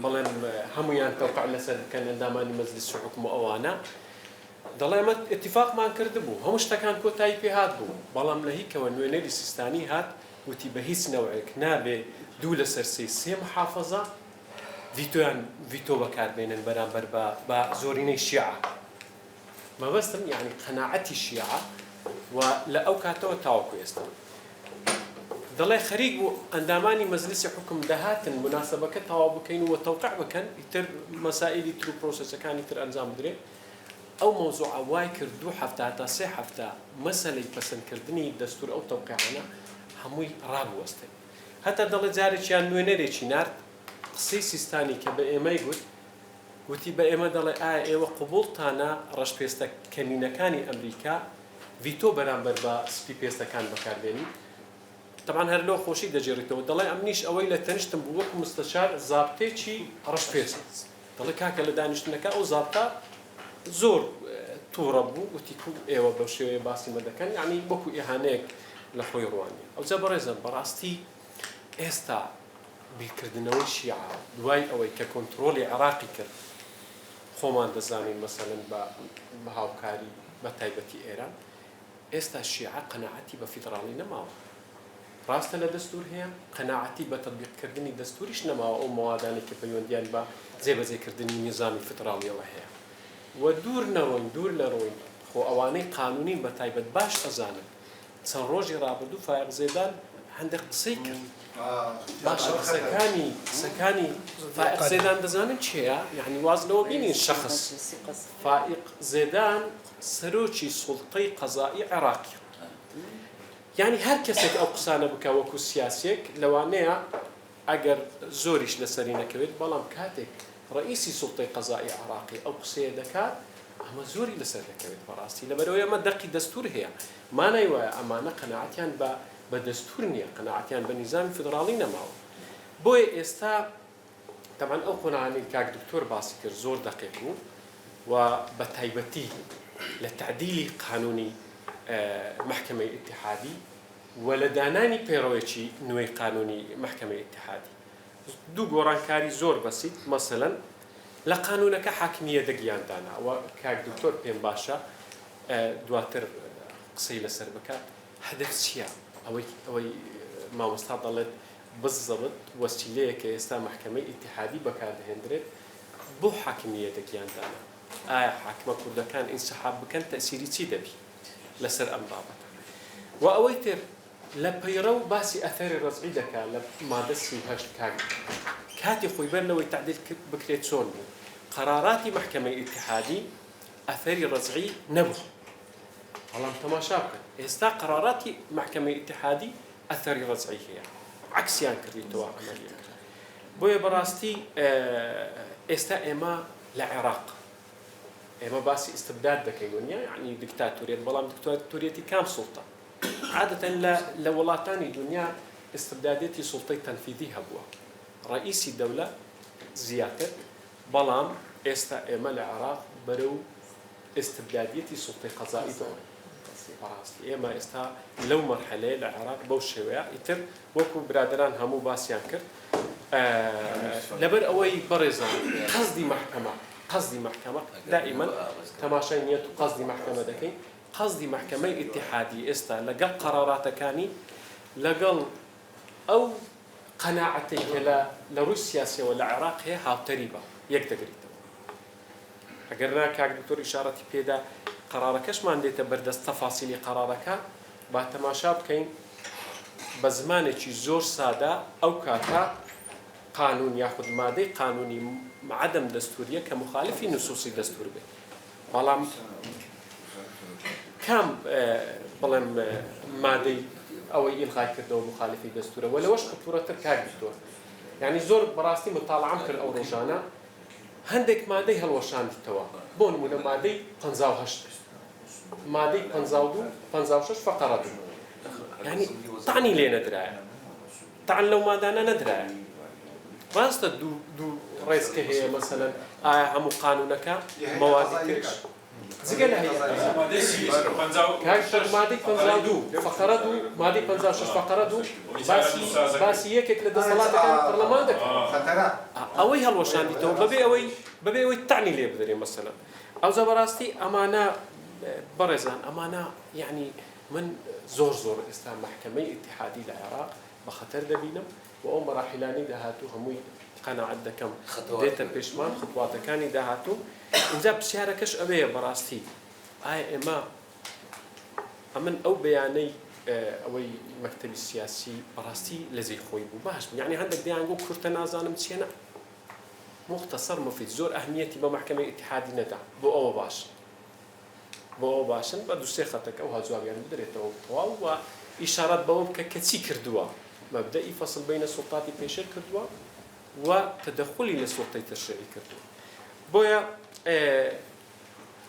Speaker 15: بەڵێن هەمویان تەوقع لەسەر بکەن ئەندامانی مەجلیس حکم و ئەوانە دەڵێ ئەمە اتفاقمان کرده بوو هەموو شتەکان کۆتایی پێهات بوو بەڵام لە هیچەوە نوێنەری سیستانی هات وتی بە هیچ نەوەیەک نابێ دوو لەسەر سێ محافەزە ڤیتۆ بەکاربێنن بەرامبەر بە زۆرینەی شیعە. مەبەستم یعنی قەناعەتی شیعە و لە ئەو کاتەوە تاوەکو ئێستا دەڵێ خەریک بوو ئەندامانی مەجلیسی حکم دەهاتن مناسبەکە تەواو بکەین و تەوقیع بکەن ئیتر مەسائلی تر و پرۆسەسەکانی تر ئەنجام بدرێ. ئەو مۆزوعە وای کرد 2 هەفتە تا 3 هەفتە مەسەلەی پەسەندکردنی دەستور ئەو تەوقیعانە هەمووی ڕابوەستن. هەتا دەڵێ جارێکیان نوێنەرێکی نارد قسەی سیستانی کە بە ئێمەی گوتی بە ئێمە دەڵێ ئایا ئێوە قبوڵتانە ڕەشپێستە کەمینەکانی ئەمریکا ڤیتۆ بەرامبەر بە سپی پێستەکان بەکاربێنی. طبعاً هەر لەو خۆشی دەجێڕیتەوە دەڵێ ئەمنیش ئەوەی لە تەنیشتم بوو وەکو مستەشار زابطێکی ڕەشپێست دەڵێ کاکە لە دانیشتنەکە ئەو زابطە زۆر تووڕە بوو وتی ئێوە بەو شێوەیە باسی مە دەکەن یعنی وەکو ئیهانەیەک لە خۆی ڕوانی. ئەوجا بەڕێزم بەڕاستی ئێستا بیرکردنەوەی شیعە دوای ئەوەی کە کۆنتڕۆلی عێراقی کرد خۆمان دەزانین مەسەلەن بە هاوکاری بە تایبەتی ئێران ئێستا شیعە قەناعەتی بە فیدراڵی نەماوە. ڕاستە لە دەستور هەیە قەناعەتی بە تەطبیقکردنی دەستوریش نەماوە ئەو مەوادانی کە پەیوەندیان بە جێبەجێکردنی نظامی فیدراڵیەوە هەیە. و دوور نەڕۆین خۆ ئەوانەی قانونین بە تایبەت باش ئەزانن چەند ڕۆژی ڕابردوو فایق زێدان هەندێک قسەی کرد باشە قسەکانی فائق زێدان دەزانن چییە یعنی واز لەوە بینین شەخص فائق زێدان سەرۆکی سوڵتەی قەزایی عێراقی یعنی هەر کەسێک ئەو قسانە بکە وەکو سیاسێک لەوانەیە ئەگەر زۆریش لەسەری نەکەوێت بەڵام کاتێک ڕئیسی سوڵتەی قەزایی عێراقی ئەو قسەیە دەکات ئەمە زۆری لەسەر دەکەوێت بەڕاستی لەبەرەوەی ئەمە دەقی دەستور هەیە مانای وایە ئەمانە قەناعەتیان بە دەستور نییە قەناعەتیان بە نیزامی فیدراڵی نەماوە. بۆیە ئێستا تەمان ئەو قۆناغانەی کاک دکتۆر باسی کرد زۆر دەقیق بوو و بە تایبەتی لە تعدیلی قانونی محکمەی ئیتیحادی و لە دانانی پەیڕەوەیەکی نوێی قانونی محکمەی ئیتیحادی دوو گۆڕانکاری زۆر بەسیط مەسەلەن لە قانونەکە حاکمیە دەگیاندانا و کاک دکتۆر پێم باشە دواتر قسەی لەسەر بکات هەدەف چییە ئەوەی مامۆستا دەڵێت بزەبت وەسیلەیە کە ئێستا محکمەی ئیتیحادی بەکاردەهێنرێت بۆ حاکمیە دەگیاندانا ئایا حاکمە کوردەکان ئینسحاب بکەن تەسیری چی دەبی لەسەر ئەم بابەتە و ئەوەی تر لە پەیڕە و باسی ئەثەری ڕەزعی دەکات لە مادە 38 کاتی خۆی بەر لەوەی تعدیل بکرێت چۆن بوو قەراراتی محکمەی ئیتیحادی ئەثەری ڕەزعی نەبوو بەڵام تەماشا بکەن ئێستا قەراراتی محکمەی ئیتیحادی ئەثەری ڕەزعی هەیە عکسیان کردیتەوە ئەمەریەکە. بۆیە بەڕاستی ئێستا ئێمە لە عێراق ئێمە باسی ئیستبداد دەکەین وانە یعنی دیکتاتۆریەت بەڵام دیکتاتۆریەتی کام سوڵتە عادەتەن لە وڵاتانی دنیا ئیستبدادێتی سوڵتەی تەنفیدی هەبووە ڕئیسی دەولە زیاتر بەڵام ئێستا ئێمە لە عێراق بەرەو ئیستبدادیەتی سوڵتەی قەزایی دەڕۆین. بەڕاستی ئێمە ئێستا لەو مەرحەلەیە لە عێراق بەو شێوەیە ئیتر وەکو برادران هەموو باسییان کرد لەبەر ئەوەی بەڕێزان قەزدی محکەمە دائیمەن تەماشای نیەت و قەزدی محکەمە دەکەین قەزدی محکەمەی ئیتیحادی ئێستا لەگەڵ قەراراتەکانی لەگەڵ ئەو قەناعەتەی کە لە ڕووی سیاسیەوە لە عێراق هەیە هاوتەری بە یەک دەگریتەوە. ئەگەر نا کاک دکتۆر ئیشارەتی پێدا قەرارەکەشمان دێتە بەردەست تەفاسیلی قەرارەکە با تەماشا بکەین بە زمانێکی زۆر سادا ئەو کاتە قانون یاخود مادەی قانونی عدەم دەستوریە کە مخالفی نوسوسی دەستور بێت بەڵام کام بڵێم مادەی ئەوەی ئیلغای کردەوە مخالفی دەستورە و لەوەش خطورەتر کاک دکتۆر یعنی زۆر بەڕاستی مطالعەم کرد ئەو ڕۆژانە هەندێک مادەی هەڵوەشاندیتەوە بۆ نمونە مادەی 58 مادەی 52 56 فقرة يعني طعني لێ نەدرایە طعن لەو مادانە نەدرایە ڕاستە دوو ڕێزکە هەیە مەسەلەن ئایا هەموو قانونەکە مەوادی ترش جگە لە هەیە مادەی 52 فەقەرە 2 مادەی 56 فەقەرە 2 باسی یەکێک لە دەسەڵاتەکانی پەرلەمان دەکات ئەوەی هەڵوەشاندیتەوە بەبێ ئەوەی تاعنی لێ بدەرێ مەسەلەن ئەوجا بەڕاستی ئەمانە بەڕێزان ئەمانە یعنی من زۆر ئێستا محکەمەی ئیتیحادی لە عێراق بە خەتەر دەبینم و ئەو مەراحیلانی داهاتوو هەمووی قەناعەت دەکەم دێتە پێشمان خطواتەکانی داهاتوو اینجا پرسیارەکەش ئەوەیە بەڕاستی ئایا ئێمە ئەمن ئەو بەیانەی ئەوەی مەکتەبی سیاسی بەڕاستی لەزەی خۆی بوو باش یعنی هەندێک دەیانگۆ کورتە نازانم چیەنە مختصر مفید زۆر ئەهمیەتی بە محکەمەی ئیتیحادی نەدا بۆ ئەوە باش بۆ ئەوە باشن بە دووسێ خەتەکە و هەجوابیان بدرێتەوە تەواو و ئیشارەت بەوە بکە کە چی کردووە مەبدەئی فەسڵ بینە سوڵتاتی پێشێر کردووە و تەدەخولی لە سوڵتەی تەشریعی کردووە بۆیە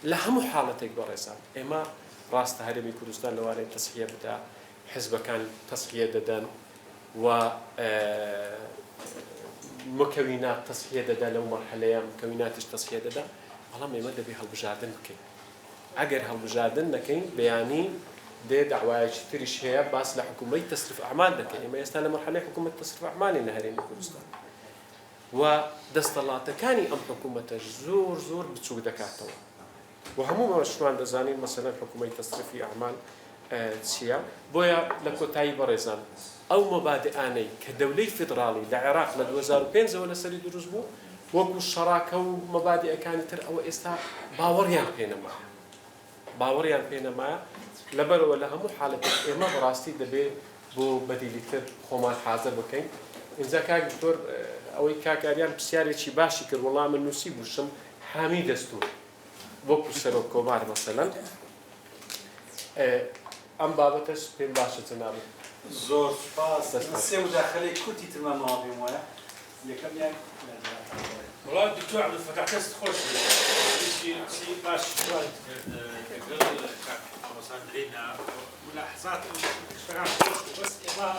Speaker 15: لە هەموو حاڵەتێک بەڕێزان ئێمە ڕاستە هەرێمی کوردستان لەوانەیە تەسحیە بدا حیزبەکان تەسحیە دەدەن و مکەوینات تەسحیە دەدا لەو مەرحەلەیە مکەویناتش تەسحیە دەدا بەڵام ئێمە دەبێ هەڵبژاردن بکەین ئەگەر هەڵبژاردن نەکەین بەیانی دێ داوایەکی تریش هەیە باس لە حکوومەتی تەصریف ئەعمال دەکەین ئێمە ئێستا لە مەرحەلەی حکوومەتی تەصریف ئەعمالی لە هەرێمی کوردستان و دەستەڵاتەکانی ئەم حکوومەتەش زۆر بچووک دەکاتەوە و هەموو مەشمان دەزانین مەسەلەن حکوومەتی تەصریفی ئەعمال چییە بۆیە لە کۆتایی بەڕێزان ئەو مەبادئانەی کە دەولەی فیدراڵی لە عێراق لە 2005ەوە لەسەری دروست بوو وەکو شەراکە و مەبادئەکانی تر ئەوە ئێستا باوەڕیان پێ نەمایە لەبەرەوە لە هەموو حاڵەتێک ئێمە بەڕاستی دەبێت بۆ بەدیلیتر خۆمان حازر بکەین اینجا کاک دکتۆر ئەوەی کاکاریان پرسیارێکی باشی کرد وەڵام من نووسی بووشم حامی دەستور وەکو سەرۆک کۆمار مەسەلەن ئەم بابەتەش پێم باشە جەنابێت
Speaker 7: زۆر سپاس سێ مداخلەی کورتی ترمەمەوە بێم وایە یەکەمیان
Speaker 16: والله دكتور عبد الفتاح كاس خوش شيء باش مثلا لنا ملاحظات اشتغل بس ما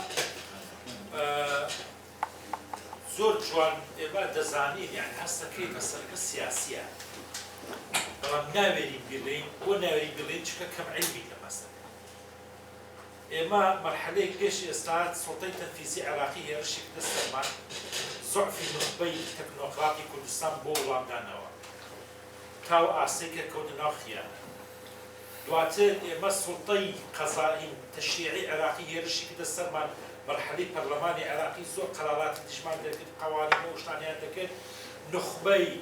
Speaker 16: زور جوان ما دزانين يعني هسه كيف السلك السياسيه طبعا ناوي بيلين وناوي بيلين كم علمي مثلا اما مرحله كيش استاد سلطه تنفيذيه عراقيه رشك دستمان ضعف النخبه التكنوقراطي كردستان بو وامدانوا تاو اسيكا كودنا خيانه دواتر اما سلطه قضائي تشريعي عراقيه رشك دستمان مرحله برلماني عراقي زور قرارات تشمال قوانين وشتانيات دكت نخبه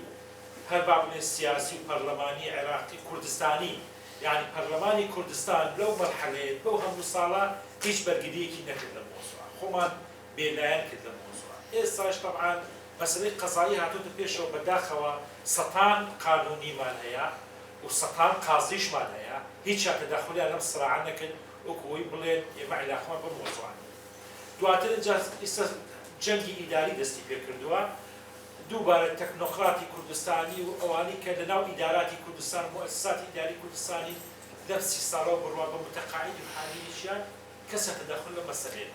Speaker 16: هر باب السياسي وبرلماني عراقي كردستاني يعني برلماني كردستان لو مرحله لو هم صاله هيش برقديكي نكد الموضوع خمان بينان كد الموضوع إيش طبعا مسألة قضائية هاتوت بيشو بداخوا سطان قانوني مالها وسطان قاضيش مالها هيش تدخلي على الصراع نكد وكوي بلين يمع الأخوان بالموضوع دواتر إنجاز جنگي إداري دستي بيكردوا دوباره تكنوقراطي كردستاني وأواني كدناو إداراتي كردستان مؤسسات إداري كردستاني نفس صاروا بروا بمتقاعد وحاليشان كسر تدخل مسألة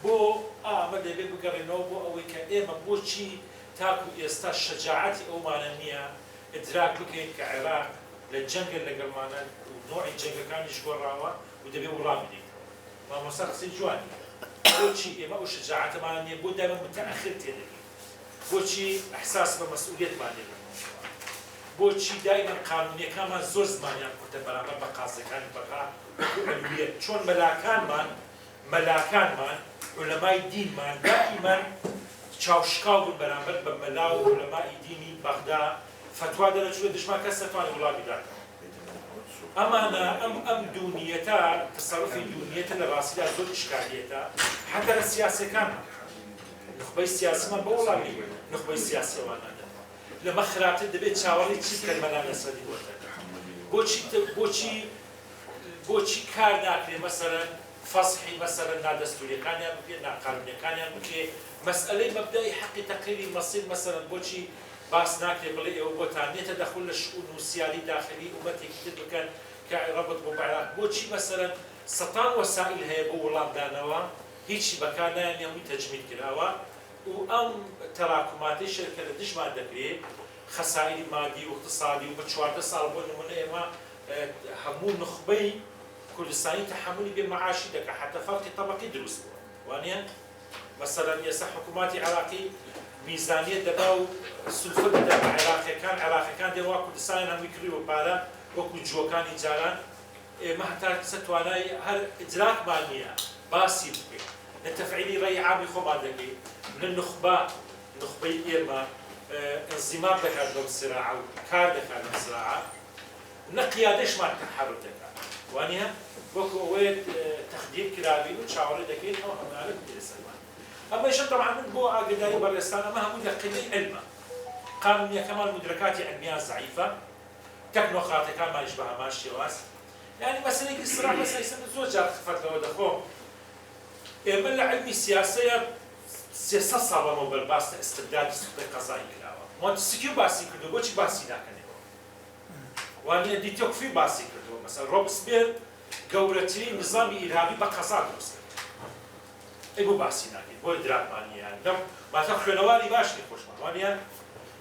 Speaker 16: بو مدى بقرنو بو أو كإما بو شيء تاكو يستا شجاعتي أو ماننية إدراك بكين كعراق للجنگ لقلمانا ونوع الجنگ كان يشكور راوا ودبي ورامي دي ما مسخصي جواني بو شيء إما أو شجاعتي ماننية بو دائما متأخر تدري بۆچی احساس بە مەسئولیەتمان لێ بۆچی دایما قانونی کامان زۆر زمانیان کورتە بەرامبەر بە قازەکانی بەغا ئەلویەت چۆن مەلاکانمان عولەمای دینمان دائیمان چاوشکاو بوون بەرامبەر بە مەلا و عولەمای دینی بەغدا فتوا دەرەچووە دژمان کەس نەتوانێت وڵامی بداتەوە ئەمانە ئەم دوونیەتە تەسەڕوفی دوونیەتە لە ڕاستیدا زۆر ئیشکالیەتە حەتە لە سیاسەکانمان نخبەی سیاسیمان بە وڵامی نخبەی سیاسیەوانە لەمە خراپتر دەبێت چاوەڕی چی کەلمەلان لەسەری وەرتەکە بۆچی کار ناکرێت مەسەلەن فەسحی مەسەلەن نادەستوریەکانیان بکرێت ناقانونیەکانیان بکرێت مەسئلەی مەبدەئی حەقی تەقریری مەسیر مەسەلەن بۆچی باس ناکرێت بڵێ ئێوە بۆتان نێتە دەخول لە شؤون و سیادی داخلی ومەتێکی تر بکەن کە ڕەبط بۆ بەعێراق بۆچی مەسەلەن سەتان وەسائل هەیە بۆ وەڵامدانەوە هیچی بەکار نایەن هەمووی تەجمید کراوە و ئەم تەراکماتی شەرکە لە دژمان دەکرێت خەسایری مادی و اقتصادی و بە 14 ساڵ بۆ نمونە ئێمە هەموو نخبەی کوردستانی تحملی بێمەعاشی دەکات حتى فەرقی طبقی دروست بووە وانە مەسەلەن ئێستا حکوومەتی عێراقی میزانیە دەبا و سولفە بدە بە عێراقیەکان دێن وا کوردستانیان هەمووی کردی و پارە وەکو جۆکانی جاران ئێمە هەتا کەسە توانای هەر ئیدراکمان نییە باسی بکەین لە تەفعیلی ڕێی عامی خۆمان دەکەین لە نخبەی ئێمە انزیمام دەکات بەم سراعە و کار دەکات لەم سراعە نە قیادەشمان تەحەڕک دەکات وانە وەکو ئەوەیە تەخدیر کراوین و چاوەڕێ دەکەین ئەو هەمانە بگرێ سەرمان ئەمە ئێشە طبعا من بۆ ئاگاداری بەڕێستان ئەمە هەموو لە قلەی علمە قانونیەکەمان مدرەکاتی علمیان زعیفە تەکنۆقراتەکانمانیش بە هەمان شێواز یعنی مەسەلەیەکی سراع بەسەیسن زۆر جار خفتەوە دەخۆم ئێمە لە علمی سیاسەیە 300 ساڵ بەمەوە بەرباستە ئستبدادی سوڵتەی قەزایی کراوە مۆنتسکیو باسی کردو بۆچی باسی ناکەنەوە وانە دیتۆکفی باسی کردووە مەسەڵ ڕۆبسپێر گەورەترین نظامی ئیرانی بە قەزا دروست کرد ئەی بۆ باسی ناکەین بۆ ئیدراکمانیان لەم ماتە خوێنەواری باشی خۆشمان وانە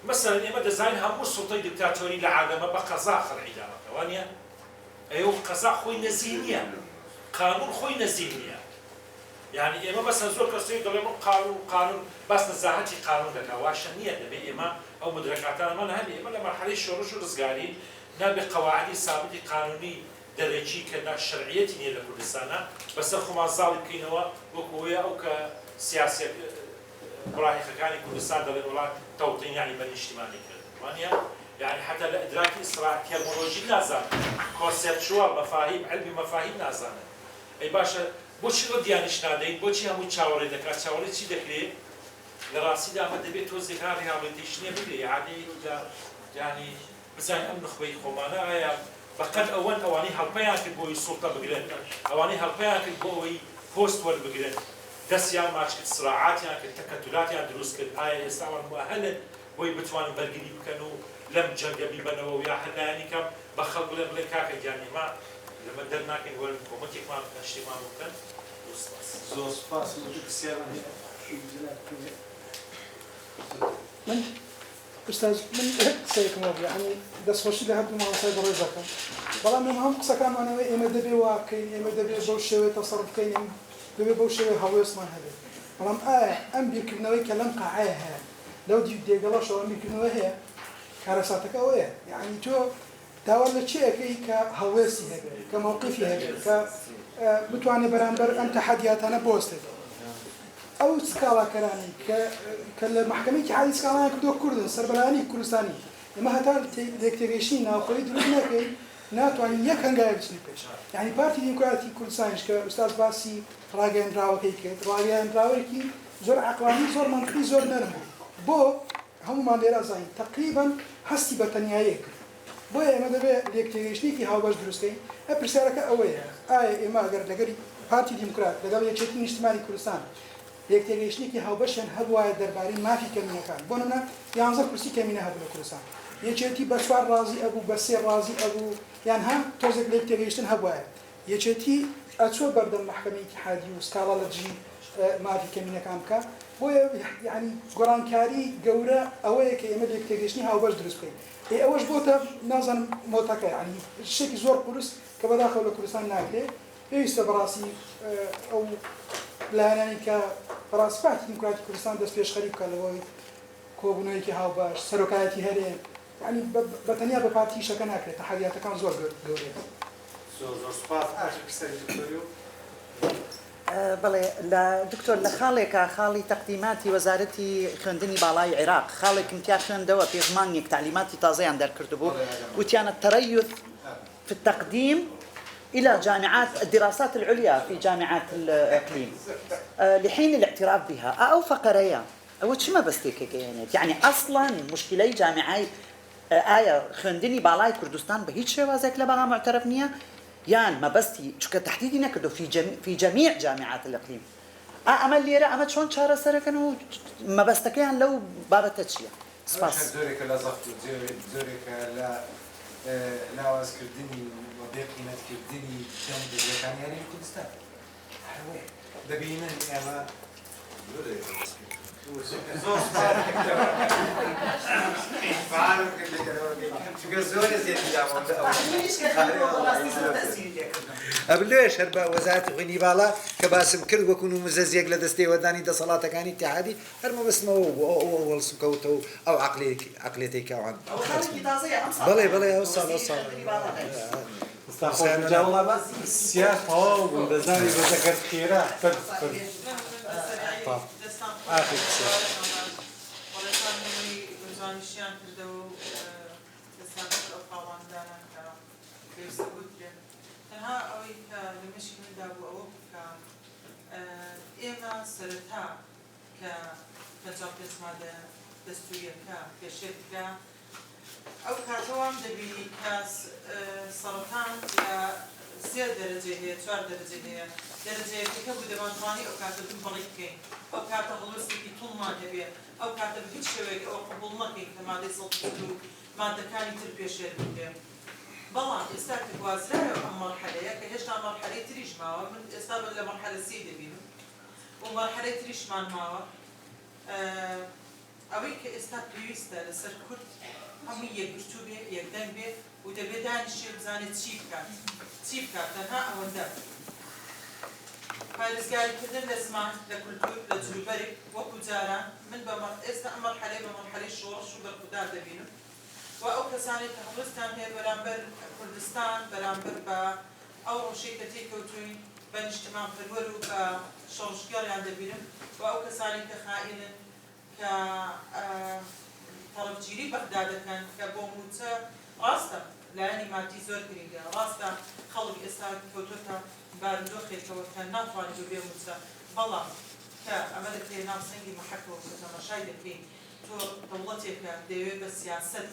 Speaker 16: مەسەلەن ئێمە دەزانین هەموو سوڵتەی دیکتاتۆری لە عالەمە بە قەزا خەڵعی داوەتە وانە ئەو قەزا خۆی نەزیه نییە قانون خۆی نەزیه نییە يعني إما بس نزور كسرين دلهم قانون بس نزاهتي قانون ده كواشة نية نبي إما أو مدركاتنا ما نهني إما لما حلي شروش ورزقاري نبي قواعد ثابتة قانوني درجي كنا شرعية نية لكردستان بس الخما ظالم كينوا وكويا أو كسياسة براهي خكاني كردستان ده الأولاد توطين يعني من اجتماعي كده يعني حتى لإدراك إسراء كيرمولوجي نازل كونسبشوال مفاهيم علمي مفاهيم نازل أي باشا بۆچی ئەو دیانیش نادەین بۆچی هەموو چاوەڕێ دەکات چاوەڕێ چی دەکرێت لە ڕاستیدا ئەمە دەبێت تۆزێک ها ڕێهاڵێتیشنێ بگرێ عادی یعنی بزانین ئەم نخبەی خۆمانە ئایا بەقەد ئەوانەی هەڵپەیان کرد بۆی سوڵتە بگرن ئەوانەی هەڵپەیان کرد بۆ ئەوەی پۆست وەربگرن دەستیان ماچ کرد سراعاتیان کرد تەکەتولاتیان دروست کرد ئایا ئێستاوان مؤهلن بۆی بتوانن بەرگری بکەن و لەم جەنگە بیبەنەوە و یا هەلایانی کەم بە خەڵک بڵێ کاکە گیانی ما لما درنا كن نقول كومتيك ما كنشتي ما ممكن
Speaker 7: زۆر سپاس
Speaker 17: من أستاذ من قسەیەکم يعني دەستخۆشی لە هەردوو مامۆستای بەڕێز دەکەم بەڵام ئێمە هەم قسەکانمانەوە ئێمە دەبێ وا بکەین ئێمە دەبێ بەو شێوەیە تەسەڕف بکەین دەبێ بەو شێوەیە هەڵوێستمان هەبێت بەڵام ئایا ئەم بیرکردنەوەی کە لەم قاعەیە هەیە لەو دێگەڵەشەوە ئەم بیرکردنەوە هەیە کارەساتەکە ئەوەیە یعنی تۆ داوام لە چیەکەی کە هەڵوێستی هەبێت کە مووقیفی هەبێت کە بتوانێت بەرامبەر ئەم تەحەدیاتانە بۆستێت ئەو سکاڵاکەرانی کە لە محکەمەی اتحادی سکاڵایان کردووە کوردن سەربەرانی کوردستانی ئێمە هەتا لێکتێگەیشتنی ناوخۆیی دروست نەکەین ناتوانین یەک هەنگاوێک بچین پێش یعنی پارتی دیموکراتی کوردستانیش کە ئوستاز باسی ڕاگەیەنراوەکەی کرد ڕاگەیەنراوەیەکی زۆر عەقلانی زۆر منطقی زۆر نەرم بوو بۆ هەموومان لێرە زانین تەقریبەن هەستی بە تەنیاییە کرد بۆیە ئێمە دەبێت لێکتێگەیشتێکی هاوبەش دروستکەین پرسیارەکە ئەوەیە ئایا ئێمە ئەگەر لەگەری پارتی دیموکرات لەگەڵ یەکێتی نیشتیمانی کوردستان لێکتێگەیشتێکی هاوبەشیان هەبوایە دەربارەی مافی کەمینەکان بۆ نمونە 11 کورسی کەمینە هەبوو لە کوردستان یەکێتی بە 4 ڕازی ئەبوو بە 3 ڕازی ئەبوو یان هەم تۆزێک لێکتێگەیشتن هەبوایە یەکێتی ئەچوە بەردەم محکەمەی اتحادی و سکاڵا لە دژی مافی کەمینەکان بکە بۆیە یعنی گۆڕانکاری گەورە ئەوەیە کە ئێمە لێکتێگەیشتنی هاوبەش دروست بکەین ئەوەش بۆتە نازانم مۆتەکە یعنی شتێکی زۆر قورس کە بەداخەوە لە کوردستان ناکرێت پێویستە بەڕاستی ئەو لایەنانی کە بەڕاستی پارتی دیموکراتی کوردستان دەست پێشخەری بکە لەوەی کۆبوونەوەیەکی هاوبەش سەرۆکایەتی هەرێم یعنی بەتەنیا بە پارتی شەکە ناکرێت تەحەدیاتەکان زۆر گەورەیە
Speaker 7: زۆر سپاس
Speaker 12: بەڵێ لە دکتۆر لە خاڵێکە خاڵی تەقدیماتی وەزارەتی خوێندنی باڵای عێراق خاڵێکم تیا خوێندەوە پێشمانگێک تعلیماتی تازەیان دەرکردبوو وتیانە التريث في التقديم إلى جامعات الدراسات العليا في جامعات الإقليم لحين الاعتراف بها أو فقرية أو شما بستيك يعني أصلا مشكلة جامعي آية خوێندنی باڵای کوردستان بە هیچ شێوازێک لە بەڵا معترف نییە یان مەبەستی چکە تهدیدی نەکردو في جميع جامعات الإقليم ئەمە لێرە ئەمە چۆن چارەسەرەکەن و مەبەستەکەیان لەو بابەتە چییە؟ سپاس
Speaker 2: زۆرێکە لە زەخت و زۆرێکە لە لاوازکردنی و بێقیمەتکردنی دەنگەکانیانی کوردستان دەبینن ئێمە ئەبلێش هەر بە وەزارەتی خوێنی باڵا کە باسم کرد وەکو نموزەزیەک لە دەستەی وەدانی دەسەڵاتەکانی اتحادی هەرمە بەستمەوە بوو ئەو وەڵسوکەوتە و ئەو عقلێتی کاوان بەڵێ بەڵێ ئەو ساڵ
Speaker 4: سیاس تەواو بوون دەزانی بەزەکەت خێرا
Speaker 18: زانشیان کردەوە و دەستیان ئەو قاڵاندانان کە پێویستە بوترێن تەنها ئەوەی کە لە مشکی مندا بوو ئەوە بکە ئێمە سەرەتا کە 55 مادە دەستوریەکە پێشێتکە ئەو کاتەوەم دەبینی کە سەرەتان لە 3 دەرەجە هەیە 4 دەرەجە هەیە دەرەجەیەکەکە بوو دەمانتوانی ئەو کاتە بڵی بکەین ئەو کاتە هەڵوەستێکی توڵمان هەبێت ئەو کاتە بە هیچ شێوەیەک ئەو قبوڵ مەکەین کە مادەی سەڵ و مادەکانی تر پێشێت بکەین بەڵام ئێستا کە گوازرایەوە ئەم مەرحەلەیە کە هێشتا مەرحەلەی تریش ماوە من ئێستا لە مەرحەلە 3 دەبینم و مەرحەلەی تریشمان ماوە ئەوەی کە ئێستا پێویستە لەسەر کورد هەمووی یەکگرتوو بێ یەکدەنگ بێ و دەبێت دانیشتێ بزانێت چی بکات تەنها ئەوەندە پارێزگاریکردن لە زمان لە کولتور لە جلوبەرێک وەکو جاران من ئێستا ئەم مەرحەلەی بە مەرحەلەی شۆڕش و بەرخودار دەبینم و ئەو کەسانێک کە هەڵوێستان هەیە بەرامبەر کوردستان بەرامبەر بە ئەو ڕۆژەی کە تێکەوتوین بە نیشتمان پەروەر و بە شەڕژگەڕیان دەبینم و ئەو کەسانێک کە خائینن کە تەڕەفگیری بەغدا دەکەن کە بۆ موچە ڕاستە لایەنی مادی زۆر گرنگە ڕاستە خەڵک ئێستا کەوتوتە باردۆخێکەوە کە ناتوانێت بێ موچە بەڵام کە ئەمە دەکرێت ناو سەنگی مەحەکەوە کە تەماشای دەکەین تۆ دەوڵەتێکە دەیەوێت بە سیاسەت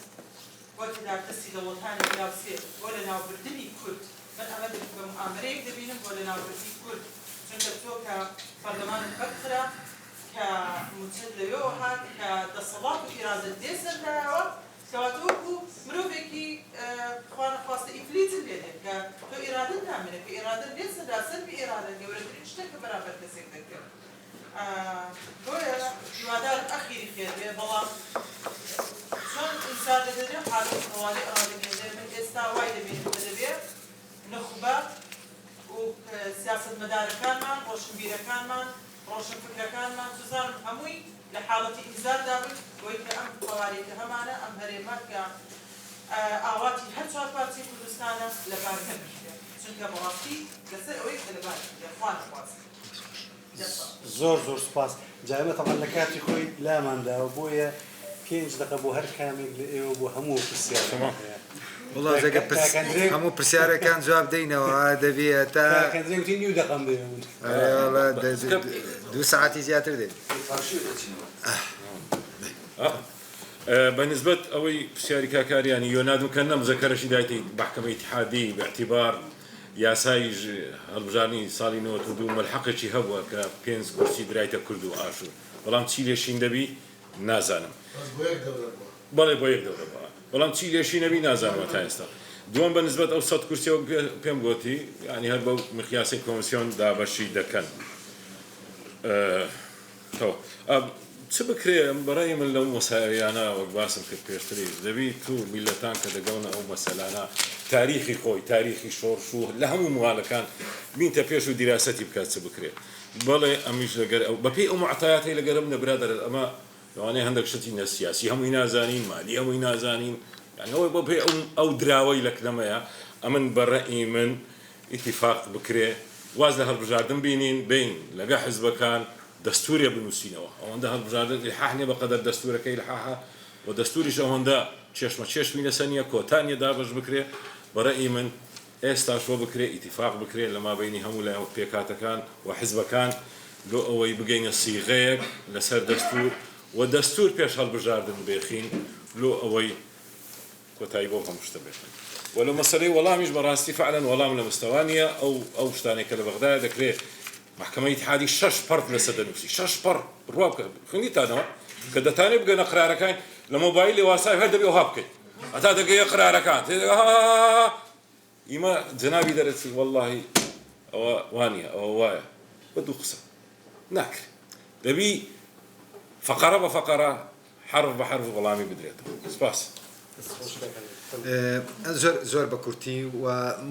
Speaker 18: وەکدا کەسی دەوڵەتانی یاوسێت بۆ لە ناوبردنی کورد من ئەمە بە مؤامرەیەک دەبینم بۆ لە ناوبردنی کورد چونکە تۆ کە پەرلەمانت بەرخرا کە موچەت لەوێەوە هات کە دەسەڵات و ئیرادەت دێ سەردایەوە کەواتە وەکو مرۆڤێکی خوا نەخواستە ئیفلیتت لێدێت کە تۆ ئیرادەت نامێنێت کە ئیرادەت دێت سەردا سەربی ئیرادە گەورەترین شتێکە بەرامبەر کەسێک دەکرد بۆیە هیوادار ئەخیری خێر بێ بەڵام چۆن ئینسان دەدەرێت حالەت هەواڵی ئەوادەگەندێ من ئێستا وای دەبێت دەبێت نەخوبە و سیاسەتمەدارەکانمان ڕۆشنبیرەکانمان ڕۆشنفکرەکانمان سوزانم هەمووی لە حاڵەتی ئینزاردا بن بۆی کە ئەم هەواڵێکە هەمانە ئەم هەرێمە کە ئاواتی هەر چوار پارچەی کوردستانە لەبار نەبێت چونکە بەڕاستی لەسەر ئەوەی کە لەبار خوا نەخواست
Speaker 4: زۆر سوپاس جایمە تەمان لە کاتی خۆی لامانداوە بۆیە 5 دقە بۆ هەر کامێک لە ئێوە بۆ هەموو پرسیارەکەمان
Speaker 2: وڵا هەموو پرسیارەکان جواب دەینەوە دەبێت تا
Speaker 4: کەندرێوتی نیو دەقەم دێون
Speaker 2: 2 ساعتی زیاتر دێت
Speaker 3: بەنسبەت ئەوەی پرسیاری کاکاریانی یۆنادم کە نەمزەکەرەشی دایتی محکەمە ئیتحادی باعتیبار یاسای هەڵبژارنی ساڵی 92 مەلحەقێکی هەبووە کە 5 کورسی درایتە کورد و ئاشور بەڵام چی لێشین دەبی نازانم بەڵێ بۆ یەک دەورە بەڵام چی لێشی نەبی نازانەوە تا ئێستا دووەم بەنسبەت ئەو 100 کورسیەوە پێم گوتی ینی هەر بەو مقیاسی کۆمسیۆن دابەشی دەکەن چ بکرێ بەڕای من لەو مەسایانە وەک باسم کرد پێشتری دەبی تو میلەتان کە دەگەونە ئەو مەسەلانە تاریخی خۆی تاریخی شۆڕش و لە هەموو مواڵەکان بینتە پێش و دیراسەتی بکات چ بکرێت بەڵێ ئەمیش لەگەر ئەو بەپێی ئەو معتایاتی لەگەرم نەبرادەر ئەمە لەوانەیە هەندێک شتی نەسیاسی هەمووی نازانین مالی هەمووی نازانین یانەوەی بەپێی ئەو دراوەی لە کلەمەیە ئەمن بەڕەئی من ئیتیفاق بکرێ واز لە هەڵبژاردن بینین بین لەگە حزبەکان دەستوریە بنووسینەوە ئەوەندە هەڵبژاردن ئیلحاحنێ بەقەدەر دەستورەکەی ئیلحاحە و دەستوریش ئەوەندە چێشمە چێشمی لەسەنیە کۆتانیە دابەش بکرێ بەڕەئی من ئێستا شۆ بکرێ ئیتیفاق بکرێ لە مابینی هەموو لای پێکاتەکان و حزبەکان لۆ ئەوەی بگەینە سیغەیەک لەسەر دەستور و دەستور پێش هەڵبژاردن بێخین لۆ ئەوەی کۆتایی بۆ هەموو شتە بێخین وەلو مەسەلەی وەڵامیش بەڕاستی فعلا وەڵام لە مستەوانیە ئەو شتانێک کە لە بەغدایە دەکرێت محکمە ئیتحادی 6 پەرت لەسەر دەنووسی 6 پەر ڕوا بکە خوێنیتانەوە کە دەتانێت بگەنە قرارەکان لە مۆبایل واسای هەر دەبێ وها بکەیت ئەتا دەگەیە قرارەکان ئیمە جەنابی دەرەچی وەڵڵاهی ئەوە وانە ئەوە وایە بە دوو قسە ناکرێت دەبی فقرة بفقرة حرف بحرف وڵامی بدرێتەوە سپاس.
Speaker 2: زۆر بە کورتی و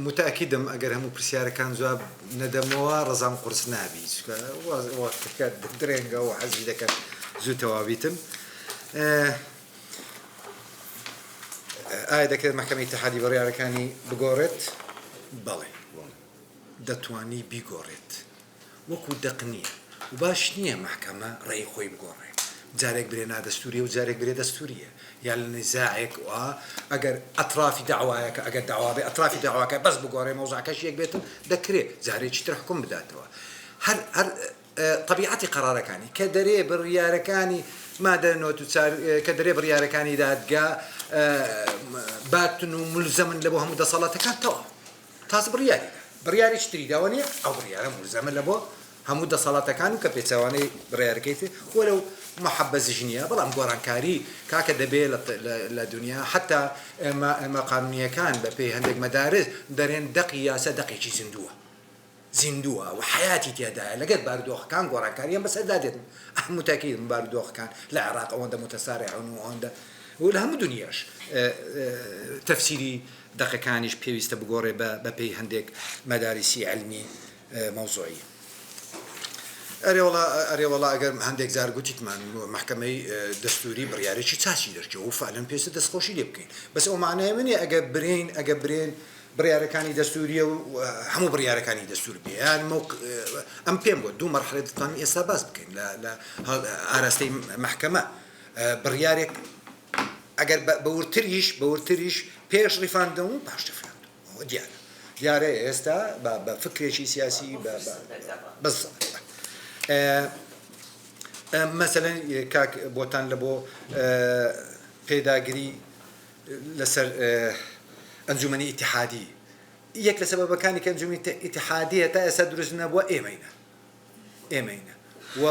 Speaker 2: متأکیدم ئەگەر هەموو پرسیارەکان جواب نەدەمەوە ڕەزام قورس نابی درێنگە و حەزی دەکەن زوو تەواویتن. ئایا دەکرێت محکەمەی اتحادی بڕیارەکانی بگۆڕێت؟ بەڵێ دەتوانی بیگۆڕێت وەکو دەقنیە و باش نییە محکەمە ڕێی خۆی بگۆڕێ جارێک برێ نادەستوریە و جارێک برێ دەستوریە یا لە نزاعێک وە ئەگەر ئەطرافی داوایەکە ئەگەر داوابێ ئەطرافی داواکە بەس بگۆڕێ مەوزعەکەش یەک بێتن دەکرێت جارێکی تر حکم بداتەوە هەر طبیعەتی قەرارەکانی کە دەرێ بڕیارەکانی مادە کە دەرێ بڕیارەکانی دادگا باتن و ملزەمن لە بۆ هەموو دەسەڵاتەکانتەوە تاس بڕیارێکی تری داوە نیە ئەو بڕیارە ملزەمە لە بۆ هەموو دەسەڵاتەکان و کە پێچەوانەی بڕیارەکەیت وەرەو محەبە زیژنیە بەڵام گۆڕانکاری کاکە دەبێت لە دنیا حتا ئێمە قانونیەکان بە پێی هەندێک مەدارس دەرێن دەقی یاسە دەقێکی زیندووە و حیاتی تێدایە لەگەر بارودۆخەکان گۆڕانکاریان بەسەردادێت متاکیدم بارودۆخەکان لە عێراق ئەوەندە متەسارعون و ئەوەندە و لە هەموو دنیاش تەفسیری دەقەکانیش پێویستە بگۆڕێ بە پێی هەندێک مەدارسی علمی مەوزوعی. ئەرێوەڵا ئەگەر هەندێک زار گوتیتمان محکەمەی دەستوری بڕیارێکی چاچی دەرچێت و فعلەن پێویستە دەستخۆشی لێ بکەین بەس ئەو معنای منێ ئەگە برێن بڕیارەکانی دەستوریە و هەموو بڕیارەکانی دەستور بێیان ئەم پێم بۆ دوو مەرحلە دەتوانین ئێستا باس بکەین لە ئاراستەی محکەمە بڕیارێک ئەگەر بەورتریش پێش ڕیفاندەم و پاش ڕیفاندەم دیارە ئێستا بە فکرێکی سیاسی بەس مەسەلەن کاک بۆتان لە بۆ پێداگیری لەسەر ئەنجومەنی ئیتحادی یەک لە سەبەبەکانی کە ئەنجومەنی ئیتحادیە تا ئێستا دروست نەبووە ئێمەینە و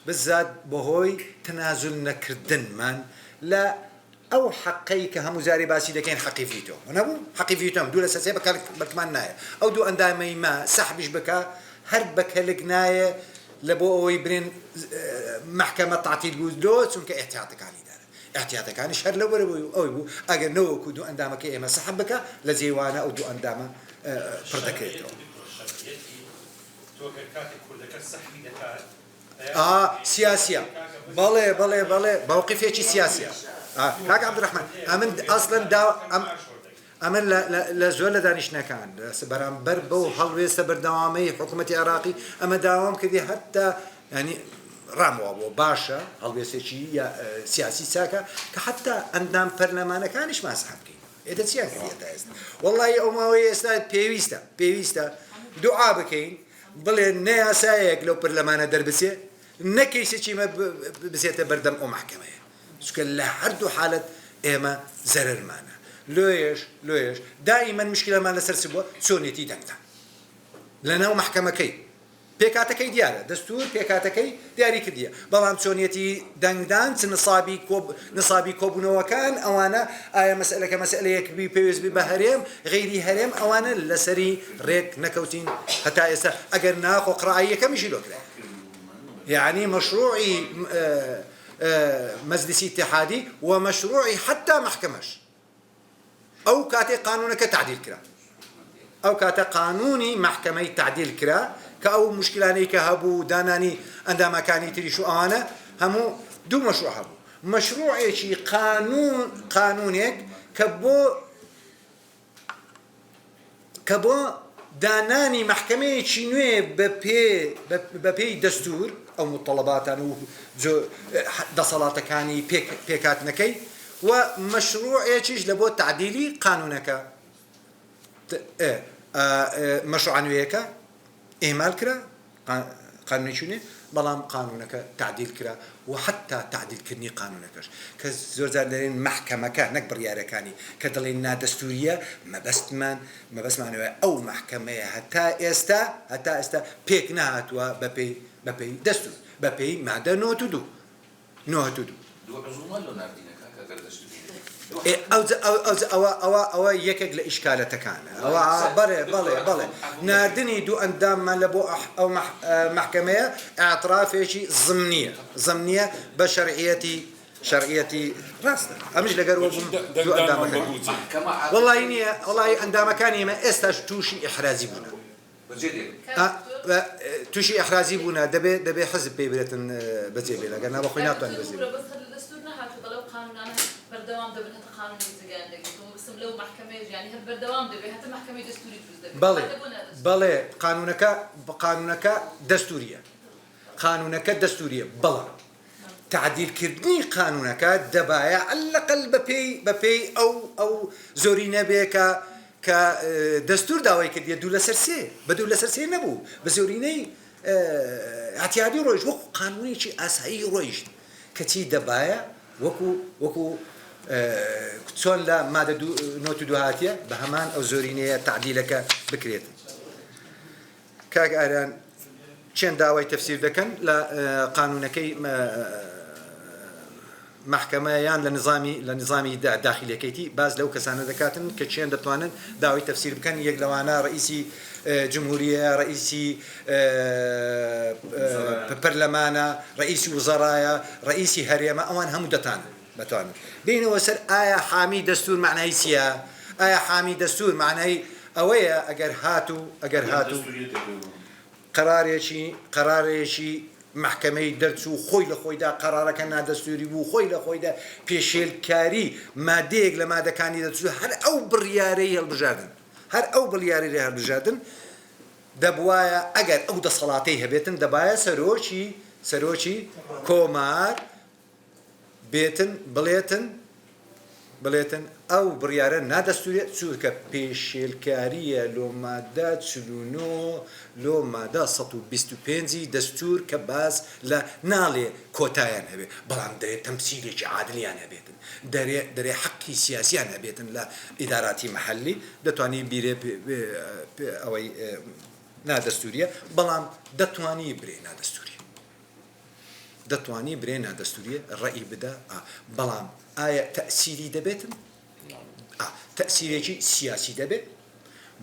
Speaker 2: بزات بەهۆی تەنازل نەکردنمان لە ئەو حەقەی کە هەموو جارێ باسی دەکەین حەقی ڤیتۆ نەبوو حەقی ڤیتۆم دوو لە سەسێ بەکمان نایە ئەو دوو ئەندامەی ما سەحبیش بکە هەر بەکەلک نایە لە بۆ ئەوەی برێن محکەمە تعتیل بوو چونکە ئێحتیاتەکانی دارە ئێحتیاتەکانیش هەر لەوەرەوەی ئەوی بوو ئەگەر نەوەکو دوو ئەندامەکە ئێمە سەحب بکە لە جێوانە ئەو دوو ئەندامە پڕ دەکرێتەوە. سیاسیە بەڵێ باوقیفێکی سیاسیە کاک عەبدوڕەحمان ئەمن ئەسڵەن ئەمن لە زۆر لە دانیشتنەکان بەرامبەر بەو هەڵوێستە بەردەوامەی حکوومەتی عێراقی ئەمە داوام کردی هەتا ینی ڕامەوە بۆ باشە هەڵوێستێکی سیاسی چاکە کە حتا ئەندام پەرلەمانەکانیش ماسحەب بکەین ئێدە چیان کردێتە ئێستا وەڵڵی ئەو ماوەی ئێستا پێویستە دوعا بکەین بڵێ نەیاسایەک لەو پەرلەمانە دەربچێ نەکەیسێکی بچێتە بەردەم ئەو محکەمەیە چونکە لە هەردوو حالەت ئێمە زەرەرمانە لۆیش دائیمەن مشکلەمان لەسەر چ بووە چۆنێتی دەنگدان لەناو محکەمەکەی پێکاتەکەی دیارە دەستور پێکاتەکەی دیاری کردیە بەڵام چۆنێتی دەنگدان چ نسابی کۆبوونەوەکان ئەوانە ئایا مەسئلەکە مەسئلەیەک پێویستبی بە هەرێم غەیری هەرێم ئەوانە لەسەری ڕێک نەکەوتین هەتا ئێستا ئەگەر ناخۆ قڕائیەکەمیشی لۆکرا يعني مشروعي مجلس اتحادي ومشروعي حتى محكمش أو كاتي قانونك تعديل كرا أو كاتي قانوني محكمة تعديل كرا كأو مشكلاني كهبو داناني عندما كان تريشو أنا همو دو مشروع هبو مشروعي شي قانونك كبو داناني محكمة شنوه ببي دستور أو متطلبات أو دصلاتكاني بيكات نكي ومشروع إيش لبو تعديلي قانونك مشروع عنويك إهمال كرا قانوني شنو بلام قانونك تعديل كرا وحتى تعديل كرني قانونك كزور زادين محكمة كان نكبر ياركاني كدلنا دستورية ما بس أو محكمة حتى استا بيك نهات وببي دستور ببي ماذا نو تدو
Speaker 5: دو عزومه لو ناردينك هكا قردش
Speaker 2: ئەوە یەکێک لە ئیشکالەتەکانە ئەوە بەڵێ ناردنی دوو ئەنداممان لە بۆ ئەو محکەمەیە ئاعترافێکی زمنیە بە شەرعیەتی ڕاستە ئەمش لەگەرەوە بووم دوو ئەندامەکان وەڵی نییە وەڵی ئەندامەکانی ئێمە ئێستاش تووشی ئیحرازی بوون تووشی ئیحرازی بوون دەبێ حزب پێی برێتن بەجێبێ لەگەر بەخۆی ناتوانین بەجێ
Speaker 14: بردوام دەبن هەتا قانونی زگاندێکی قسم لەو محکمەیە ژیانی هەر بەردەوام دەبێت هەتا محکمەی دەستوری دروست دەبێت
Speaker 2: بەڵێ قانونەکە دەستوریە بەڵام تعدیلکردنی قانونەکە دەبایە ئەلەقەل بەپێی ئەو زۆری نەبێ کە دەستور داوای کردیە دوو لەسەر سێ بە دوو لەسەر سێ نەبوو بە زۆرینەی ئەتیادی ڕۆیشت وەکو قانونێکی ئاسایی ڕۆیشت کەچی دەبایە وەکو چۆن لە مادە 92 هاتیە بە هەمان ئەو زۆرینەیە تعدیلەکە بکرێتن. کاک ئاران چێن داوای تەفسیر دەکەن لە قانونەکەی محکەمەیان لە نظامی داخلیەکەیتی باز لەو کەسانە دەکاتن کە چێن دەتوانن داوای تەفسیر بکەن یەک لەوانە ڕئیسی جمهوریە ڕئیسی پەرلەمانە ڕئیسی وزەرایە ڕئیسی هەرێمە ئەوان هەموو دەتانن بتوانن بینەوە سەر ئایا حامی دەستور معنای چییە؟ ئایا حامی دەستور معنای ئەوەیە ئەگەر هاتوو قەرارێکی محکەمەی دەرچوو خۆی لە خۆیدا قەرارەکە نادەستوری بوو خۆی لە خۆیدا پێشێلکاری مادەیەک لە مادەکانی دەچوو هەر ئەو بڕیارەی هەڵبژاردن دەبوایە ئەگەر ئەو دەسەڵاتەی هەبێتن دەبایە سەرۆکی کۆمار بڵێتن ئەو بڕیارە نادەستوریە چونکە پێشێلکاریە لۆ مادە 49 لۆ مادە 125 دەستور کە باز لە ناڵێ کۆتایان هەبێت بەڵام دەرێت تەمسیلێکی عادلیان هەبێتن دەرێ حەقی سیاسیان هەبێتن لە ئیداراتی مەحەلی دەتوانین بیرێ ئەوەی نادەستوریە بەڵام دەتوانی برێ نادەستوریە ڕەئی بدە بەڵام ئایا تەسیری دەبێتن تەسیرێکی سیاسی دەبێت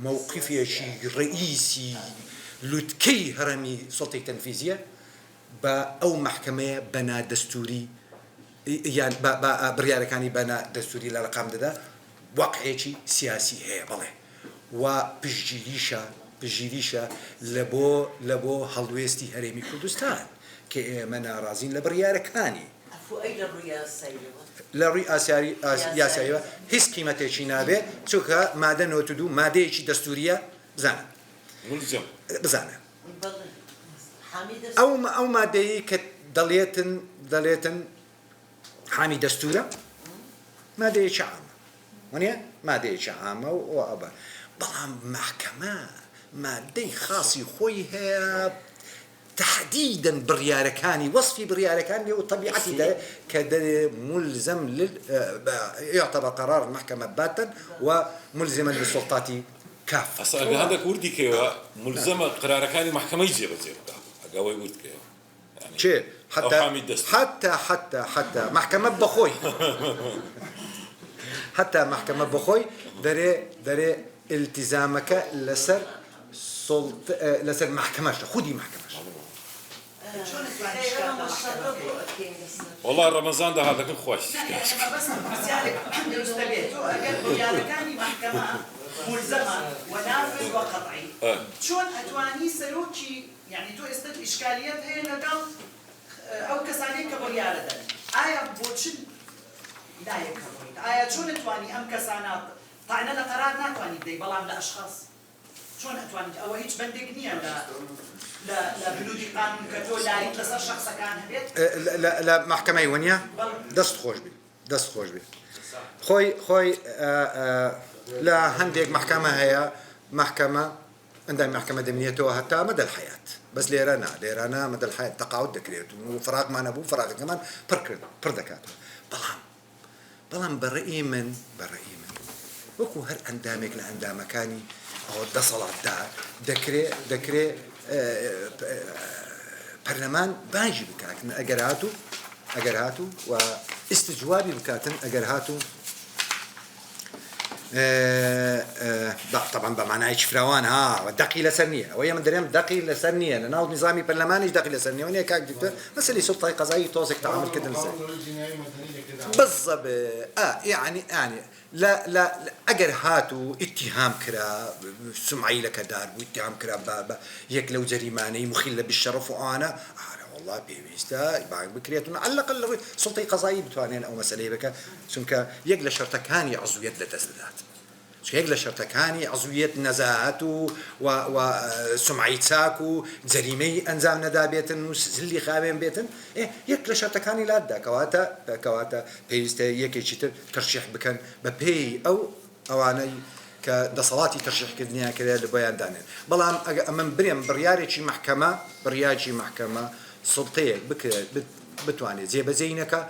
Speaker 2: مووقفێکی ڕئیسی لوتکەی هەرەمی سەڵتەی تەنفیزیە بە ئەو محکەمەیە بە نادەستوری یان بڕیارەکانی بە نادەستوری لە ڕقام دەدا واقعێکی سیاسی هەیە بڵێ و پژگیریشە لە بۆ هەڵوێستی هەرێمی کوردستان کە ئێمە ناڕازین لە بڕیارەکانی لە ڕووی یاساییەوە هیچ قیمەتێکی نابێت چونکە مادە 92 مادەیەکی دەستوریە بزانە ئەو مادەیە کە دەڵێتن حامی دەستورە مادەیەکی عامە وانە مادەیەکی عامە و ئەوە بەڵام محکەمە مادەی خاصی خۆی هەیە تحديدا برياركاني وصفي برياركاني وطبيعتي ده ملزم يعتبر قرار المحكمة باتا وملزما للسلطات كافة.
Speaker 3: أصلا هذا كوردي كيوا ملزمة قراركاني محكمة يجي بزيرو أقوي ورد كيوا. يعني
Speaker 2: شيء حتى محكمة بخوي حتى محكمة بخوي دري التزامك لسر محكمة خودي محكمة.
Speaker 3: والله رمضان ده هذا كل خوش.
Speaker 12: بس يعني محكمة ملزمة ونافذ وقطعي. شلون أتواني سلوكي يعني تو استد إشكاليات هي لقال أو كساني كبريارة ده. آية بوتشن لا يكبريت. آية شلون أتواني أم كسانات طعنا لقرار ناتواني دي بلام لأشخاص. شلون أتواني أو هيك بندقني لا بنودي قانون كتول لا يتلصق شخص كان هبيت
Speaker 2: لا محكمة ونيا دست خوش بي خوي لا هنديك محكمة هي محكمة عندها محكمة دمنيته حتى مدى الحياة بس ليرانا مدى الحياة تقاعد دكريت وفراغ ما نبو فراغ كمان بردكات بلام برئي من وكو هر اندامك لاندامكاني أو دصلات دكري برلمان بانجي بكاك أجرهاتو استجوابی بکاتن ئەگەر هاتوو طبعا بەمانایکی فراوان ها دقی لەسەر نییە ئەوەیە من دەرێم دقی لەسەر نییە لە ناو نظامی پەرلەمانیش دقی لەسەر نییە نیە کاک دکتۆر مەسەلەی سوڵتای قەزایی تۆزێک تەعاملکردن لەسەر بالضبط يعني لا اگر هاتو اتهام كرا سمعي لك دار واتهام كرا بابا يك لو جريماني مخله بالشرف وانا والله بيستا يبقى بكرياتنا على الاقل سلطه قضائيه بتوانين او مساله بك شنك يقل شرطكاني عضويه للتسديدات يقل شرطكاني عضويه نزاهات وسمعي تساكو جريمي انزام ندابيتن وسزلي خابين بيتن يقل شرطكاني لا دا كواتا بيستا يك يشتر ترشيح بكن ببي او اواني كدصلاتي ترشيح كدنيا كذا لبيان دانين بلام من بريم برياري محكمه سلطيك بتواني زي بزينك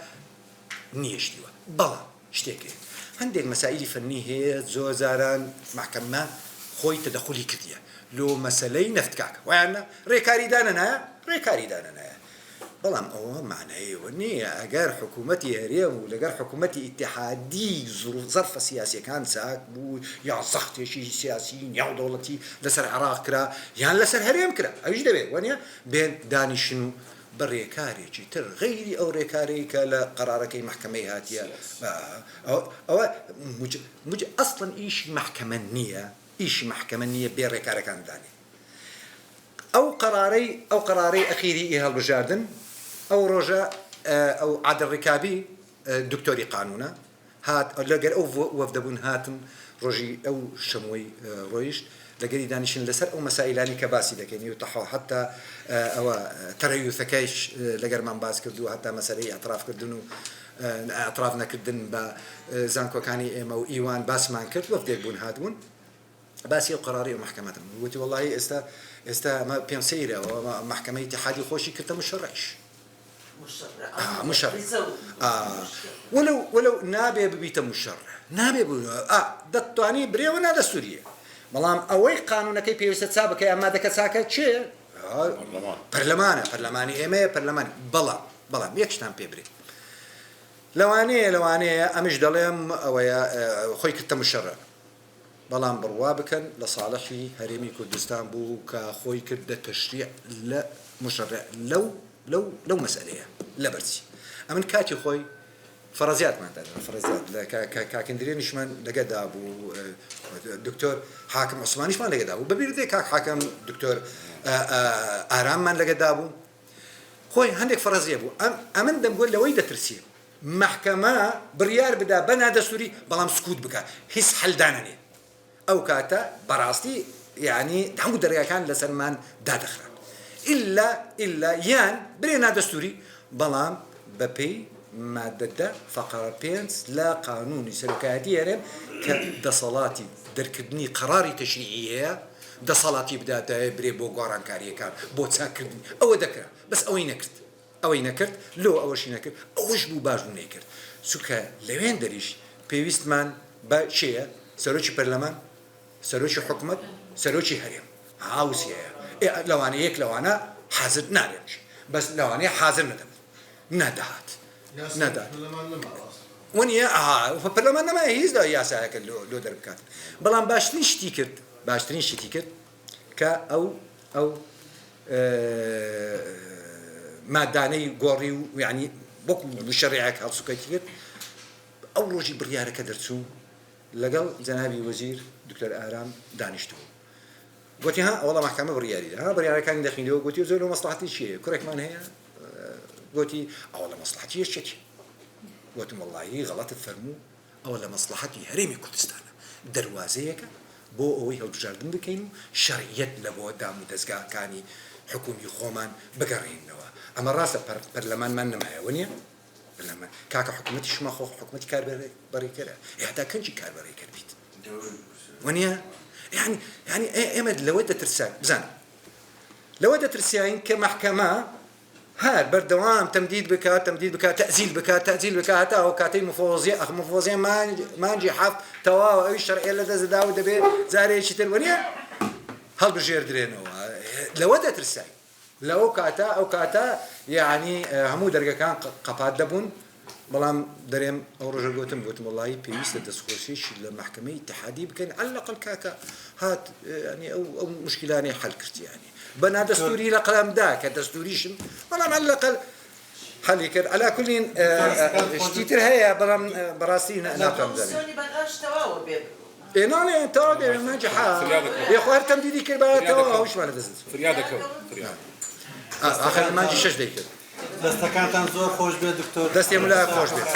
Speaker 2: نيشتيوا بلا شتيكي عندك مسائل فنية زو زاران محكمة خوي تدخلي كذية لو مسألة نفتكاك وعنا ريكاري داننا بلام أو معناه وني أجر حكومتي هريم ولا أجر حكومتي اتحادي ظرف سياسي كان ساك بو يا زخت شيء سياسيين يا دولتي لسر العراق كرا يعني لسر هريم كرا أيش دبي ونيا بين داني شنو بريكاري تر غيري أو ريكاري كلا قرارك محكمة هاتيا أو مج أصلا إيش محكمة نية بريكاري كان داني أو قراري أخيري إيها البجاردن أو رجاء أو عدل ركابي دكتوري قانونا هات لقر أو وفدبون هاتم رجي أو شموي رويش لقري دانشين لسر أو مسائلاني كباسي لكن يطحوا حتى أو تريو ثكايش لقر من باس كردو حتى مسائل اعتراف كردنو اعترافنا كردن با زانكو كاني مو إيوان باس مان كرد وفدبون هاتون باسي القراري ومحكمتهم قلت والله استا ما بيم سيره ومحكمه اتحادي خوشي كنت مشرعش مشرع ولو نابي ببيت مشرع نابي دتواني بري ونا دستوريه ملام اوي قانون كي بيوست سابق يا ما دك ساكه شي برلماني ايمي برلماني بلا يكشتان بيبري لواني امش دلم او خوي كنت مشرع بلان بروابكن لصالحي هريمي كردستان بو كخوي كرد تشريع لا مشرع لو مسألة لا برسي أمن كاتي خوي فرضيات ما عندنا فرضيات كاكندرين شمان لقد أبو دكتور حاكم عثماني شمان لقد أبو ببير ذي حاكم دكتور آرام من لقد أبو خوي عندك فرضية أبو أمن دم قول لويدة ترسيم محكمة بريار بدا بنا دستوري بلام سكوت بكا هس حل دانني أو كاتا براستي يعني تحمد درجة كان لسلمان دادخرا إلا يان برينا دستوري بلام ببي مادة فقرة بينس لا قانوني سلوكاتي يرم كدصلاتي دركدني قراري تشريعية دصلاتي بدأت بري بو قارن كاريه كان بو تساكردني أو ذكر بس أوي نكرت لو أول شيء نكرت أوش بو باجو نكرت سوكا لوين دريش بيوست مان بشيء سروشي برلمان سروشي حكومة سروشي هريم عاوزية لو أنا حاضر ناريش بس لو أنا حاضر ندهات ونيا فبرلمان ما هيز لا ياساك لو دربكات بلان باشترين شتي كرت كا أو ماداني قوري يعني بوك بالشريعة هالسكيتير أو روجي بريارة كدرتسو لقل جنابي وزير دكتور آرام دانشتو قلت ها والله محكمة بريارة كان داخلي قلت زولو مصلحتي شيء كرك من هي قلت والله مصلحتي شيء قلت والله غلط الفرمو والله مصلحتي هريمي كردستان دروازيك بو أوي هالبجاردن بكينو شرعية لبو دام دزقا كاني حكومي خومان بقرين نوا أما راسة برلمان ما نمايا ونيا برلمان كاكا حكومتي شما خو حكومتي كاربري كرا إحدا كنجي كاربري كربيت ونيا يعني إمد لودة ترساين بزان لودة ترساين كمحكمة هاد بردوام تمديد بكا تأزيل بكا هتا هو كاتي مفوزين ما نجي حف توا أي شرعية لدى زداو دبي زاري شتر ونيا هل بجير درينو لودة ترساين لو كاتا يعني همو درجة كان قباد دبون بەڵام دەرێم ئەو ڕۆژە گوتم وڵی پێویستە دەستخۆشیش لە محکمەی اتحادی بکەین علەقل کاکە هات ینی ئەو مشکلانەی حل کردیانی بەنا دەستوری لە قەلەمدا کە دەستوریشم بەڵام علەقل حەلی کرد علا کولین شتیتر هەیە بەڵام بەڕاستی ناتوانم ناڵێ تا دێمەجی بێخوار تەمدیدی کرد بەتەوە هەوشمانە دەست
Speaker 3: فریادەکەم
Speaker 2: آخر مانجی 6 دەیکرد
Speaker 7: دەستەکانتان زۆر خۆش بێت دکتۆر
Speaker 2: دەستێ مولای خۆش بێت